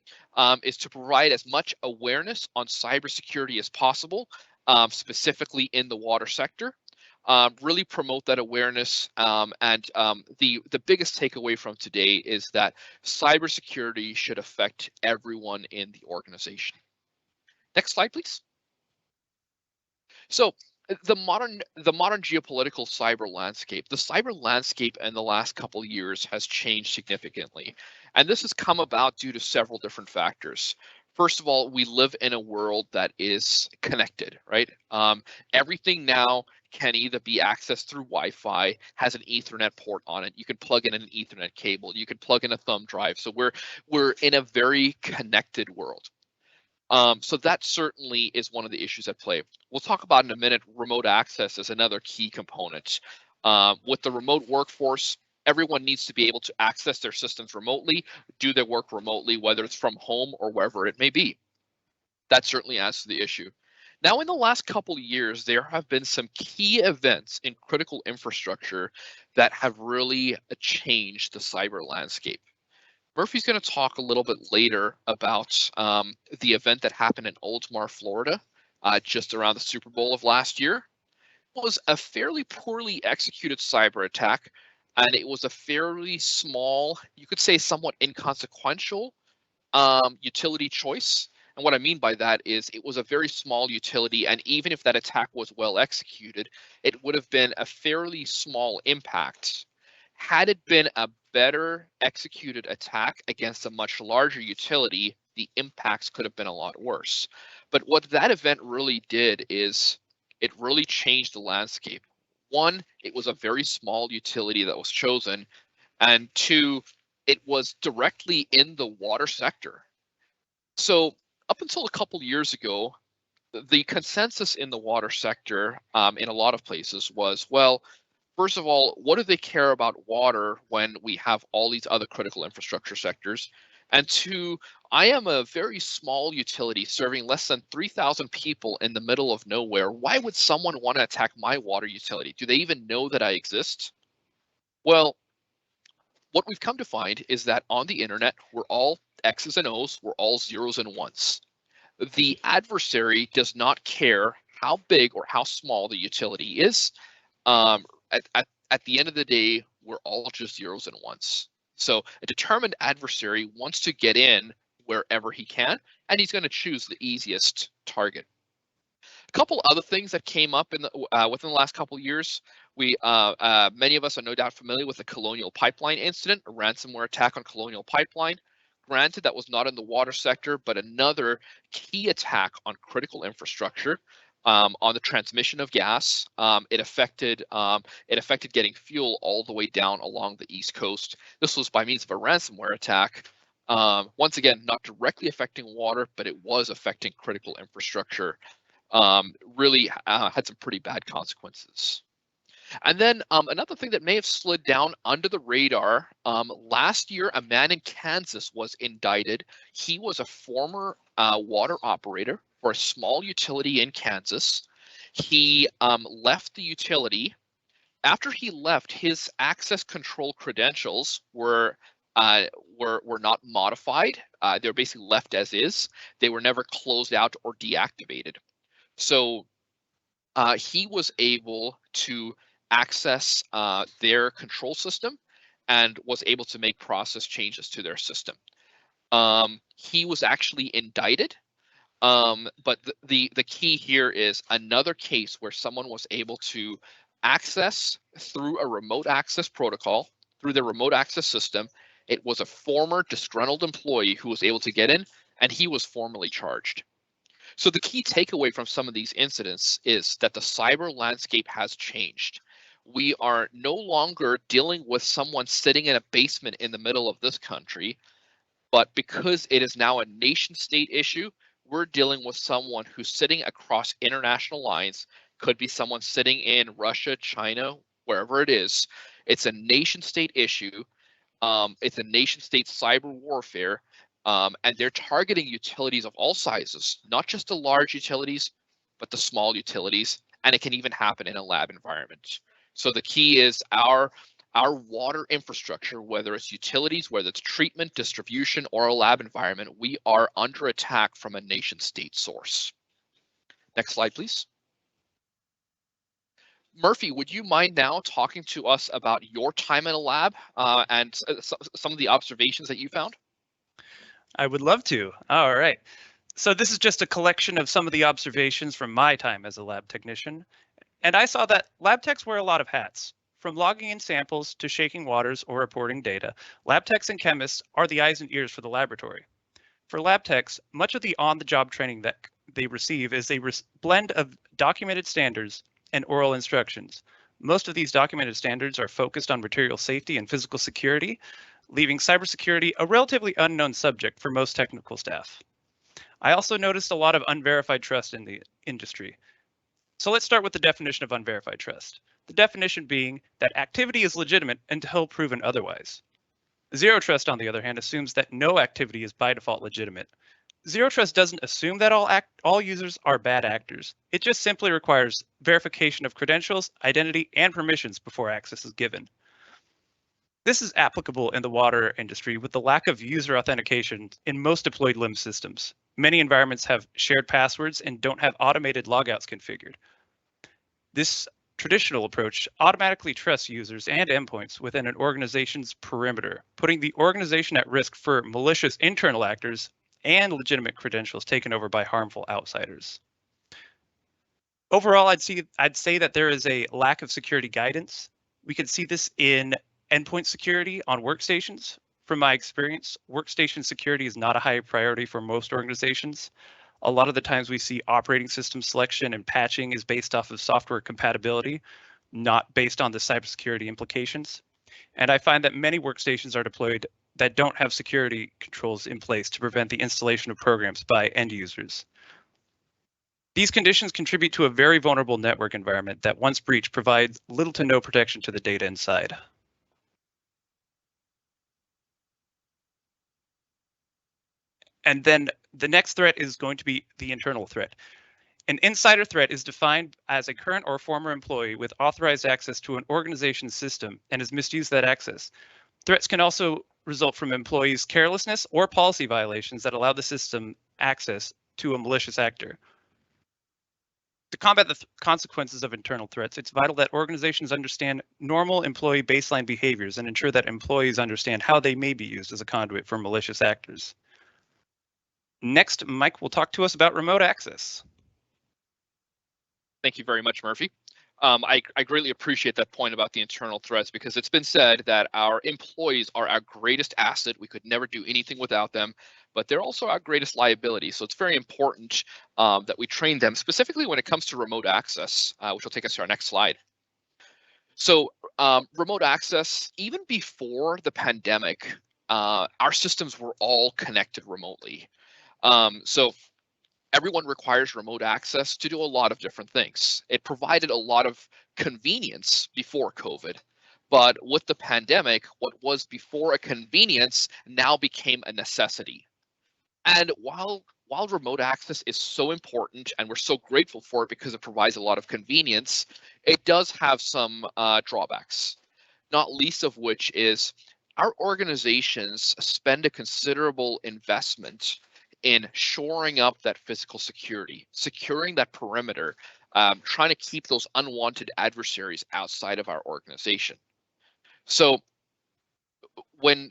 Speaker 6: is to provide as much awareness on cybersecurity as possible, specifically in the water sector. Really promote that awareness, and the biggest takeaway from today is that cybersecurity should affect everyone in the organization. Next slide, please. So the modern geopolitical cyber landscape, the cyber landscape in the last couple of years has changed significantly, and this has come about due to several different factors. First of all, we live in a world that is connected, right? Everything now can either be accessed through Wi-Fi, has an Ethernet port on it. You can plug in an Ethernet cable. You can plug in a thumb drive. So we're in a very connected world. So that certainly is one of the issues at play. We'll talk about in a minute. Remote access is another key component. With the remote workforce, everyone needs to be able to access their systems remotely, do their work remotely, whether it's from home or wherever it may be. That certainly adds to the issue. Now, in the last couple of years, there have been some key events in critical infrastructure that have really changed the cyber landscape. Murphy's going to talk a little bit later about the event that happened in Oldsmar, Florida, just around the Super Bowl of last year. It was a fairly poorly executed cyber attack, and it was a fairly small, you could say somewhat inconsequential utility choice. And what I mean by that is it was a very small utility, and even if that attack was well executed, it would have been a fairly small impact. Had it been a better executed attack against a much larger utility, the impacts could have been a lot worse. But what that event really did is it really changed the landscape. One, it was a very small utility that was chosen, and two, it was directly in the water sector. So up until a couple years ago, the consensus in the water sector in a lot of places was, well, first of all, what do they care about water when we have all these other critical infrastructure sectors? And two, I am a very small utility serving less than 3,000 people in the middle of nowhere. Why would someone want to attack my water utility? Do they even know that I exist? Well, what we've come to find is that on the internet, we're all X's and O's, we're all zeros and ones. The adversary does not care how big or how small the utility is. At the end of the day, we're all just zeros and ones. So a determined adversary wants to get in wherever he can, and he's going to choose the easiest target. A couple other things that came up in within the last couple of years. Many of us are no doubt familiar with the Colonial Pipeline incident, a ransomware attack on Colonial Pipeline. Granted, that was not in the water sector, but another key attack on critical infrastructure. On the transmission of gas. It affected getting fuel all the way down along the East Coast. This was by means of a ransomware attack. Once again, not directly affecting water, but it was affecting critical infrastructure. Really had some pretty bad consequences. And then another thing that may have slid down under the radar, last year, a man in Kansas was indicted. He was a former water operator for a small utility in Kansas. He left the utility. After he left, his access control credentials were not modified. They were basically left as is. They were never closed out or deactivated. So he was able to access their control system and was able to make process changes to their system. He was actually indicted. But the key here is another case where someone was able to access through a remote access protocol, through their remote access system. It was a former disgruntled employee who was able to get in, and he was formally charged. So the key takeaway from some of these incidents is that the cyber landscape has changed. We are no longer dealing with someone sitting in a basement in the middle of this country, but because it is now a nation state issue, we're dealing with someone who's sitting across international lines, could be someone sitting in Russia, China, wherever it is. It's a nation state issue. It's a nation state cyber warfare, and they're targeting utilities of all sizes, not just the large utilities, but the small utilities, and it can even happen in a lab environment. So the key is our water infrastructure, whether it's utilities, whether it's treatment, distribution, or a lab environment, we are under attack from a nation state source. Next slide, please. Murphy, would you mind now talking to us about your time in a lab and some of the observations that you found?
Speaker 7: I would love to. All right. So this is just a collection of some of the observations from my time as a lab technician. And I saw that lab techs wear a lot of hats. From logging in samples to shaking waters or reporting data, lab techs and chemists are the eyes and ears for the laboratory. For lab techs, much of the on-the-job training that they receive is a blend of documented standards and oral instructions. Most of these documented standards are focused on material safety and physical security, leaving cybersecurity a relatively unknown subject for most technical staff. I also noticed a lot of unverified trust in the industry. So let's start with the definition of unverified trust. The definition being that activity is legitimate until proven otherwise. Zero trust, on the other hand, assumes that no activity is by default legitimate. Zero trust doesn't assume that all users are bad actors. It just simply requires verification of credentials, identity, and permissions before access is given. This is applicable in the water industry with the lack of user authentication in most deployed LIMS systems. Many environments have shared passwords and don't have automated logouts configured. This traditional approach automatically trusts users and endpoints within an organization's perimeter, putting the organization at risk for malicious internal actors and legitimate credentials taken over by harmful outsiders. Overall, I'd say that there is a lack of security guidance. We can see this in endpoint security on workstations. From my experience, workstation security is not a high priority for most organizations. A lot of the times we see operating system selection and patching is based off of software compatibility, not based on the cybersecurity implications. And I find that many workstations are deployed that don't have security controls in place to prevent the installation of programs by end users. These conditions contribute to a very vulnerable network environment that, once breached, provides little to no protection to the data inside. And then the next threat is going to be the internal threat. An insider threat is defined as a current or former employee with authorized access to an organization's system and has misused that access. Threats can also result from employees' carelessness or policy violations that allow the system access to a malicious actor. To combat the consequences of internal threats, it's vital that organizations understand normal employee baseline behaviors and ensure that employees understand how they may be used as a conduit for malicious actors. Next, Mike will talk to us about remote access.
Speaker 6: Thank you very much, Murphy. I greatly appreciate that point about the internal threats, because it's been said that our employees are our greatest asset. We could never do anything without them, but they're also our greatest liability. So it's very important that we train them, specifically when it comes to remote access, which will take us to our next slide. So remote access, even before the pandemic, our systems were all connected remotely. So everyone requires remote access to do a lot of different things. It provided a lot of convenience before COVID, but with the pandemic, what was before a convenience now became a necessity. And while remote access is so important and we're so grateful for it because it provides a lot of convenience, it does have some drawbacks, not least of which is our organizations spend a considerable investment in shoring up that physical security, securing that perimeter, trying to keep those unwanted adversaries outside of our organization. So when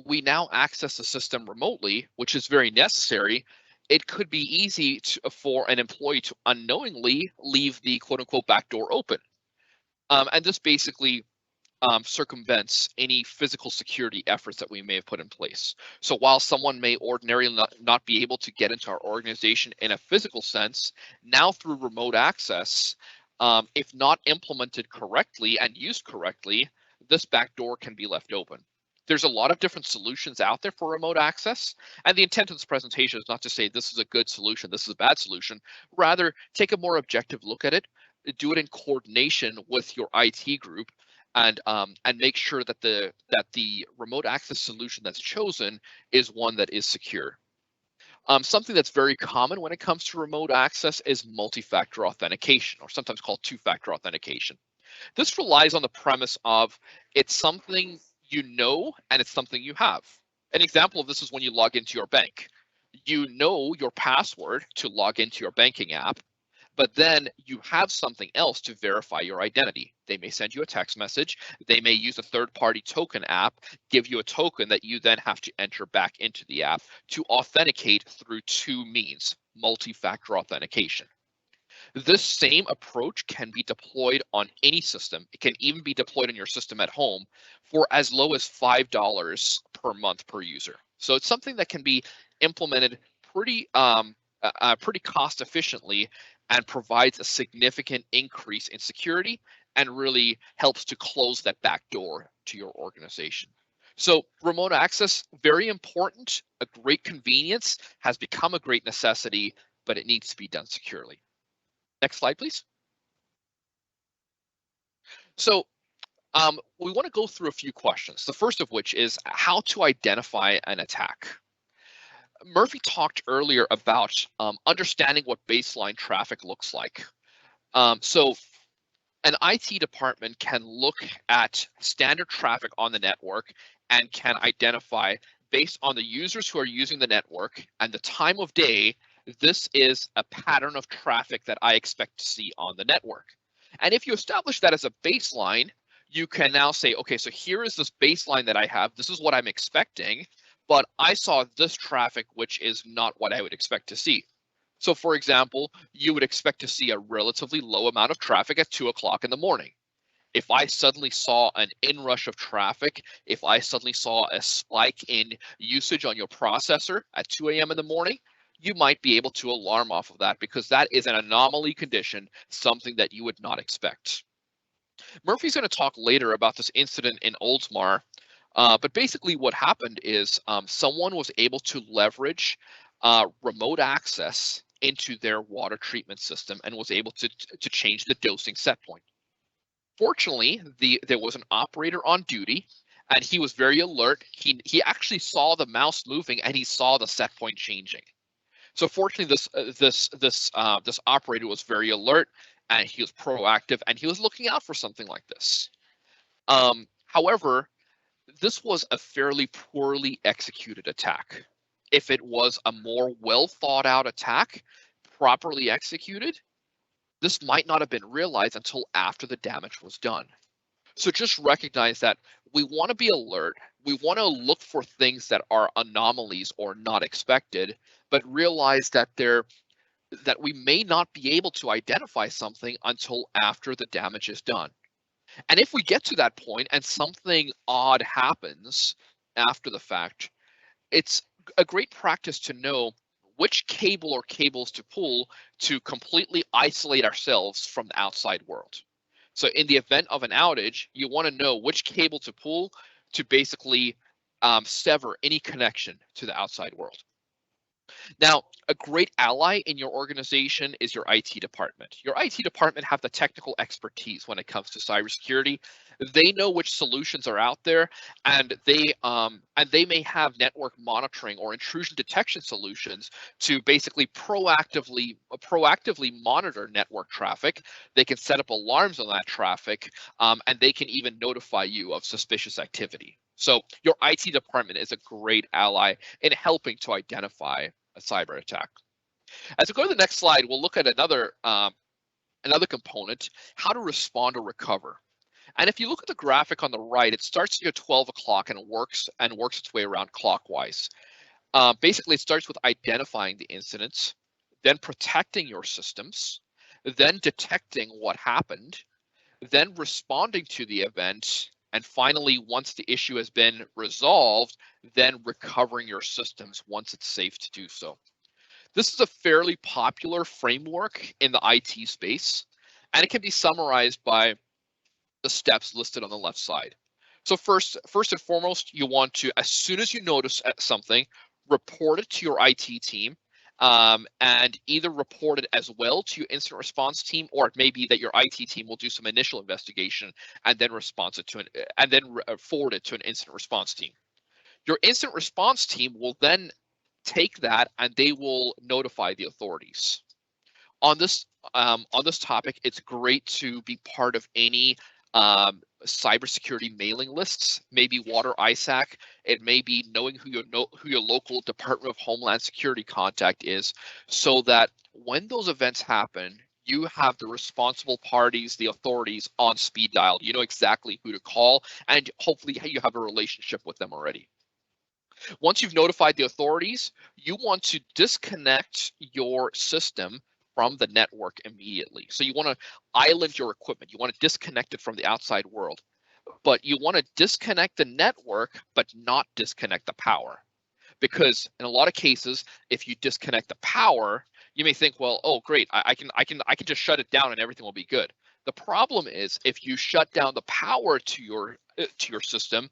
Speaker 6: we now access the system remotely, which is very necessary, it could be easy for an employee to unknowingly leave the quote unquote back door open. And this basically circumvents any physical security efforts that we may have put in place. So while someone may ordinarily not be able to get into our organization in a physical sense, now through remote access, if not implemented correctly and used correctly, this back door can be left open. There's a lot of different solutions out there for remote access, and the intent of this presentation is not to say this is a good solution, this is a bad solution. Rather, take a more objective look at it, do it in coordination with your IT group, and make sure that the remote access solution that's chosen is one that is secure. Something that's very common when it comes to remote access is multi-factor authentication, or sometimes called two-factor authentication. This relies on the premise of it's something you know and it's something you have. An example of this is when you log into your bank. You know your password to log into your banking app, but then you have something else to verify your identity. They may send you a text message. They may use a third-party token app, give you a token that you then have to enter back into the app to authenticate through two means, multi-factor authentication. This same approach can be deployed on any system. It can even be deployed in your system at home for as low as $5 per month per user. So it's something that can be implemented pretty cost efficiently and provides a significant increase in security and really helps to close that back door to your organization. So remote access, very important, a great convenience, has become a great necessity, but it needs to be done securely. Next slide, please. So we want to go through a few questions. The first of which is how to identify an attack. Murphy talked earlier about understanding what baseline traffic looks like. So an IT department can look at standard traffic on the network and can identify, based on the users who are using the network and the time of day, this is a pattern of traffic that I expect to see on the network. And if you establish that as a baseline, you can now say, okay, so here is this baseline that I have. This is what I'm expecting, but I saw this traffic, which is not what I would expect to see. So for example, you would expect to see a relatively low amount of traffic at 2 o'clock in the morning. If I suddenly saw an inrush of traffic, if I suddenly saw a spike in usage on your processor at 2 a.m. in the morning, you might be able to alarm off of that because that is an anomaly condition, something that you would not expect. Murphy's going to talk later about this incident in Oldsmar, but basically what happened is someone was able to leverage remote access into their water treatment system and was able to change the dosing set point. Fortunately, there was an operator on duty, and he was very alert. He actually saw the mouse moving, and he saw the set point changing. So fortunately, this operator was very alert, and he was proactive, and he was looking out for something like this. However, this was a fairly poorly executed attack. If it was a more well thought out attack, properly executed, this might not have been realized until after the damage was done. So just recognize that we want to be alert. We want to look for things that are anomalies or not expected, but realize that we may not be able to identify something until after the damage is done. And if we get to that point and something odd happens after the fact, it's a great practice to know which cable or cables to pull to completely isolate ourselves from the outside world. So in the event of an outage, you want to know which cable to pull to basically sever any connection to the outside world. Now, a great ally in your organization is your IT department. Your IT department have the technical expertise when it comes to cybersecurity. They know which solutions are out there, and they may have network monitoring or intrusion detection solutions to basically proactively monitor network traffic. They can set up alarms on that traffic, and they can even notify you of suspicious activity. So your IT department is a great ally in helping to identify a cyber attack. As we go to the next slide, we'll look at another component, how to respond or recover. And if you look at the graphic on the right, it starts at 12 o'clock and works its way around clockwise. Basically, it starts with identifying the incidents, then protecting your systems, then detecting what happened, then responding to the event, and finally, once the issue has been resolved, then recovering your systems once it's safe to do so. This is a fairly popular framework in the IT space, and it can be summarized by the steps listed on the left side. So first and foremost, you want to, as soon as you notice something, report it to your IT team, and either report it as well to your incident response team, or it may be that your IT team will do some initial investigation and then forward it to an incident response team. Your incident response team will then take that and they will notify the authorities. On this topic, it's great to be part of any cybersecurity mailing lists, maybe Water ISAC. It may be knowing who your local Department of Homeland Security contact is, so that when those events happen, you have the responsible parties, the authorities on speed dial. You know exactly who to call, and hopefully you have a relationship with them already. Once you've notified the authorities, you want to disconnect your system from the network immediately. So you want to island your equipment. You want to disconnect it from the outside world. but you want to disconnect the network, but not disconnect the power. Because in a lot of cases, if you disconnect the power, you may think, well, oh, great, I can just shut it down and everything will be good. The problem is if you shut down the power to your system,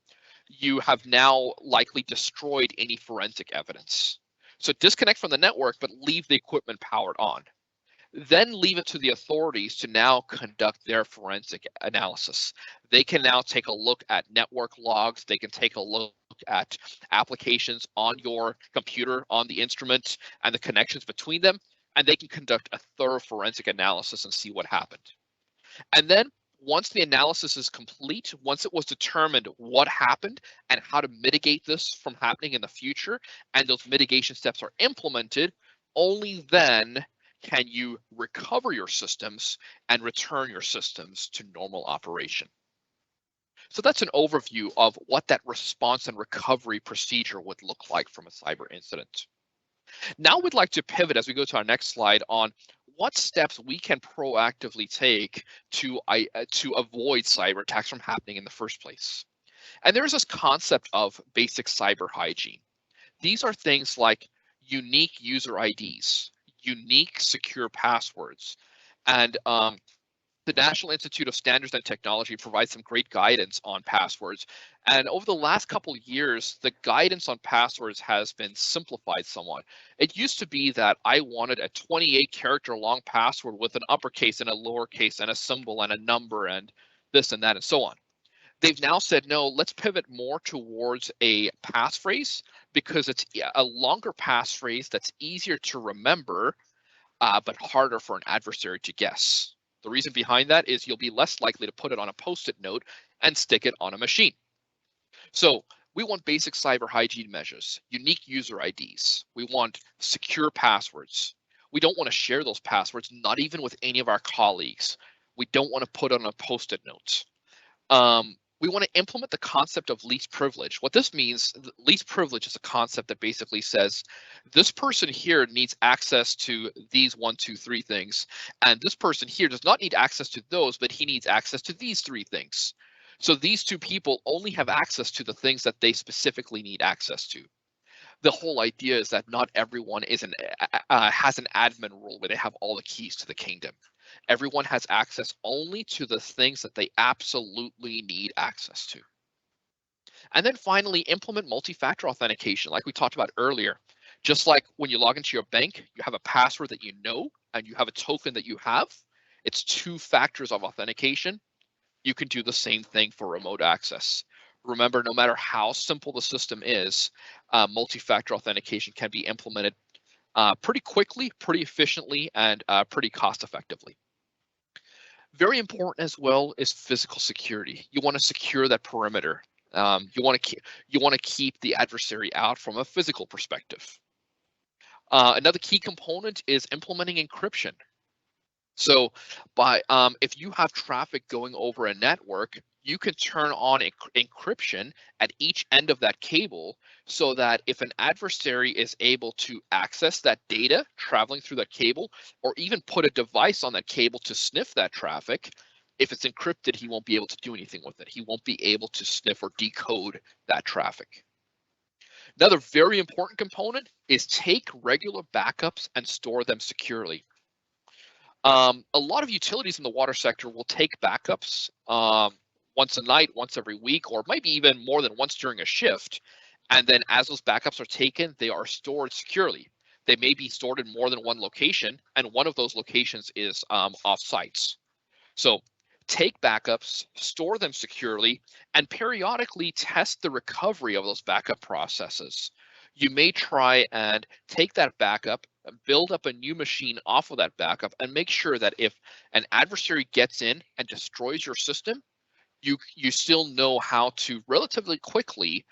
Speaker 6: you have now likely destroyed any forensic evidence. So disconnect from the network, but leave the equipment powered on. Then leave it to the authorities to now conduct their forensic analysis. They can now take a look at network logs. They can take a look at applications on your computer, on the instrument, and the connections between them, and they can conduct a thorough forensic analysis and see what happened. And then once the analysis is complete, once it was determined what happened and how to mitigate this from happening in the future, and those mitigation steps are implemented, only then can you recover your systems and return your systems to normal operation. So that's an overview of what that response and recovery procedure would look like from a cyber incident. Now we'd like to pivot as we go to our next slide on what steps we can proactively take to avoid cyber attacks from happening in the first place. And there's this concept of basic cyber hygiene. These are things like unique user IDs, unique secure passwords, and the National Institute of Standards and Technology provides some great guidance on passwords. And over the last couple of years, the guidance on passwords has been simplified somewhat. It used to be that I wanted a 28-character long password with an uppercase and a lowercase and a symbol and a number and this and that and so on. They've now said, no, let's pivot more towards a passphrase because it's a longer passphrase that's easier to remember, but harder for an adversary to guess. The reason behind that is you'll be less likely to put it on a Post-it note and stick it on a machine. So we want basic cyber hygiene measures, unique user IDs. We want secure passwords. We don't want to share those passwords, not even with any of our colleagues. We don't want to put it on a Post-it note. We want to implement the concept of least privilege. What this means, least privilege is a concept that basically says this person here needs access to these 1, 2, 3 things, and this person here does not need access to those, but he needs access to these 3 things. So these 2 people only have access to the things that they specifically need access to. The whole idea is that not everyone is has an admin role where they have all the keys to the kingdom. Everyone has access only to the things that they absolutely need access to. And then finally, implement multi-factor authentication, like we talked about earlier. Just like when you log into your bank, you have a password that you know, and you have a token that you have. It's 2 factors of authentication. You can do the same thing for remote access. Remember, no matter how simple the system is, multi-factor authentication can be implemented pretty quickly, pretty efficiently, and pretty cost effectively. Very important as well is physical security. You want to secure that perimeter. You want to keep the adversary out from a physical perspective. Another key component is implementing encryption. So if you have traffic going over a network, you can turn on encryption at each end of that cable so that if an adversary is able to access that data traveling through that cable, or even put a device on that cable to sniff that traffic, if it's encrypted, he won't be able to do anything with it. He won't be able to sniff or decode that traffic. Another very important component is take regular backups and store them securely. A lot of utilities in the water sector will take backups once a night, once every week, or maybe even more than once during a shift. And then as those backups are taken, they are stored securely. They may be stored in more than one location, and one of those locations is off sites. So take backups, store them securely, and periodically test the recovery of those backup processes. You may try and take that backup, build up a new machine off of that backup, and make sure that if an adversary gets in and destroys your system, you still know how to relatively quickly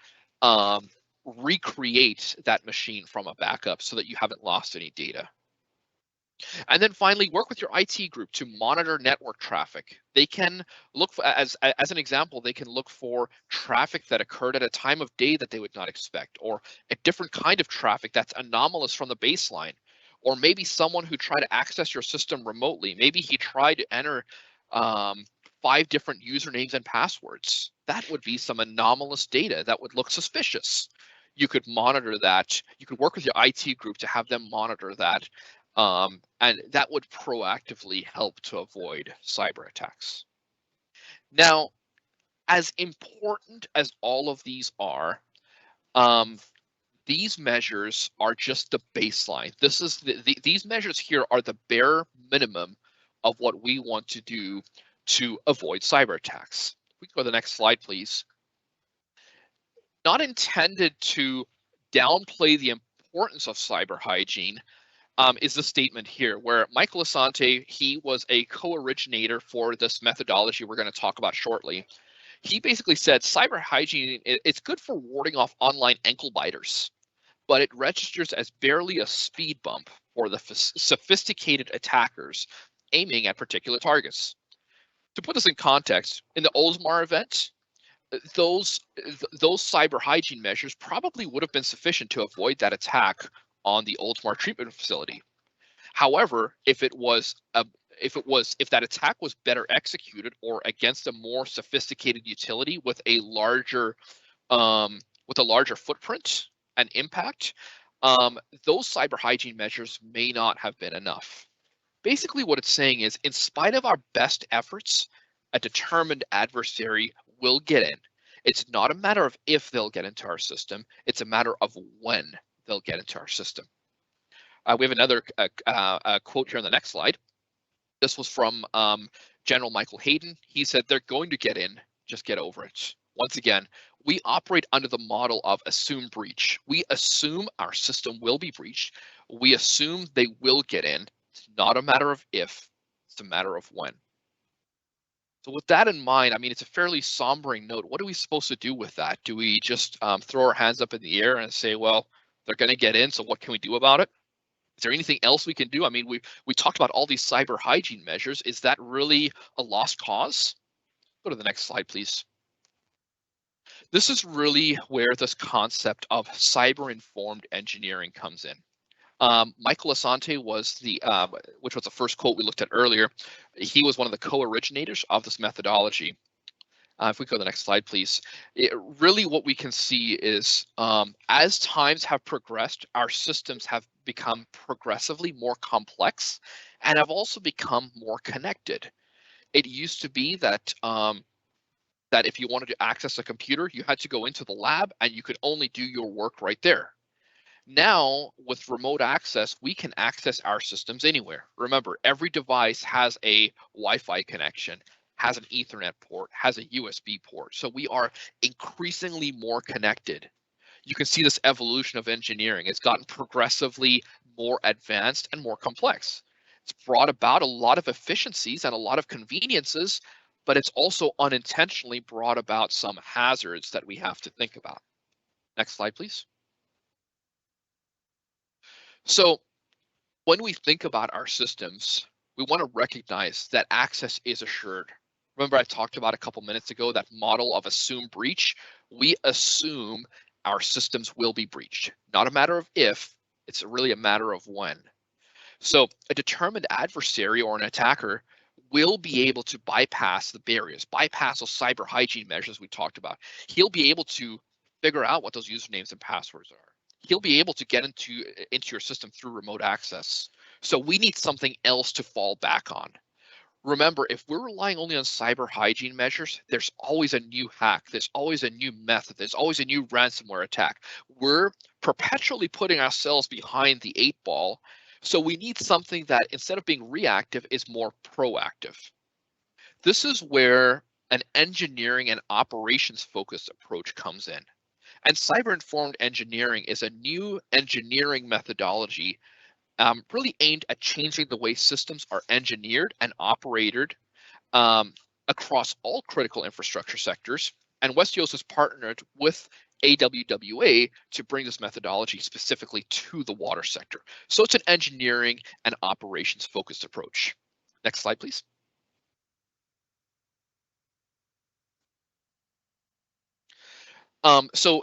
Speaker 6: recreate that machine from a backup so that you haven't lost any data. And then finally, work with your IT group to monitor network traffic. They can look for, as an example, they can look for traffic that occurred at a time of day that they would not expect, or a different kind of traffic that's anomalous from the baseline, or maybe someone who tried to access your system remotely. Maybe he tried to enter 5 different usernames and passwords. That would be some anomalous data that would look suspicious. You could monitor that. You could work with your IT group to have them monitor that. And that would proactively help to avoid cyber attacks. Now, as important as all of these are, these measures are just the baseline. This is these measures here are the bare minimum of what we want to do to avoid cyber attacks. We can go to the next slide, please. Not intended to downplay the importance of cyber hygiene is the statement here, where Michael Asante, he was a co-originator for this methodology we're going to talk about shortly. He basically said cyber hygiene, it's good for warding off online ankle biters, but it registers as barely a speed bump for the sophisticated attackers aiming at particular targets. To put this in context, in the Oldsmar event, those cyber hygiene measures probably would have been sufficient to avoid that attack on the Oldsmar treatment facility. However, if that attack was better executed or against a more sophisticated utility with a larger footprint and impact, those cyber hygiene measures may not have been enough. Basically, what it's saying is, in spite of our best efforts, a determined adversary will get in. It's not a matter of if they'll get into our system, it's a matter of when they'll get into our system. We have another quote here on the next slide. This was from General Michael Hanton. He said, "They're going to get in, just get over it." Once again, we operate under the model of assume breach. We assume our system will be breached. We assume they will get in. It's not a matter of if, it's a matter of when. So with that in mind, I mean, it's a fairly sombering note. What are we supposed to do with that? Do we just throw our hands up in the air and say, well, they're going to get in, so what can we do about it? Is there anything else we can do? I mean, we talked about all these cyber hygiene measures. Is that really a lost cause? Go to the next slide, please. This is really where this concept of cyber-informed engineering comes in. Michael Asante was which was the first quote we looked at earlier. He was one of the co-originators of this methodology. If we go to the next slide, please. Really what we can see is as times have progressed, our systems have become progressively more complex and have also become more connected. It used to be that that if you wanted to access a computer, you had to go into the lab and you could only do your work right there. Now, with remote access, we can access our systems anywhere. Remember, every device has a Wi-Fi connection, has an Ethernet port, has a USB port. So we are increasingly more connected. You can see this evolution of engineering. It's gotten progressively more advanced and more complex. It's brought about a lot of efficiencies and a lot of conveniences, but it's also unintentionally brought about some hazards that we have to think about. Next slide, please. So when we think about our systems, we want to recognize that access is assured. Remember, I talked about a couple minutes ago that model of assume breach. We assume our systems will be breached. Not a matter of if, it's really a matter of when. So a determined adversary or an attacker will be able to bypass the barriers, bypass those cyber hygiene measures we talked about. He'll be able to figure out what those usernames and passwords are. He'll be able to get into your system through remote access. So we need something else to fall back on. Remember, if we're relying only on cyber hygiene measures, there's always a new hack, there's always a new method, there's always a new ransomware attack. We're perpetually putting ourselves behind the 8 ball. So we need something that, instead of being reactive, is more proactive. This is where an engineering and operations focused approach comes in. And cyber-informed engineering is a new engineering methodology really aimed at changing the way systems are engineered and operated across all critical infrastructure sectors. And Westios has partnered with AWWA to bring this methodology specifically to the water sector. So it's an engineering and operations focused approach. Next slide, please. So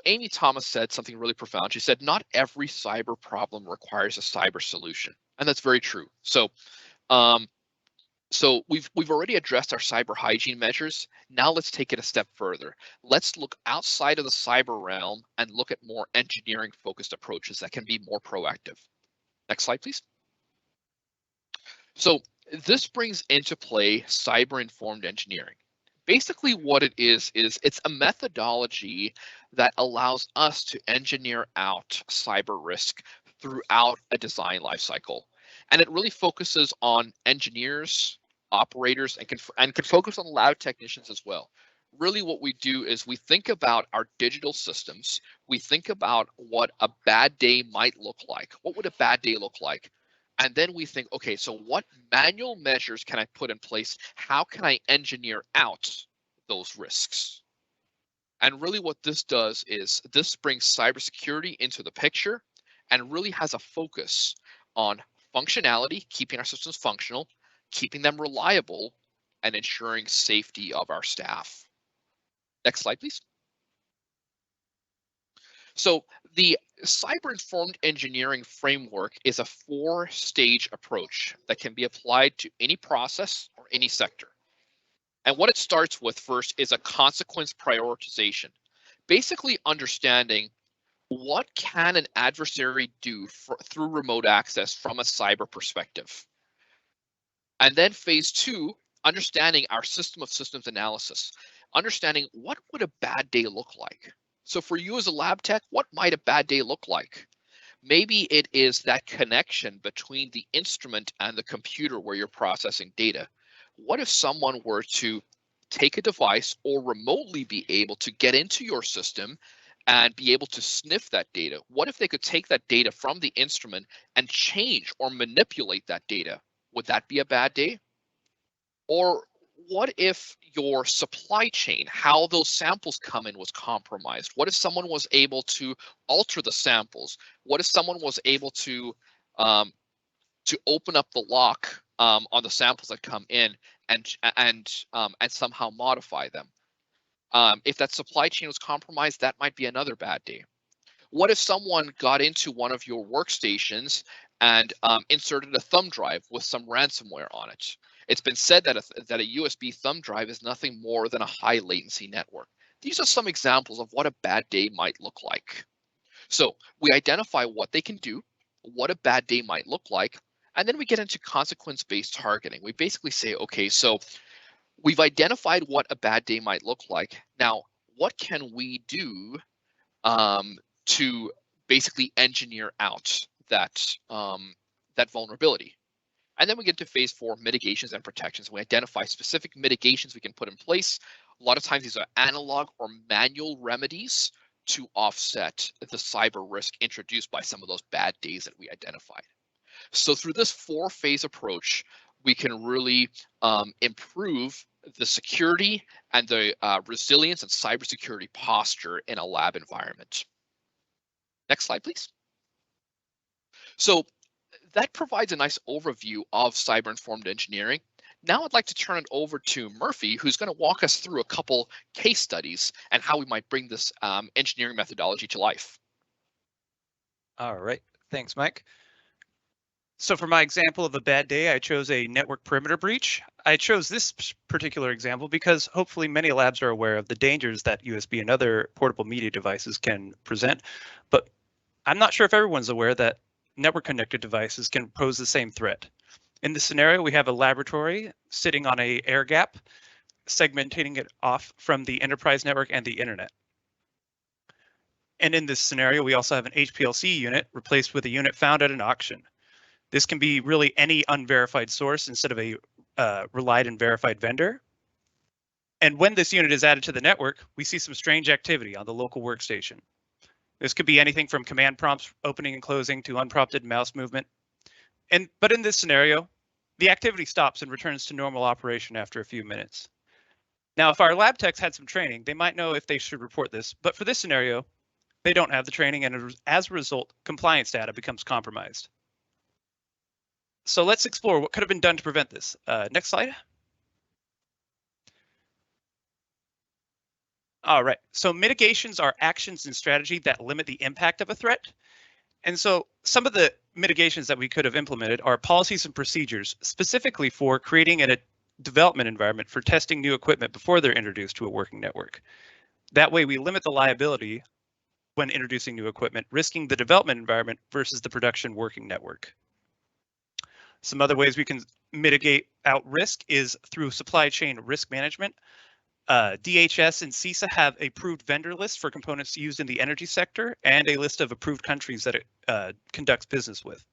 Speaker 6: Amy Thomas said something really profound. She said, not every cyber problem requires a cyber solution. And that's very true. So So we've already addressed our cyber hygiene measures. Now let's take it a step further. Let's look outside of the cyber realm and look at more engineering focused approaches that can be more proactive. Next slide, please. So this brings into play cyber informed engineering. Basically what it is it's a methodology that allows us to engineer out cyber risk throughout a design lifecycle. And it really focuses on engineers, operators, and can focus on lab technicians as well. Really what we do is we think about our digital systems. We think about what a bad day might look like. What would a bad day look like? And then we think, okay, so what manual measures can I put in place? How can I engineer out those risks? And really what this does is this brings cybersecurity into the picture and really has a focus on functionality, keeping our systems functional, keeping them reliable, and ensuring safety of our staff. Next slide, please. So the cyber-informed engineering framework is a 4-stage approach that can be applied to any process or any sector. And what it starts with first is a consequence prioritization, basically understanding what can an adversary do through remote access from a cyber perspective. And then phase 2, understanding our system of systems analysis, understanding what would a bad day look like. So for you as a lab tech, what might a bad day look like? Maybe it is that connection between the instrument and the computer where you're processing data. What if someone were to take a device or remotely be able to get into your system and be able to sniff that data? What if they could take that data from the instrument and change or manipulate that data? Would that be a bad day? Or what if your supply chain, how those samples come in, was compromised? What if someone was able to alter the samples? What if someone was able to open up the lock on the samples that come in and somehow modify them? If that supply chain was compromised, that might be another bad day. What if someone got into one of your workstations and inserted a thumb drive with some ransomware on it? It's been said that a USB thumb drive is nothing more than a high latency network. These are some examples of what a bad day might look like. So we identify what they can do, what a bad day might look like, and then we get into consequence-based targeting. We basically say, okay, so we've identified what a bad day might look like. Now, what can we do to basically engineer out that vulnerability? And then we get to phase 4, mitigations and protections. We identify specific mitigations we can put in place. A lot of times these are analog or manual remedies to offset the cyber risk introduced by some of those bad days that we identified. So through this 4-phase approach, we can really improve the security and the resilience and cybersecurity posture in a lab environment. Next slide, please. So that provides a nice overview of cyber-informed engineering. Now I'd like to turn it over to Murphy, who's going to walk us through a couple case studies and how we might bring this engineering methodology to life.
Speaker 7: All right, thanks, Mike. So for my example of a bad day, I chose a network perimeter breach. I chose this particular example because hopefully many labs are aware of the dangers that USB and other portable media devices can present, but I'm not sure if everyone's aware that network connected devices can pose the same threat. In this scenario, we have a laboratory sitting on an air gap, segmenting it off from the enterprise network and the internet. And in this scenario, we also have an HPLC unit replaced with a unit found at an auction. This can be really any unverified source instead of a relied and verified vendor. And when this unit is added to the network, we see some strange activity on the local workstation. This could be anything from command prompts opening and closing to unprompted mouse movement. But in this scenario, the activity stops and returns to normal operation after a few minutes. Now, if our lab techs had some training, they might know if they should report this, but for this scenario, they don't have the training, and as a result, compliance data becomes compromised. So let's explore what could have been done to prevent this. Next slide. All right, so mitigations are actions and strategy that limit the impact of a threat. And so some of the mitigations that we could have implemented are policies and procedures, specifically for creating a development environment for testing new equipment before they're introduced to a working network. That way we limit the liability when introducing new equipment, risking the development environment versus the production working network. Some other ways we can mitigate out risk is through supply chain risk management. DHS and CISA have approved vendor lists for components used in the energy sector and a list of approved countries that it conducts business with.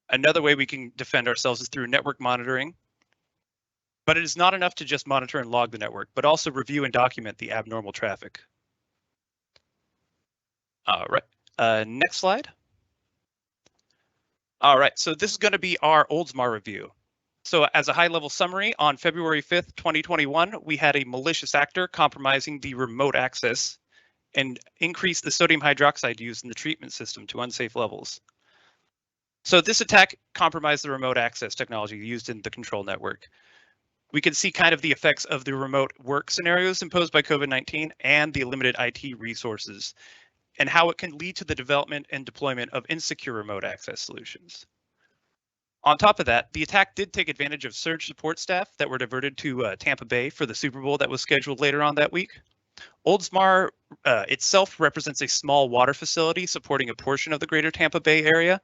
Speaker 7: Another way we can defend ourselves is through network monitoring, but it is not enough to just monitor and log the network, but also review and document the abnormal traffic. All right, next slide. All right, so this is going to be our Oldsmar review. So as a high-level summary, on February 5th, 2021, we had a malicious actor compromising the remote access and increased the sodium hydroxide used in the treatment system to unsafe levels. So this attack compromised the remote access technology used in the control network. We can see kind of the effects of the remote work scenarios imposed by COVID-19 and the limited IT resources, and how it can lead to the development and deployment of insecure remote access solutions. On top of that, the attack did take advantage of surge support staff that were diverted to Tampa Bay for the Super Bowl that was scheduled later on that week. Oldsmar itself represents a small water facility supporting a portion of the greater Tampa Bay area.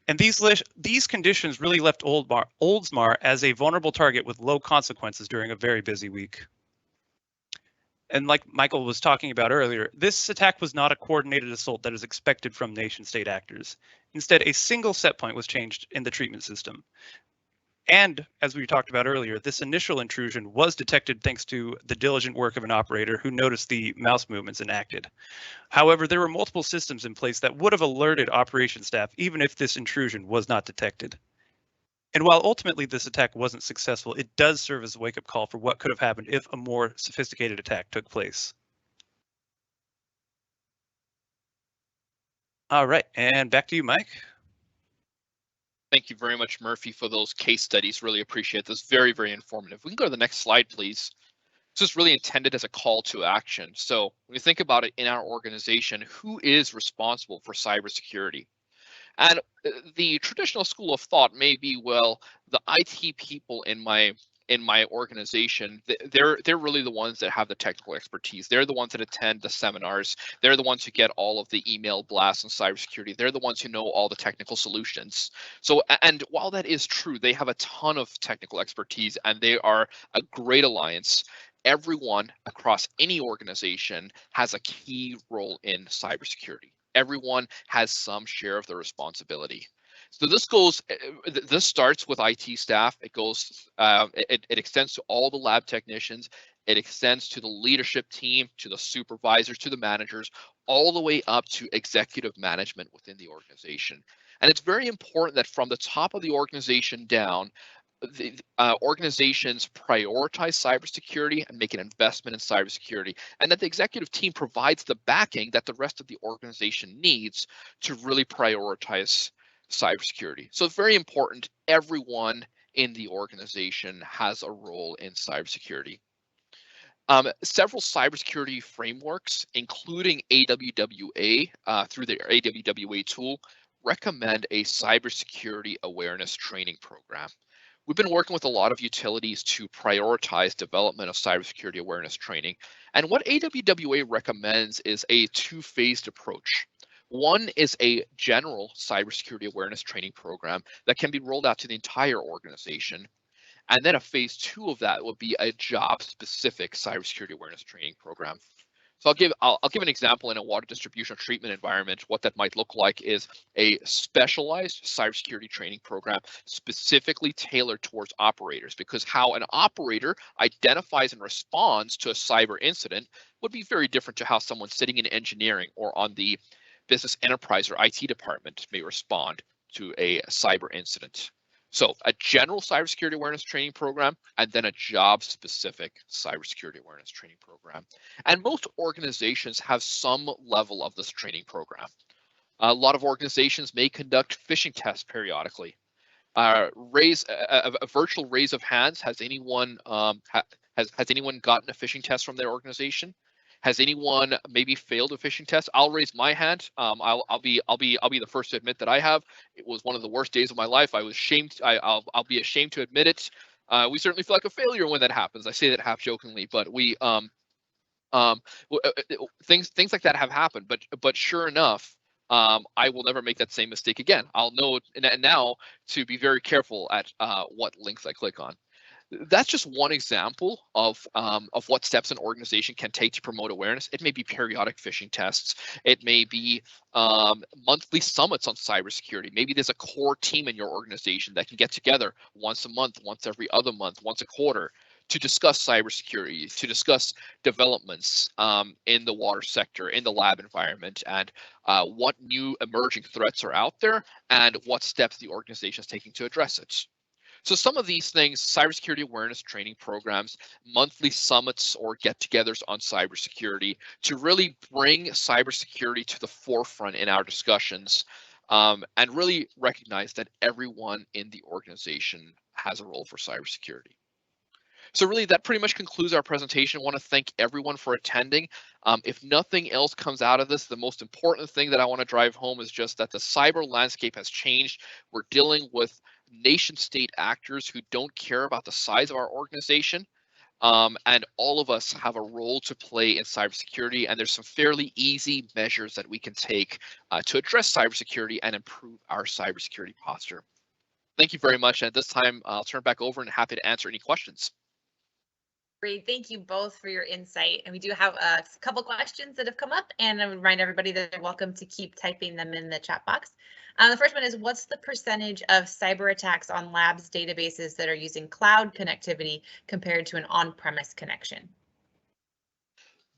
Speaker 7: And these conditions really left Oldsmar as a vulnerable target with low consequences during a very busy week. And like Michael was talking about earlier, this attack was not a coordinated assault that is expected from nation-state actors. Instead, a single set point was changed in the treatment system. And as we talked about earlier, this initial intrusion was detected thanks to the diligent work of an operator who noticed the mouse movements and acted. However, there were multiple systems in place that would have alerted operations staff even if this intrusion was not detected. And while ultimately this attack wasn't successful, it does serve as a wake-up call for what could have happened if a more sophisticated attack took place. All right, and back to you, Mike.
Speaker 6: Thank you very much, Murphy, for those case studies. Really appreciate this. Very, very informative. We can go to the next slide, please. This is really intended as a call to action. So when you think about it in our organization, who is responsible for cybersecurity? And the traditional school of thought may be, well, the IT people in my organization, they're really the ones that have the technical expertise. They're the ones that attend the seminars. They're the ones who get all of the email blasts on cybersecurity. They're the ones who know all the technical solutions. So, and while that is true, they have a ton of technical expertise and they are a great alliance. Everyone across any organization has a key role in cybersecurity. Everyone has some share of the responsibility. So this starts with IT staff. It goes, it extends to all the lab technicians. It extends to the leadership team, to the supervisors, to the managers, all the way up to executive management within the organization. And it's very important that from the top of the organization down, the organizations prioritize cybersecurity and make an investment in cybersecurity, and that the executive team provides the backing that the rest of the organization needs to really prioritize cybersecurity. So it's very important. Everyone in the organization has a role in cybersecurity. Several cybersecurity frameworks, including AWWA through their AWWA tool, recommend a cybersecurity awareness training program. We've been working with a lot of utilities to prioritize development of cybersecurity awareness training. And what AWWA recommends is a two-phased approach. One is a general cybersecurity awareness training program that can be rolled out to the entire organization. And then a phase 2 of that would be a job-specific cybersecurity awareness training program. So I'll give an example in a water distribution treatment environment. What that might look like is a specialized cybersecurity training program specifically tailored towards operators, because how an operator identifies and responds to a cyber incident would be very different to how someone sitting in engineering or on the business enterprise or IT department may respond to a cyber incident. So a general cybersecurity awareness training program, and then a job-specific cybersecurity awareness training program. And most organizations have some level of this training program. A lot of organizations may conduct phishing tests periodically. Raise a virtual raise of hands. Has anyone has anyone gotten a phishing test from their organization? Has anyone maybe failed a phishing test? I'll raise my hand. I'll be the first to admit that I have. It was one of the worst days of my life. I was ashamed. I'll be ashamed to admit it. We certainly feel like a failure when that happens. I say that half jokingly, but we things like that have happened. But sure enough, I will never make that same mistake again. I'll know now to be very careful at what links I click on. That's just one example of what steps an organization can take to promote awareness. It may be periodic phishing tests. It may be monthly summits on cybersecurity. Maybe there's a core team in your organization that can get together once a month, once every other month, once a quarter to discuss cybersecurity, to discuss developments in the water sector, in the lab environment, and what new emerging threats are out there and what steps the organization is taking to address it. So some of these things, cybersecurity awareness training programs, monthly summits or get-togethers on cybersecurity to really bring cybersecurity to the forefront in our discussions and really recognize that everyone in the organization has a role for cybersecurity. So really, that pretty much concludes our presentation. I want to thank everyone for attending. If nothing else comes out of this, the most important thing that I want to drive home is just that the cyber landscape has changed. We're dealing with nation-state actors who don't care about the size of our organization. And all of us have a role to play in cybersecurity, and there's some fairly easy measures that we can take to address cybersecurity and improve our cybersecurity posture. Thank you very much. And at this time, I'll turn it back over and happy to answer any questions.
Speaker 1: Great, thank you both for your insight. And we do have a couple questions that have come up, and I would remind everybody that they're welcome to keep typing them in the chat box. The first one is, what's the percentage of cyber attacks on labs databases that are using cloud connectivity compared to an on-premise connection?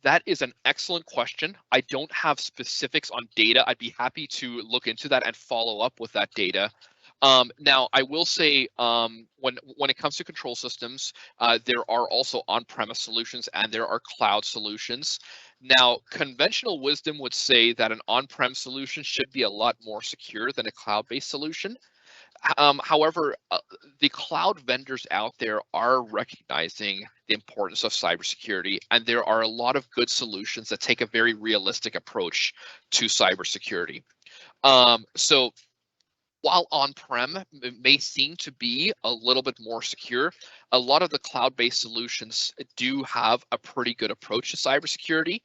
Speaker 6: That is an excellent question. I don't have specifics on data. I'd be happy to look into that and follow up with that data. Now, I will say when it comes to control systems, there are also on-premise solutions and there are cloud solutions. Now, conventional wisdom would say that an on-prem solution should be a lot more secure than a cloud-based solution. However, the cloud vendors out there are recognizing the importance of cybersecurity, and there are a lot of good solutions that take a very realistic approach to cybersecurity. So while on-prem may seem to be a little bit more secure, a lot of the cloud-based solutions do have a pretty good approach to cybersecurity.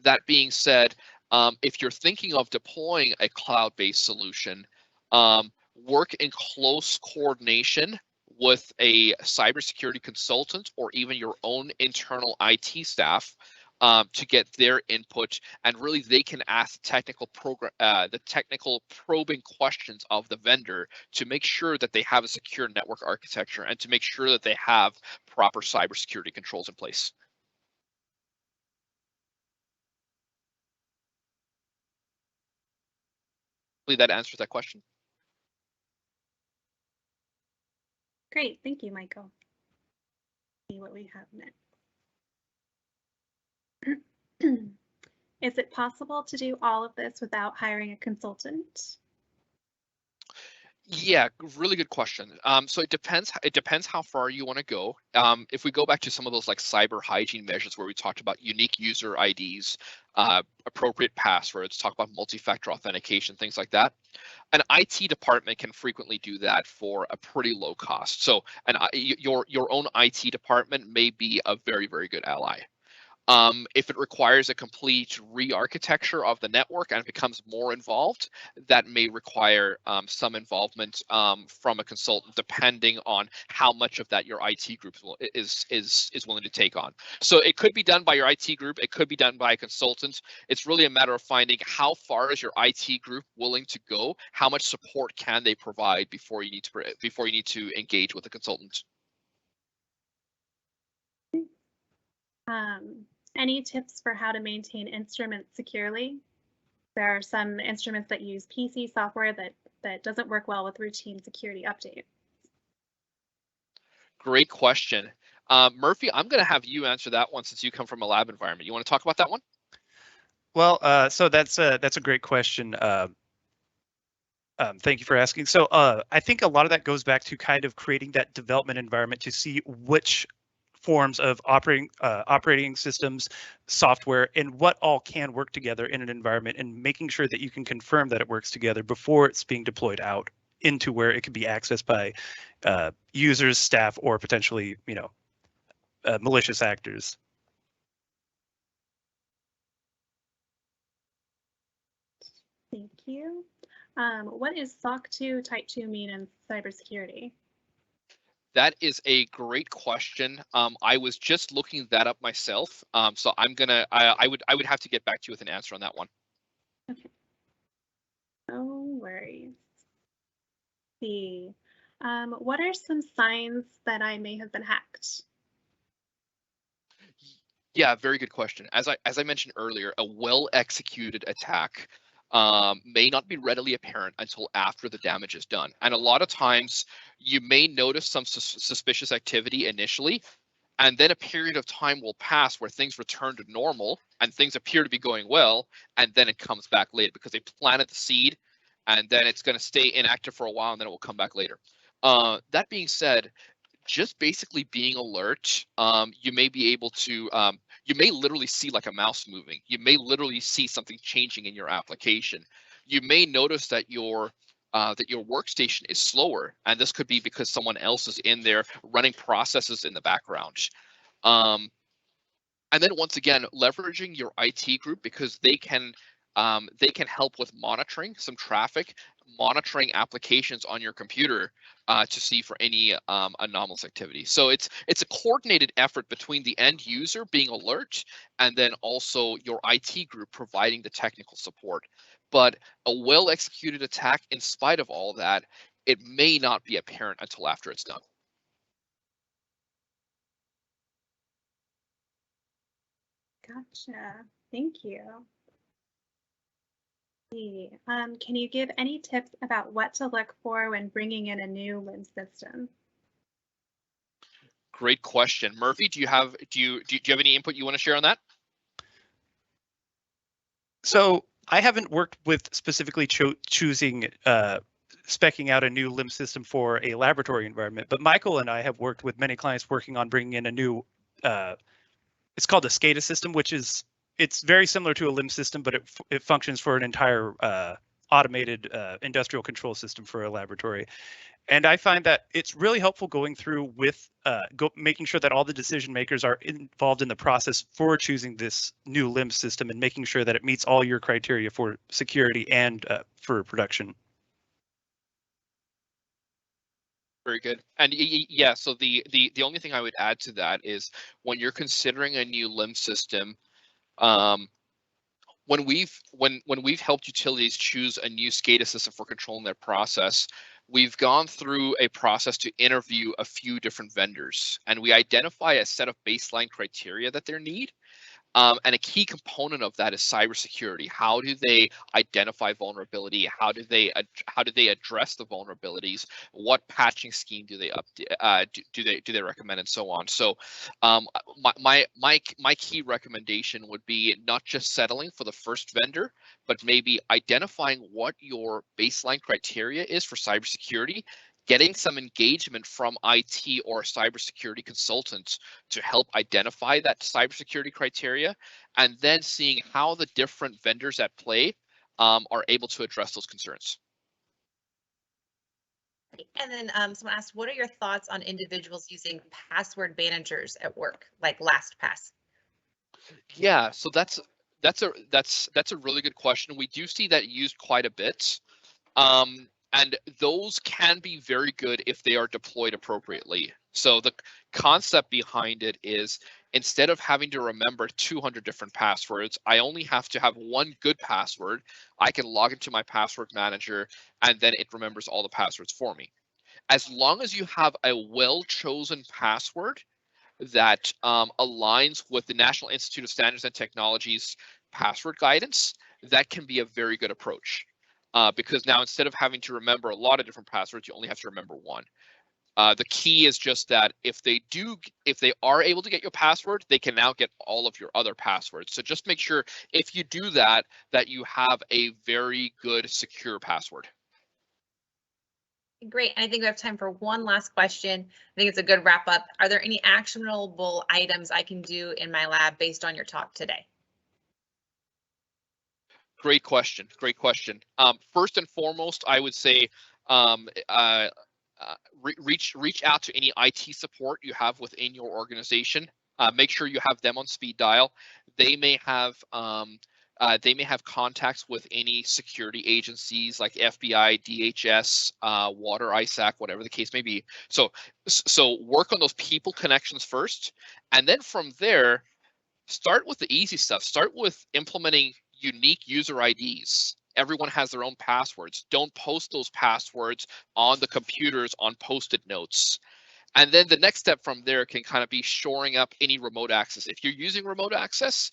Speaker 6: That being said, if you're thinking of deploying a cloud-based solution, work in close coordination with a cybersecurity consultant or even your own internal IT staff to get their input, and really they can ask the technical probing questions of the vendor to make sure that they have a secure network architecture and to make sure that they have proper cybersecurity controls in place. Hopefully that answers that question.
Speaker 4: Great, thank you, Michael. See what we have next. Is it possible to do all of this without hiring a consultant?
Speaker 6: Yeah, really good question. So it depends how far you want to go. If we go back to some of those like cyber hygiene measures where we talked about unique user IDs, appropriate passwords, talk about multi-factor authentication, things like that. An IT department can frequently do that for a pretty low cost. So your own IT department may be a very, very good ally. If it requires a complete re-architecture of the network and it becomes more involved, that may require some involvement from a consultant, depending on how much of that your IT group is willing to take on. So it could be done by your IT group, it could be done by a consultant. It's really a matter of finding how far is your IT group willing to go, how much support can they provide before you need to engage with a consultant.
Speaker 4: Any tips for how to maintain instruments securely? There are some instruments that use PC software that doesn't work well with routine security updates. Great
Speaker 6: question. Murphy, I'm going to have you answer that one since you come from a lab environment. You want to talk about that one?
Speaker 7: Well, so that's a great question. Thank you for asking. So I think a lot of that goes back to kind of creating that development environment to see which forms of operating systems, software, and what all can work together in an environment, and making sure that you can confirm that it works together before it's being deployed out into where it can be accessed by users, staff, or potentially, malicious actors.
Speaker 4: Thank you. What is SOC 2 Type 2 mean in cybersecurity?
Speaker 6: That is a great question. I was just looking that up myself. So I would have to get back to you with an answer on that one.
Speaker 4: Okay. No worries. Let's see. What are some signs that I may have been hacked?
Speaker 6: Yeah, very good question. As I mentioned earlier, a well-executed attack may not be readily apparent until after the damage is done. And a lot of times you may notice some suspicious activity initially, and then a period of time will pass where things return to normal and things appear to be going well, and then it comes back later because they planted the seed, and then it's going to stay inactive for a while, and then it will come back later. That being said, just basically being alert, you may be able to, you may literally see like a mouse moving. You may literally see something changing in your application. You may notice that your workstation is slower, and this could be because someone else is in there running processes in the background. And then once again, leveraging your IT group, because they can help with monitoring some traffic, monitoring applications on your computer to see for any anomalous activity. So it's a coordinated effort between the end user being alert and then also your IT group providing the technical support. But a well-executed attack, in spite of all that, it may not be apparent until after it's done.
Speaker 4: Gotcha. Thank you. Can you give any tips about what to look for when bringing in a new LIMS system?
Speaker 6: Great question, Murphy. Do you have any input you want to share on that?
Speaker 7: So I haven't worked with specifically choosing speccing out a new LIMS system for a laboratory environment, but Michael and I have worked with many clients working on bringing in a new. It's called a SCADA system, which is it's very similar to a LIMS system, but it functions for an entire automated industrial control system for a laboratory. And I find that it's really helpful going through with making sure that all the decision makers are involved in the process for choosing this new LIMS system and making sure that it meets all your criteria for security and for production.
Speaker 6: Very good. And yeah, so the only thing I would add to that is when you're considering a new LIMS system, when we've helped utilities choose a new SCADA system for controlling their process, we've gone through a process to interview a few different vendors, and we identify a set of baseline criteria that they need. And a key component of that is cybersecurity. How do they identify vulnerability? How do they address the vulnerabilities? What patching scheme do they do they recommend, and so on? So, my key recommendation would be not just settling for the first vendor, but maybe identifying what your baseline criteria is for cybersecurity, getting some engagement from IT or a cybersecurity consultant to help identify that cybersecurity criteria, and then seeing how the different vendors at play are able to address those concerns.
Speaker 1: And then someone asked, what are your thoughts on individuals using password managers at work, like LastPass?
Speaker 6: Yeah, so that's a really good question. We do see that used quite a bit. And those can be very good if they are deployed appropriately. So the concept behind it is, instead of having to remember 200 different passwords, I only have to have one good password. I can log into my password manager, and then it remembers all the passwords for me. As long as you have a well-chosen password that aligns with the National Institute of Standards and Technology's password guidance, that can be a very good approach. Because now, instead of having to remember a lot of different passwords, you only have to remember one. The key is just that if they are able to get your password, they can now get all of your other passwords. So just make sure, if you do that, that you have a very good secure password.
Speaker 1: Great. And I think we have time for one last question. I think it's a good wrap up. Are there any actionable items I can do in my lab based on your talk today?
Speaker 6: Great question. Great question. First and foremost, I would say reach out to any IT support you have within your organization. Make sure you have them on speed dial. They may have contacts with any security agencies like FBI, DHS, Water, ISAC, whatever the case may be. So work on those people connections first, and then from there, start with the easy stuff. Start with implementing unique user IDs. Everyone has their own passwords. Don't post those passwords on the computers on Post-it notes. And then the next step from there can kind of be shoring up any remote access. If you're using remote access,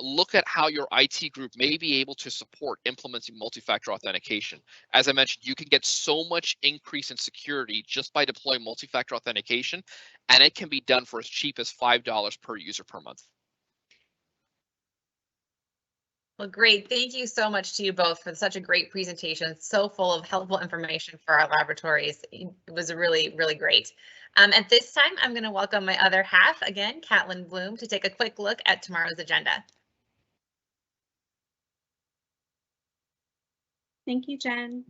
Speaker 6: look at how your IT group may be able to support implementing multi-factor authentication. As I mentioned, you can get so much increase in security just by deploying multi-factor authentication, and it can be done for as cheap as $5 per user per month.
Speaker 1: Well, great. Thank you so much to you both for such a great presentation. So full of helpful information for our laboratories. It was really, really great. At this time, I'm going to welcome my other half again, Catlin Bloom, to take a quick look at tomorrow's agenda.
Speaker 4: Thank you, Jen.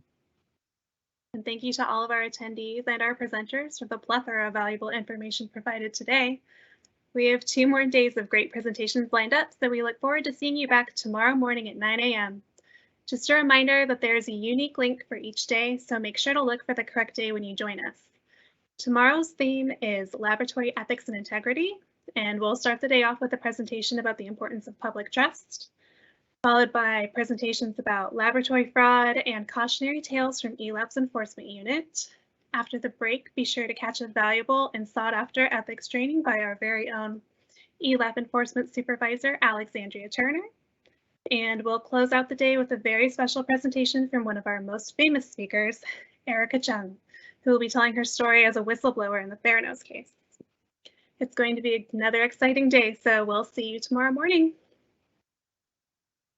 Speaker 4: And thank you to all of our attendees and our presenters for the plethora of valuable information provided today. We have 2 more days of great presentations lined up, so we look forward to seeing you back tomorrow morning at 9 a.m. Just a reminder that there is a unique link for each day, so make sure to look for the correct day when you join us. Tomorrow's theme is Laboratory Ethics and Integrity, and we'll start the day off with a presentation about the importance of public trust, followed by presentations about laboratory fraud and cautionary tales from ELAP's enforcement unit. After the break, be sure to catch a valuable and sought-after ethics training by our very own ELAP Enforcement Supervisor, Alexandria Turner. And we'll close out the day with a very special presentation from one of our most famous speakers, Erica Chung, who will be telling her story as a whistleblower in the Theranos case. It's going to be another exciting day, so we'll see you tomorrow morning.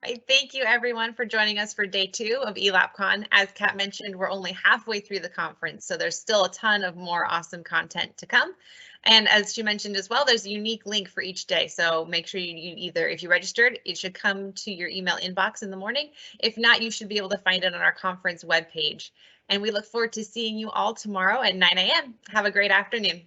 Speaker 1: Right, thank you everyone for joining us for day 2 of ELAPCon. As Kat mentioned, we're only halfway through the conference, so there's still a ton of more awesome content to come. And as she mentioned as well, there's a unique link for each day. So make sure you either, if you registered, it should come to your email inbox in the morning. If not, you should be able to find it on our conference webpage. And we look forward to seeing you all tomorrow at 9 a.m. Have a great afternoon.